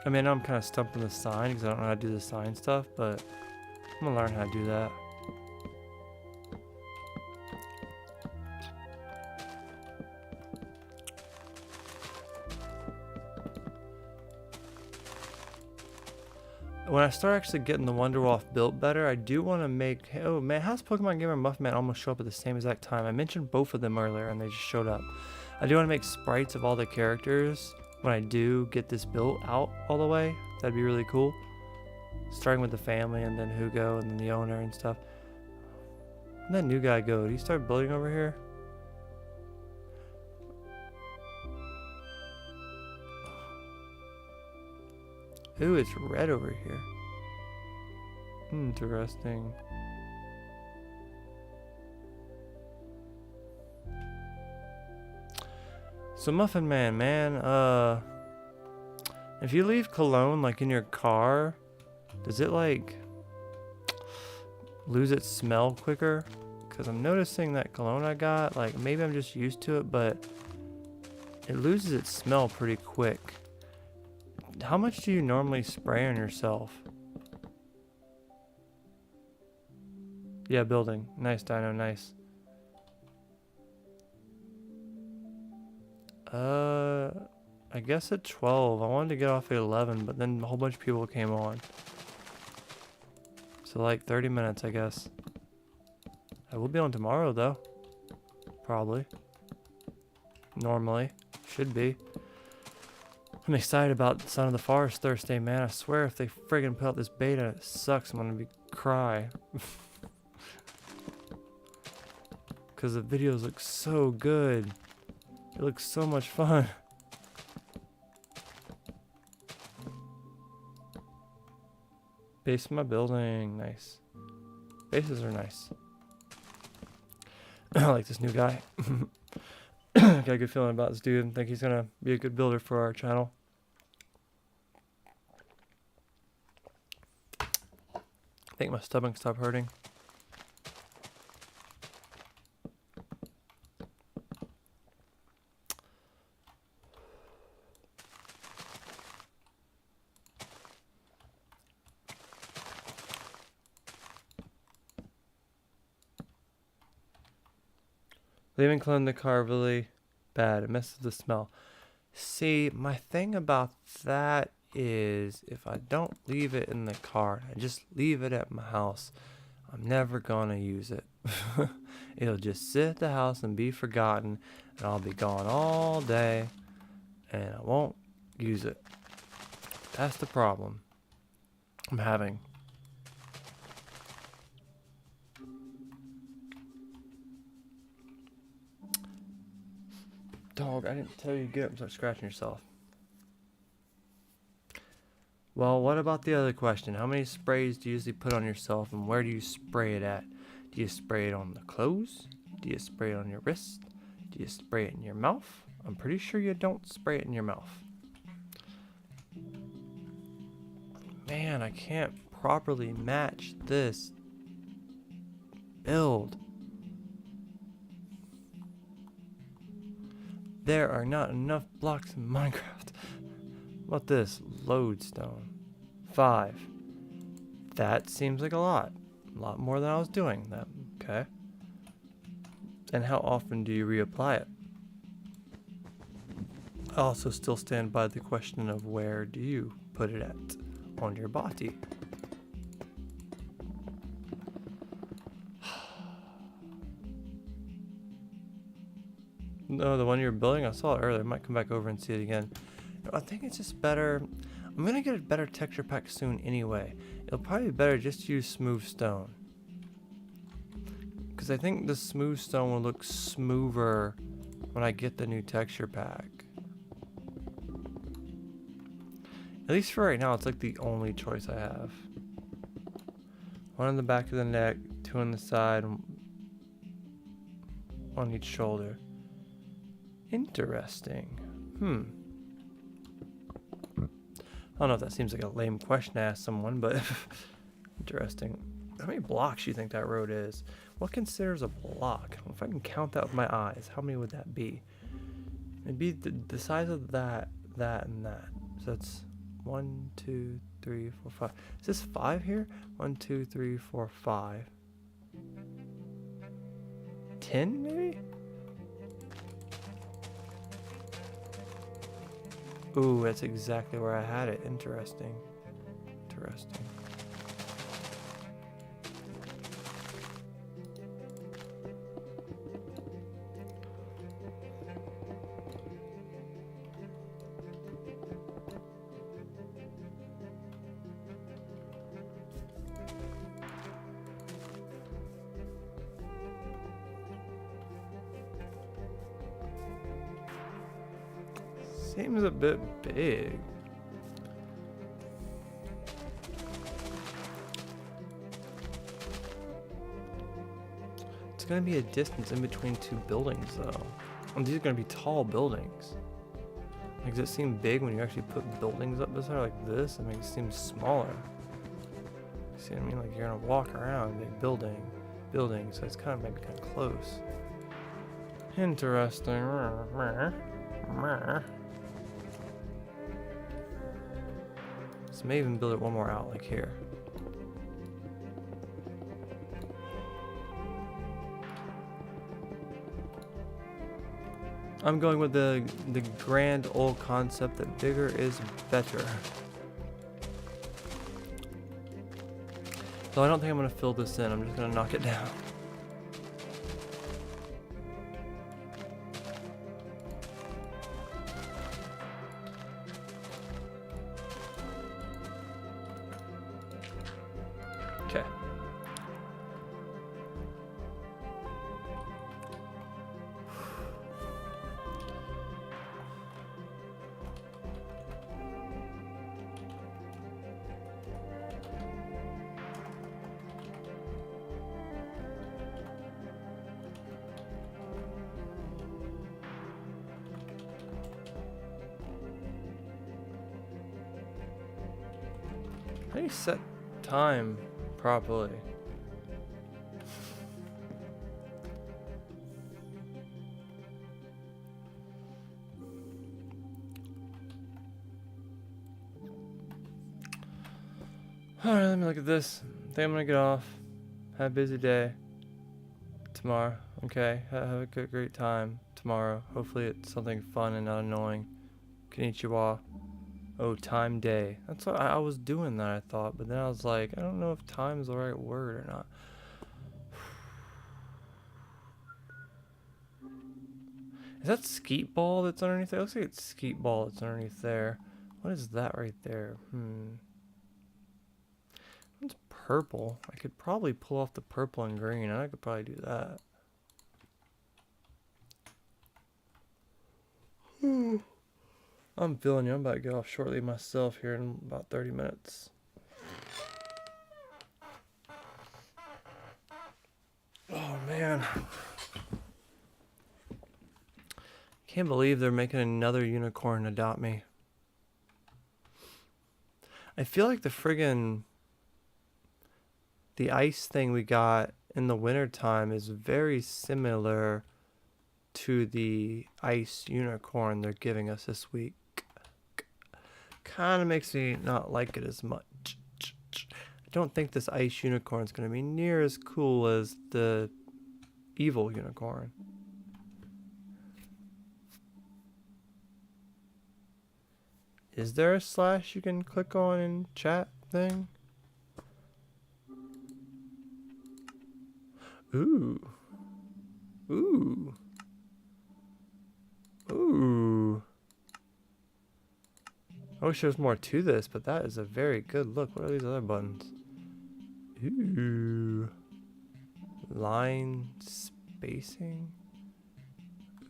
S1: I mean, I'm kind of stumped on the sign because I don't know how to do the sign stuff, but I'm gonna learn how to do that. When I start actually getting the Wonderwolf built better, I do want to make... Oh man, how's Pokemon Gamer and Muffin Man almost show up at the same exact time? I mentioned both of them earlier and they just showed up. I do want to make sprites of all the characters when I do get this built out all the way. That'd be really cool. Starting with the family and then Hugo and then the owner and stuff. Where'd that new guy go? Did he start building over here? Ooh, it's red over here. Interesting. So Muffin Man, if you leave cologne like in your car, does it like lose its smell quicker? Because I'm noticing that cologne I got, like maybe I'm just used to it, but it loses its smell pretty quick. How much do you normally spray on yourself? Yeah, building. Nice, Dino, nice. I guess at 12. I wanted to get off at 11, but then a whole bunch of people came on. So like 30 minutes, I guess. I will be on tomorrow, though. Probably. Normally. Should be. I'm excited about Son of the Forest Thursday, man. I swear if they friggin' put out this beta, it sucks. I'm gonna cry. Because the videos look so good. It looks so much fun. Base of my building. Nice. Bases are nice. I like this new guy. Got a good feeling about this dude and think he's gonna be a good builder for our channel. I think my stomach stopped hurting. Leaving cologne in the car really bad. It messes the smell. See, my thing about that is if I don't leave it in the car, I just leave it at my house, I'm never gonna use it. It'll just sit at the house and be forgotten, and I'll be gone all day, and I won't use it. That's the problem I'm having. Dog, I didn't tell you to get up and start scratching yourself. Well, what about the other question? How many sprays do you usually put on yourself and where do you spray it at? Do you spray it on the clothes? Do you spray it on your wrist? Do you spray it in your mouth? I'm pretty sure you don't spray it in your mouth. Man, I can't properly match this build. There are not enough blocks in Minecraft. What about this? Lodestone. 5. That seems like a lot. A lot more than I was doing. That okay. And how often do you reapply it? I also still stand by the question of where do you put it at on your body? No, the one you're building, I saw it earlier. I might come back over and see it again. No, I think it's just better. I'm going to get a better texture pack soon anyway. It'll probably be better just to use smooth stone. Because I think the smooth stone will look smoother when I get the new texture pack. At least for right now, it's like the only choice I have. One on the back of the neck, 2 on the side, on each shoulder. Interesting. I don't know if that seems like a lame question to ask someone, but interesting. How many blocks do you think that road is? What considers a block? If I can count that with my eyes, how many would that be? It'd be the size of that, and that. So that's 1, 2, 3, 4, 5. Is this 5 here? 1, 2, 3, 4, 5. 10 maybe? Ooh, that's exactly where I had it. Interesting. Interesting. Seems a bit big. It's gonna be a distance in between two buildings though. And these are gonna be tall buildings. Like, does it seem big when you actually put buildings up beside like this? It makes it seem smaller. See what I mean? Like, you're gonna walk around a big building, so it's kind of maybe kind of close. Interesting. So maybe even build it one more out like here. I'm going with the grand old concept that bigger is better. So I don't think I'm gonna fill this in, I'm just gonna knock it down. Okay. How do you set time properly? Alright, let me look at this. I think I'm gonna get off. Have a busy day. Tomorrow. Okay. Have a great time tomorrow. Hopefully it's something fun and not annoying. Konnichiwa. Oh, time day. That's what I was doing that, I thought, but then I was like, I don't know if time is the right word or not. Is that skeet ball that's underneath there? It looks like it's skeet ball that's underneath there. What is that right there? It's purple. I could probably pull off the purple and green, and I could probably do that. I'm feeling you. I'm about to get off shortly myself here in about 30 minutes. Oh, man. Can't believe they're making another unicorn adopt me. I feel like the ice thing we got in the wintertime is very similar to the ice unicorn they're giving us this week. Kind of makes me not like it as much. I don't think this ice unicorn is going to be near as cool as the evil unicorn. Is there a slash you can click on in chat thing? Ooh. Ooh. Ooh. I wish there was more to this, but that is a very good look. What are these other buttons? Ooh. Line spacing.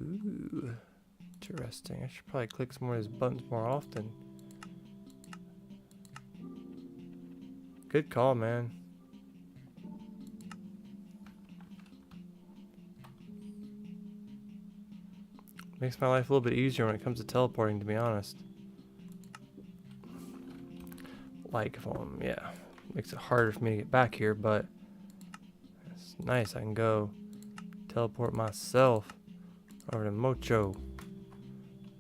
S1: Ooh. Interesting. I should probably click some more of these buttons more often. Good call, man. Makes my life a little bit easier when it comes to teleporting, to be honest. like if I'm, yeah, makes it harder for me to get back here, but it's nice. I can go teleport myself over to Mocho.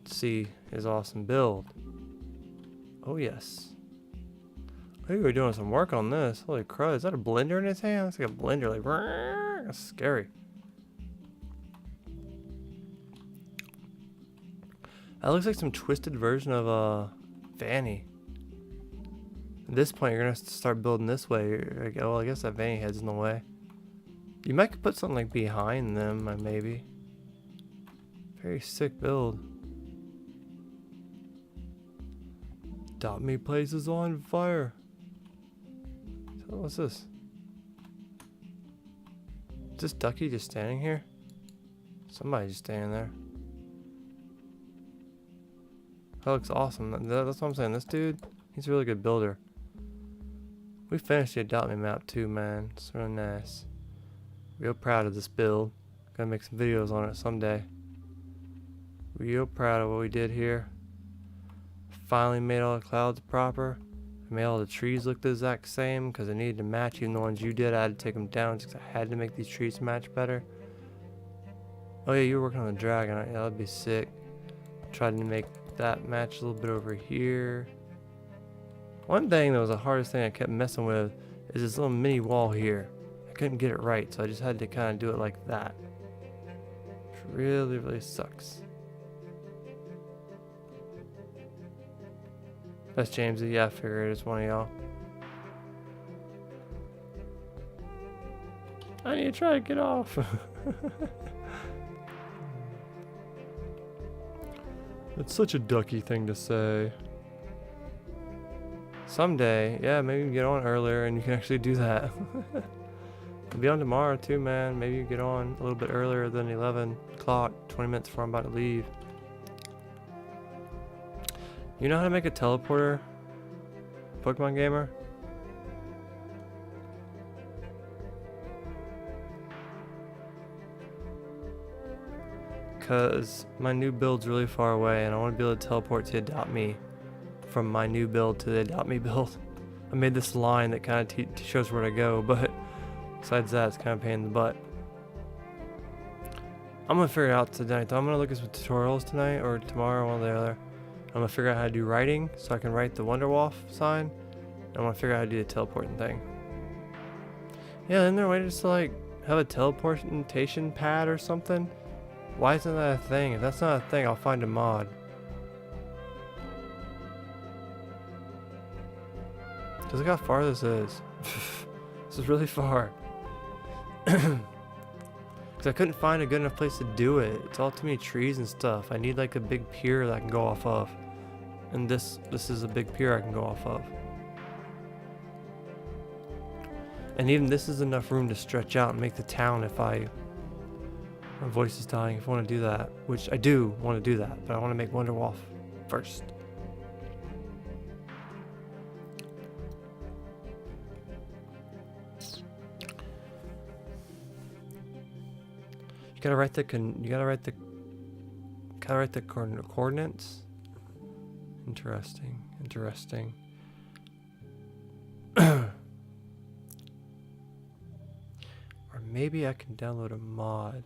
S1: See his awesome build. Oh yes. I think we're doing some work on this. Holy crud, is that a blender in his hand? It's like a blender, like, that's scary. That looks like some twisted version of Vanny. At this point, you're gonna have to start building this way. Like, oh, I guess that Vanny head's in the way. You might put something like behind them, maybe. Very sick build. Adopt Me place is on fire. So what's this? Is this Ducky just standing here? Somebody just standing there. That looks awesome. That's what I'm saying. This dude, he's a really good builder. We finished the Adopt Me map too, man. It's really nice. Real proud of this build. Gotta make some videos on it someday. Real proud of what we did here. Finally made all the clouds proper. I made all the trees look the exact same because I needed to match. Even the ones you did, I had to take them down because I had to make these trees match better. Oh yeah, you were working on the dragon. Yeah, that'd be sick. Tried to make that match a little bit over here. One thing that was the hardest thing I kept messing with is this little mini wall here. I couldn't get it right, so I just had to kind of do it like that. Which really, really sucks. That's Jamesy. Yeah, I figured it's one of y'all. I need to try to get off. It's such a Ducky thing to say. Someday, yeah, maybe you can get on earlier and you can actually do that. I'll be on tomorrow too, man. Maybe you get on a little bit earlier than 11 o'clock, 20 minutes before I'm about to leave. You know how to make a teleporter, Pokemon gamer? Because my new build's really far away and I want to be able to teleport to Adopt Me from my new build to the Adopt Me build. I made this line that kind of shows where to go, but besides that, it's kind of a pain in the butt. I'm going to figure it out tonight, though. I'm going to look at some tutorials tonight or tomorrow, one or the other. I'm going to figure out how to do writing so I can write the Wonderwolf sign. And I'm going to figure out how to do the teleporting thing. Yeah, isn't there a way to just like have a teleportation pad or something? Why isn't that a thing? If that's not a thing, I'll find a mod. Cause look how far this is. This is really far. Cause I couldn't find a good enough place to do it. It's all too many trees and stuff. I need like a big pier that I can go off of. And this is a big pier I can go off of. And even this is enough room to stretch out and make the town if my voice is dying, if I want to do that. Which I do want to do that, but I want to make Wonderwolf first. You gotta write the coordinates. Interesting. Or maybe I can download a mod.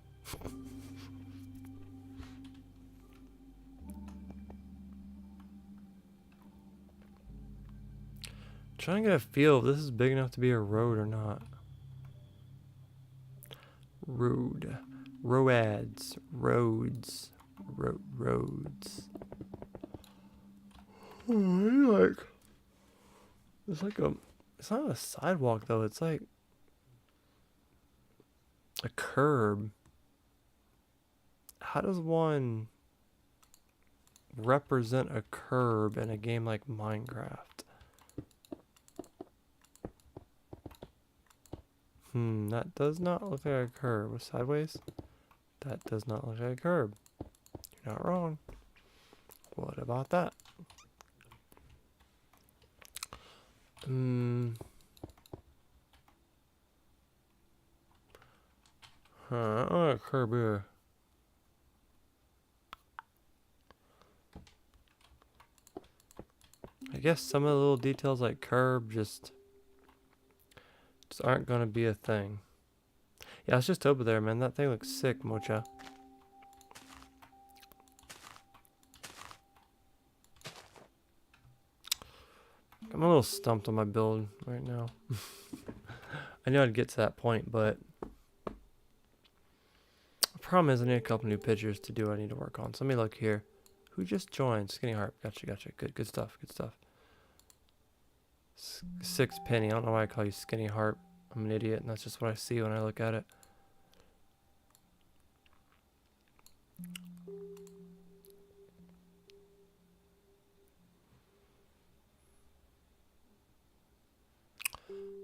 S1: Trying to get a feel if this is big enough to be a road or not. Roads. Oh, it's like it's not a sidewalk though, it's like a curb. How does one represent a curb in a game like Minecraft? That does not look like a curb. Sideways? That does not look like a curb. You're not wrong. What about that? I don't like a curb here. I guess some of the little details like curb just aren't gonna be a thing. Yeah, it's just over there, man. That thing looks sick, Mocha. I'm a little stumped on my build right now. I knew I'd get to that point, but the problem is I need a couple new pictures to do what I need to work on. So let me look here. Who just joined? Skinny Harp. Gotcha, gotcha. Good stuff, good stuff. Six Penny. I don't know why I call you Skinny Harp. I'm an idiot, and that's just what I see when I look at it.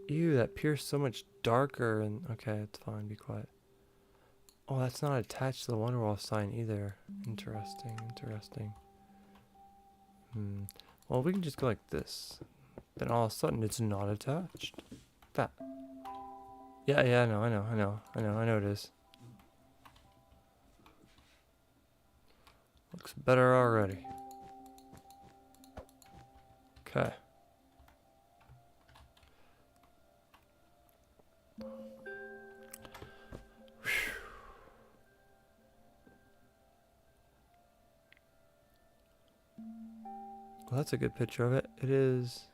S1: Ew, that appears so much darker. And okay, it's fine. Be quiet. Oh, that's not attached to the Wonderwall sign either. Interesting, interesting. Well, we can just go like this. Then all of a sudden, it's not attached. That. Yeah, I know it is. Looks better already. Okay. Well, that's a good picture of it. It is.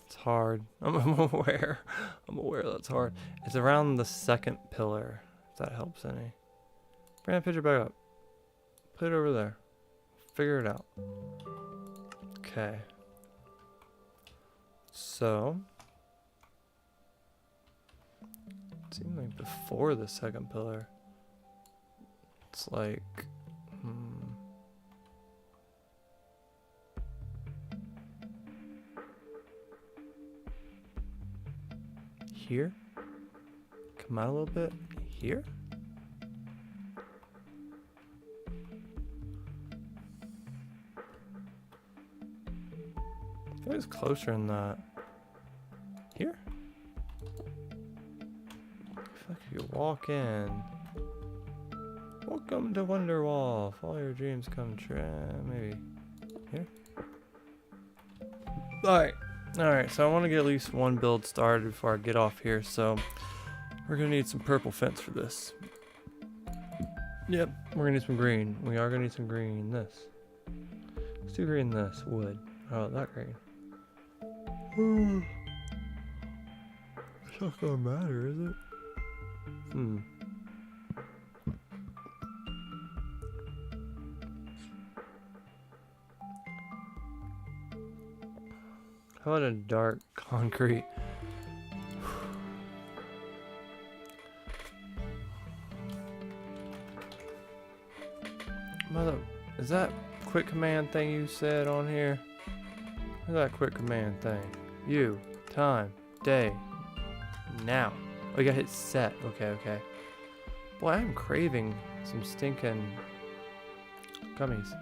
S1: It's hard. I'm aware. I'm aware that's hard. It's around the second pillar, if that helps any. Bring that picture back up. Put it over there. Figure it out. Okay. So. It seemed like before the second pillar. It's like. Here? Come out a little bit. Here? I think it's closer than that. Here? I feel like if you walk in. Welcome to Wonderwall. If all your dreams come true. Maybe. Here? Alright, so I want to get at least one build started before I get off here, so we're going to need some purple fence for this. Yep, we're going to need some green. We are going to need some green. This. Let's do green this. Wood. Oh, that green. It's not going to matter, is it? How about a dark concrete? Mother, is that quick command thing you said on here? Look at that quick command thing. You, time, day, now. Oh, you gotta hit set. Okay. Boy, I'm craving some stinking gummies.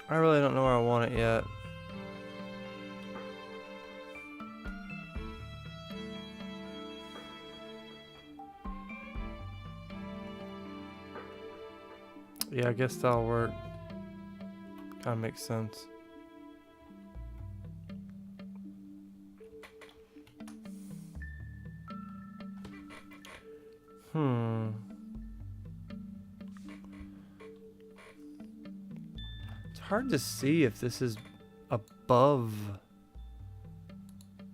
S1: I really don't know where I want it yet. Yeah, I guess that'll work. Kinda makes sense. It's hard to see if this is above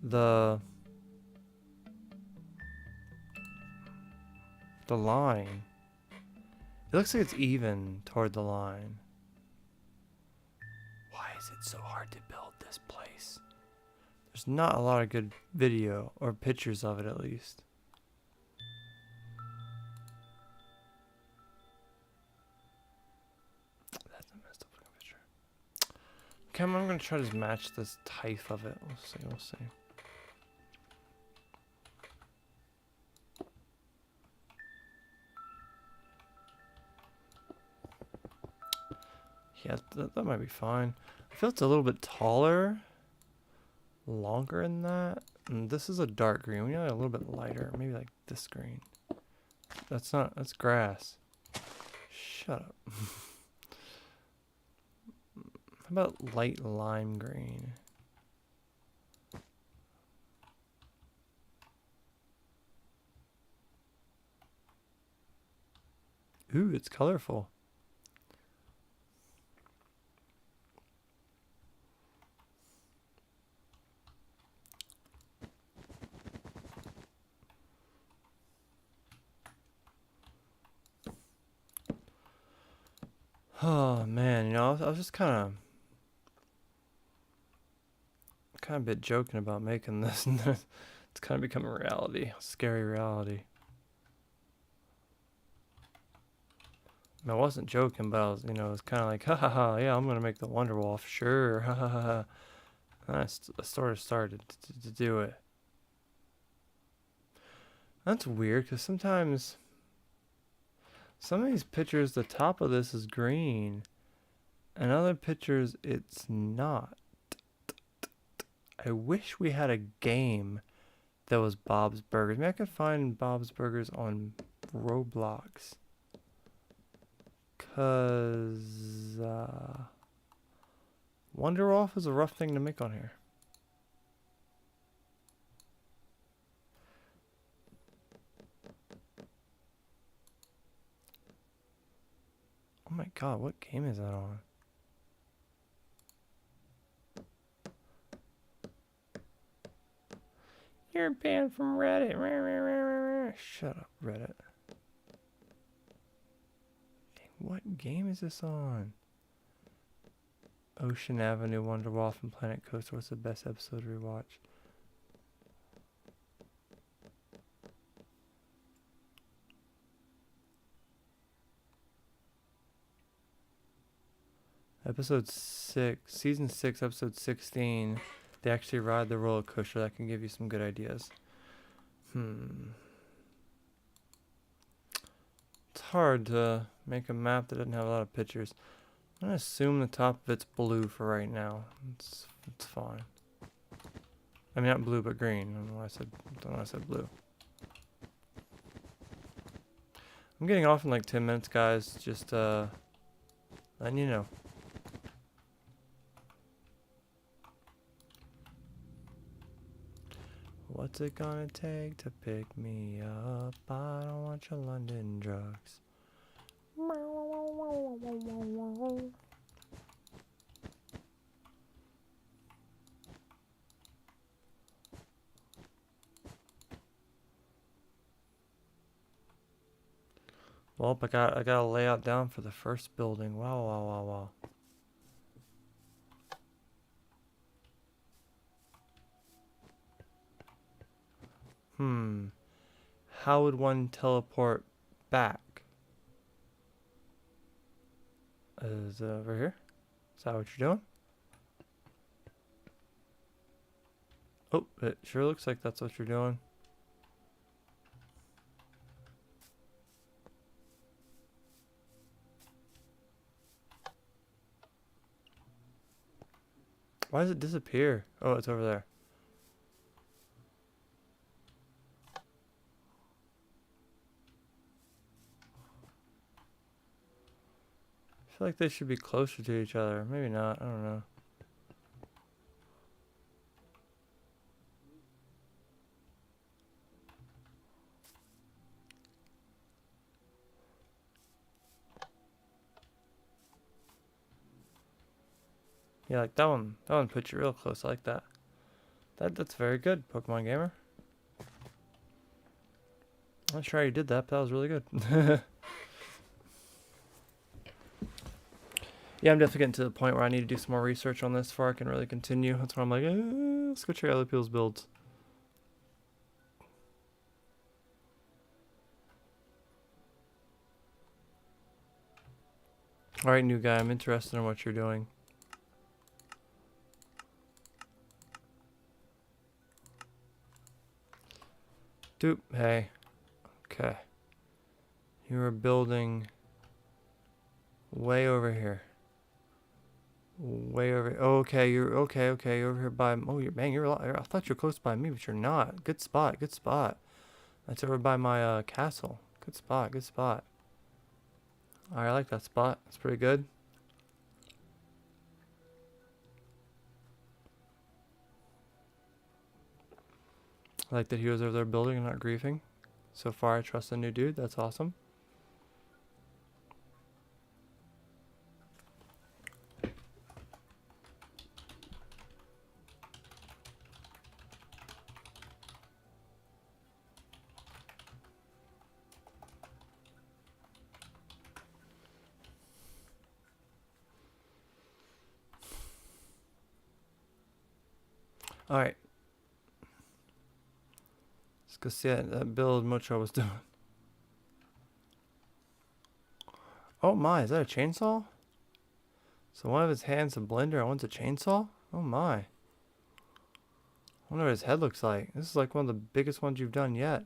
S1: the line. It looks like it's even toward the line. Why is it so hard to build this place? There's not a lot of good video or pictures of it, at least. That's a messed up looking picture. Okay, I'm gonna try to match this type of it. We'll see. Yeah, that might be fine. I feel it's a little bit taller, longer than that. And this is a dark green. We need a little bit lighter, maybe like this green. That's grass. Shut up. How about light lime green? Ooh, it's colorful. Oh man, you know, I was just kind of a bit joking about making this, and then it's kind of become a reality, a scary reality. I wasn't joking, but I was, you know, it was kind of like, ha ha ha, yeah, I'm gonna make the Wonderwall, sure, ha ha ha. And I sort of started to do it. That's weird, because sometimes some of these pictures, the top of this is green, and other pictures it's not. I wish we had a game that was Bob's Burgers. Maybe I could find Bob's Burgers on Roblox. Cause Wonderwall is a rough thing to make on here. Oh my god, what game is that on? You're banned from Reddit. Shut up, Reddit. What game is this on? Ocean Avenue, Wonderwall from Planet Coaster. What's the best episode to rewatch? Episode 6, Season 6, Episode 16. They actually ride the roller coaster. That can give you some good ideas. It's hard to make a map that doesn't have a lot of pictures. I'm gonna assume the top of it's blue for right now. It's fine. I mean, not blue, but green. I don't know why I said blue. I'm getting off in like 10 minutes, guys. Just letting you know. What's it gonna take to pick me up? I don't want your London drugs. Well, I got a layout down for the first building. Wow. How would one teleport back? Is it over here? Is that what you're doing? Oh, it sure looks like that's what you're doing. Why does it disappear? Oh, it's over there. I feel like they should be closer to each other. Maybe not. I don't know. Yeah, like that one. That one puts you real close. I like that. That's very good, Pokemon Gamer. I'm not sure how you did that, but that was really good. Yeah, I'm definitely getting to the point where I need to do some more research on this before I can really continue. That's why I'm like, let's go check out other people's builds. Alright, new guy, I'm interested in what you're doing. Doop, hey. Okay. You are building way over here. Way over. Okay, you're okay. Okay, you're over here by. Oh, you're man. You're a lot. I thought you're close by me, but you're not. Good spot. Good spot. That's over by my castle. Good spot. Good spot. Alright, I like that spot. It's pretty good. I like that he was over there building and not griefing. So far, I trust the new dude. That's awesome. Alright. Let's go see that build Mocho was doing. Oh my, is that a chainsaw? So one of his hands a blender and one's a chainsaw? Oh my. I wonder what his head looks like. This is like one of the biggest ones you've done yet.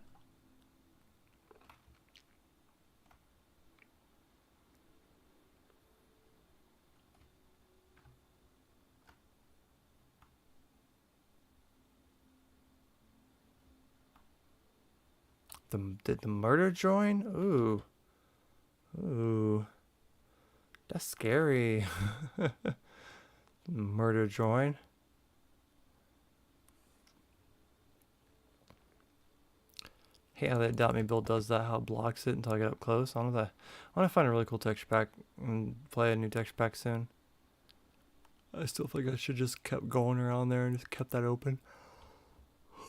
S1: Did the murder join? Ooh. Ooh. That's scary. Murder join. Hate how that dot me build does that, how it blocks it until I get up close. I want to find a really cool texture pack and play a new texture pack soon. I still think I should just kept going around there and just kept that open.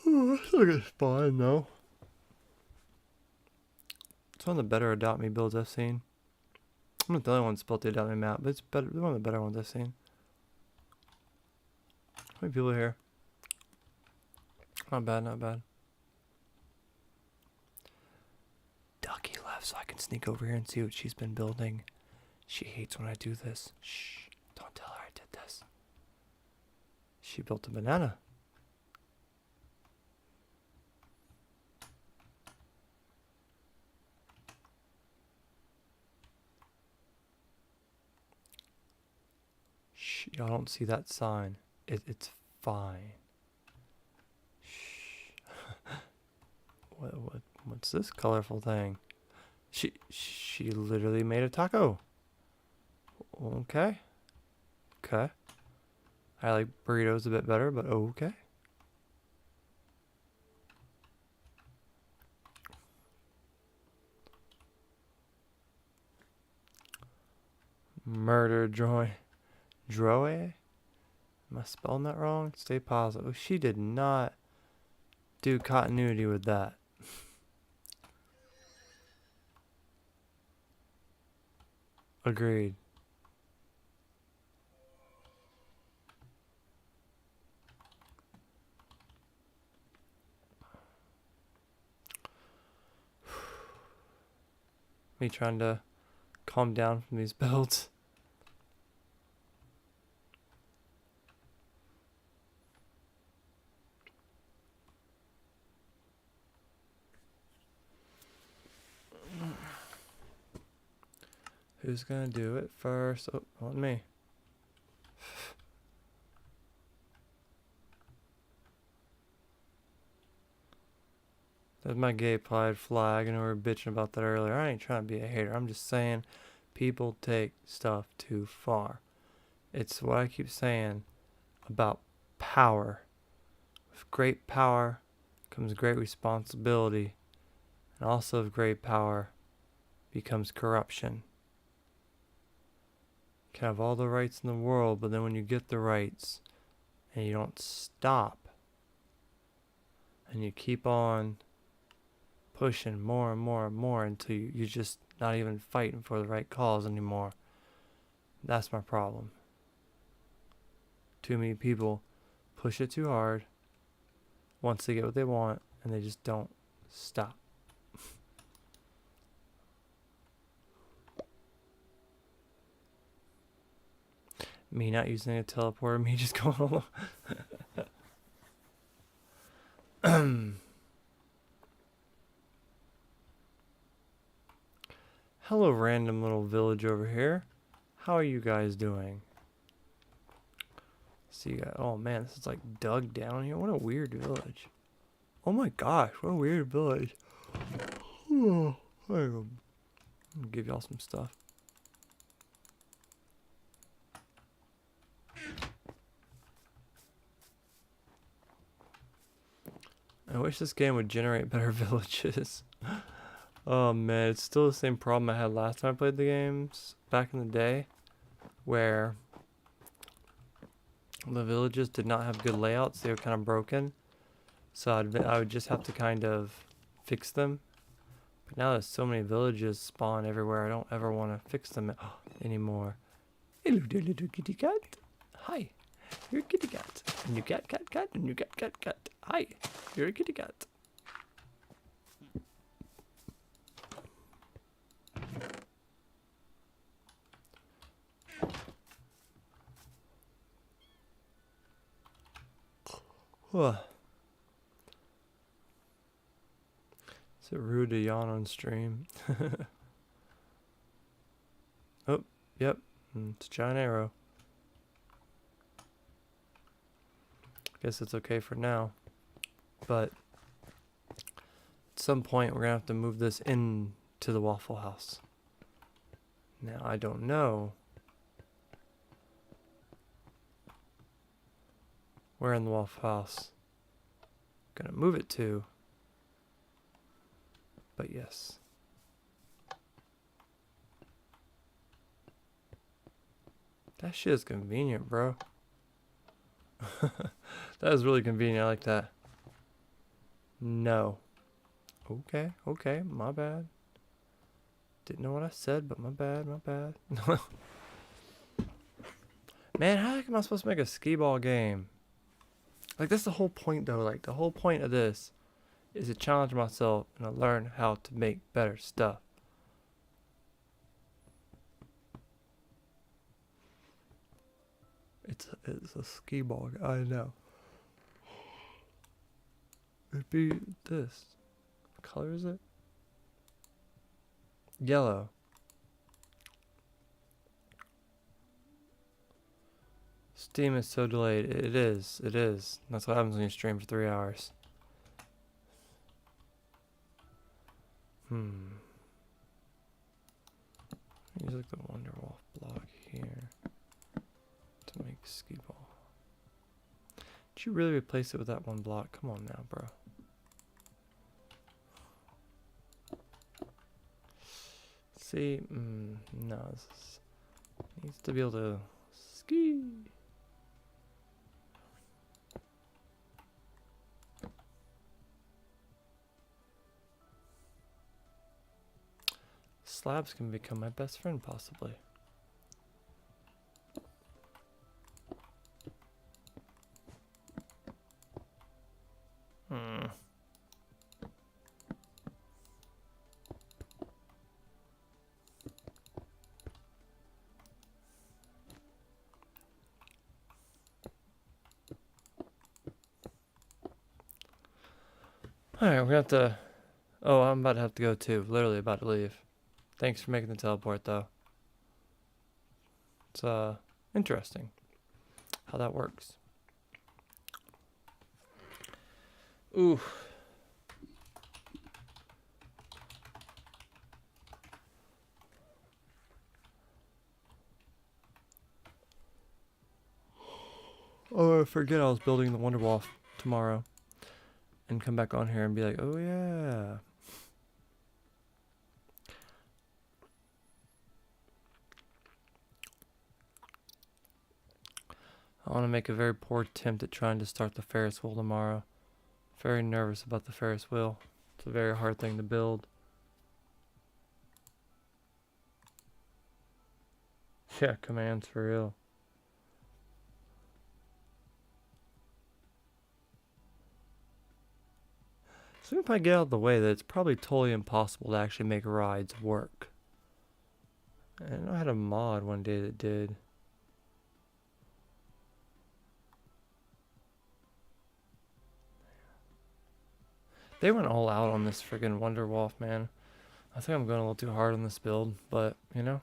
S1: I think it's fine though. It's one of the better Adopt Me builds I've seen. I'm not the only one that's built the Adopt Me map, but it's better. One of the better ones I've seen. How many people are here? Not bad, not bad. Ducky left so I can sneak over here and see what she's been building. She hates when I do this. Shh, don't tell her I did this. She built a banana. Shh, y'all don't see that sign. It's fine. Shh. What's this colorful thing? She literally made a taco. Okay. Okay. I like burritos a bit better, but okay. Murder joy. Droe? Am I spelling that wrong? Stay positive. Oh, she did not do continuity with that. Agreed. Me trying to calm down from these builds. Who's gonna do it first? Oh, not me. There's my gay pride flag, and we were bitching about that earlier. I ain't trying to be a hater. I'm just saying people take stuff too far. It's what I keep saying about power. With great power comes great responsibility, and also with great power becomes corruption. You can have all the rights in the world, but then when you get the rights and you don't stop and you keep on pushing more and more and more until you're just not even fighting for the right cause anymore. That's my problem. Too many people push it too hard once they get what they want and they just don't stop. Me not using a teleporter, me just going along. Hello, random little village over here. How are you guys doing? see you guys. Oh man, this is like dug down here. What a weird village. Oh my gosh, what a weird village. I'm gonna give y'all some stuff. I wish this game would generate better villages. Oh man, it's still the same problem I had last time I played the games back in the day, where the villages did not have good layouts. They were kind of broken, so I would just have to kind of fix them. But now there's so many villages spawn everywhere, I don't ever want to fix them anymore. Hello there, little kitty cat. Hi, you're a kitty cat. And you cat, and you cat. Hi, you're a kitty cat. Is it rude to yawn on stream? Oh, yep. It's a giant arrow. Guess it's okay for now. But at some point, we're going to have to move this into the Waffle House. Now, I don't know where in the Waffle House I'm going to move it to. But yes. That shit is convenient, bro. That is really convenient. I like that. No. Okay, my bad. Didn't know what I said, but my bad. Man, how am I supposed to make a skee-ball game? Like, that's the whole point, though. Like, the whole point of this is to challenge myself and to learn how to make better stuff. It's a skee-ball. I know. It'd be this. What color is it? Yellow. Steam is so delayed. It is. That's what happens when you stream for 3 hours. Use like the Wonderwall block here to make skee ball. Did you really replace it with that one block? Come on now, bro. See, no, this needs to be able to ski. Slabs can become my best friend, possibly. Alright, we have to... Oh, I'm about to have to go too. Literally about to leave. Thanks for making the teleport, though. It's, interesting how that works. Ooh. Oh, I forget I was building the Wonderwall tomorrow. And come back on here and be like, oh yeah. I want to make a very poor attempt at trying to start the Ferris wheel tomorrow. Very nervous about the Ferris wheel. It's a very hard thing to build. Yeah, commands for real. So if I get out of the way that it's probably totally impossible to actually make rides work. And I had a mod one day that did. They went all out on this friggin' Wonderwall, man. I think I'm going a little too hard on this build, but, you know.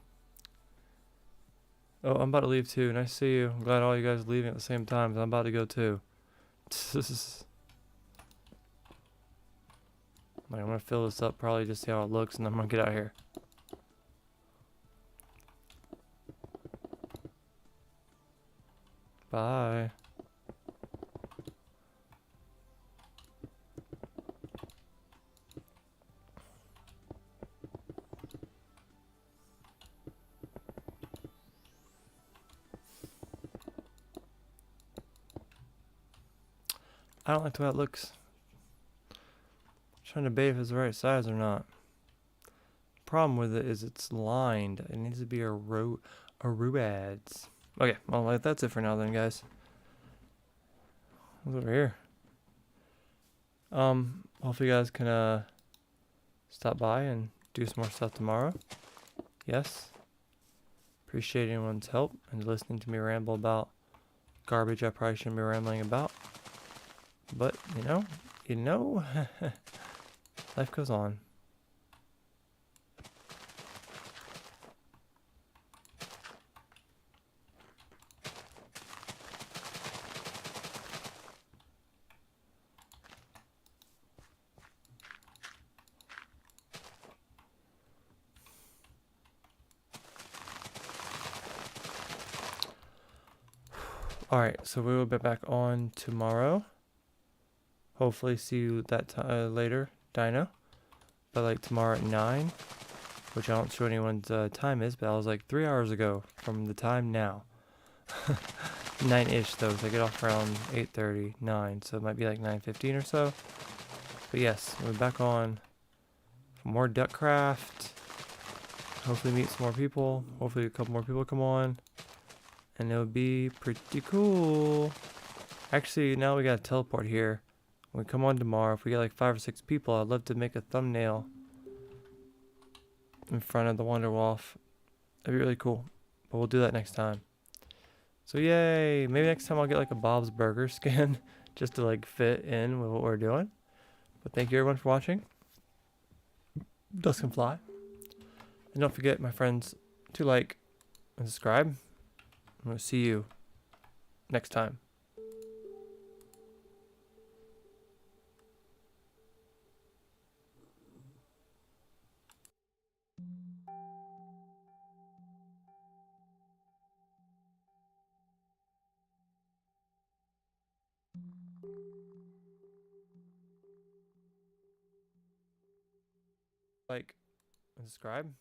S1: Oh, I'm about to leave too. Nice to see you. I'm glad all you guys are leaving at the same time. I'm about to go too. Like, I'm gonna fill this up, probably just see how it looks, and then I'm gonna get out of here. Bye. I don't like the way it looks. I'm trying to debate if it's the right size or not. Problem with it is it's lined. It needs to be a ruads. Okay, well, like, that's it for now then, guys. What's over here? Hopefully you guys can stop by and do some more stuff tomorrow. Yes. Appreciate anyone's help and listening to me ramble about garbage I probably shouldn't be rambling about. But you know, life goes on. Alright, so we will be back on tomorrow. Hopefully see you that later, Dino. But like tomorrow at 9, which I don't show anyone's time is, but that was like 3 hours ago from the time now. 9-ish though, so I get off around 8:30, 9, so it might be like 9:15 or so. But yes, we're back on for more Duckcraft. Hopefully meet some more people. Hopefully a couple more people come on. And it'll be pretty cool. Actually, now we got a teleport here. When we come on tomorrow, if we get like 5 or 6 people, I'd love to make a thumbnail in front of the Wonder Wolf. That'd be really cool. But we'll do that next time. So yay! Maybe next time I'll get like a Bob's Burger skin just to like fit in with what we're doing. But thank you everyone for watching. Dusk can fly. And don't forget, my friends, to like and subscribe. I'm going to see you next time. Like and subscribe.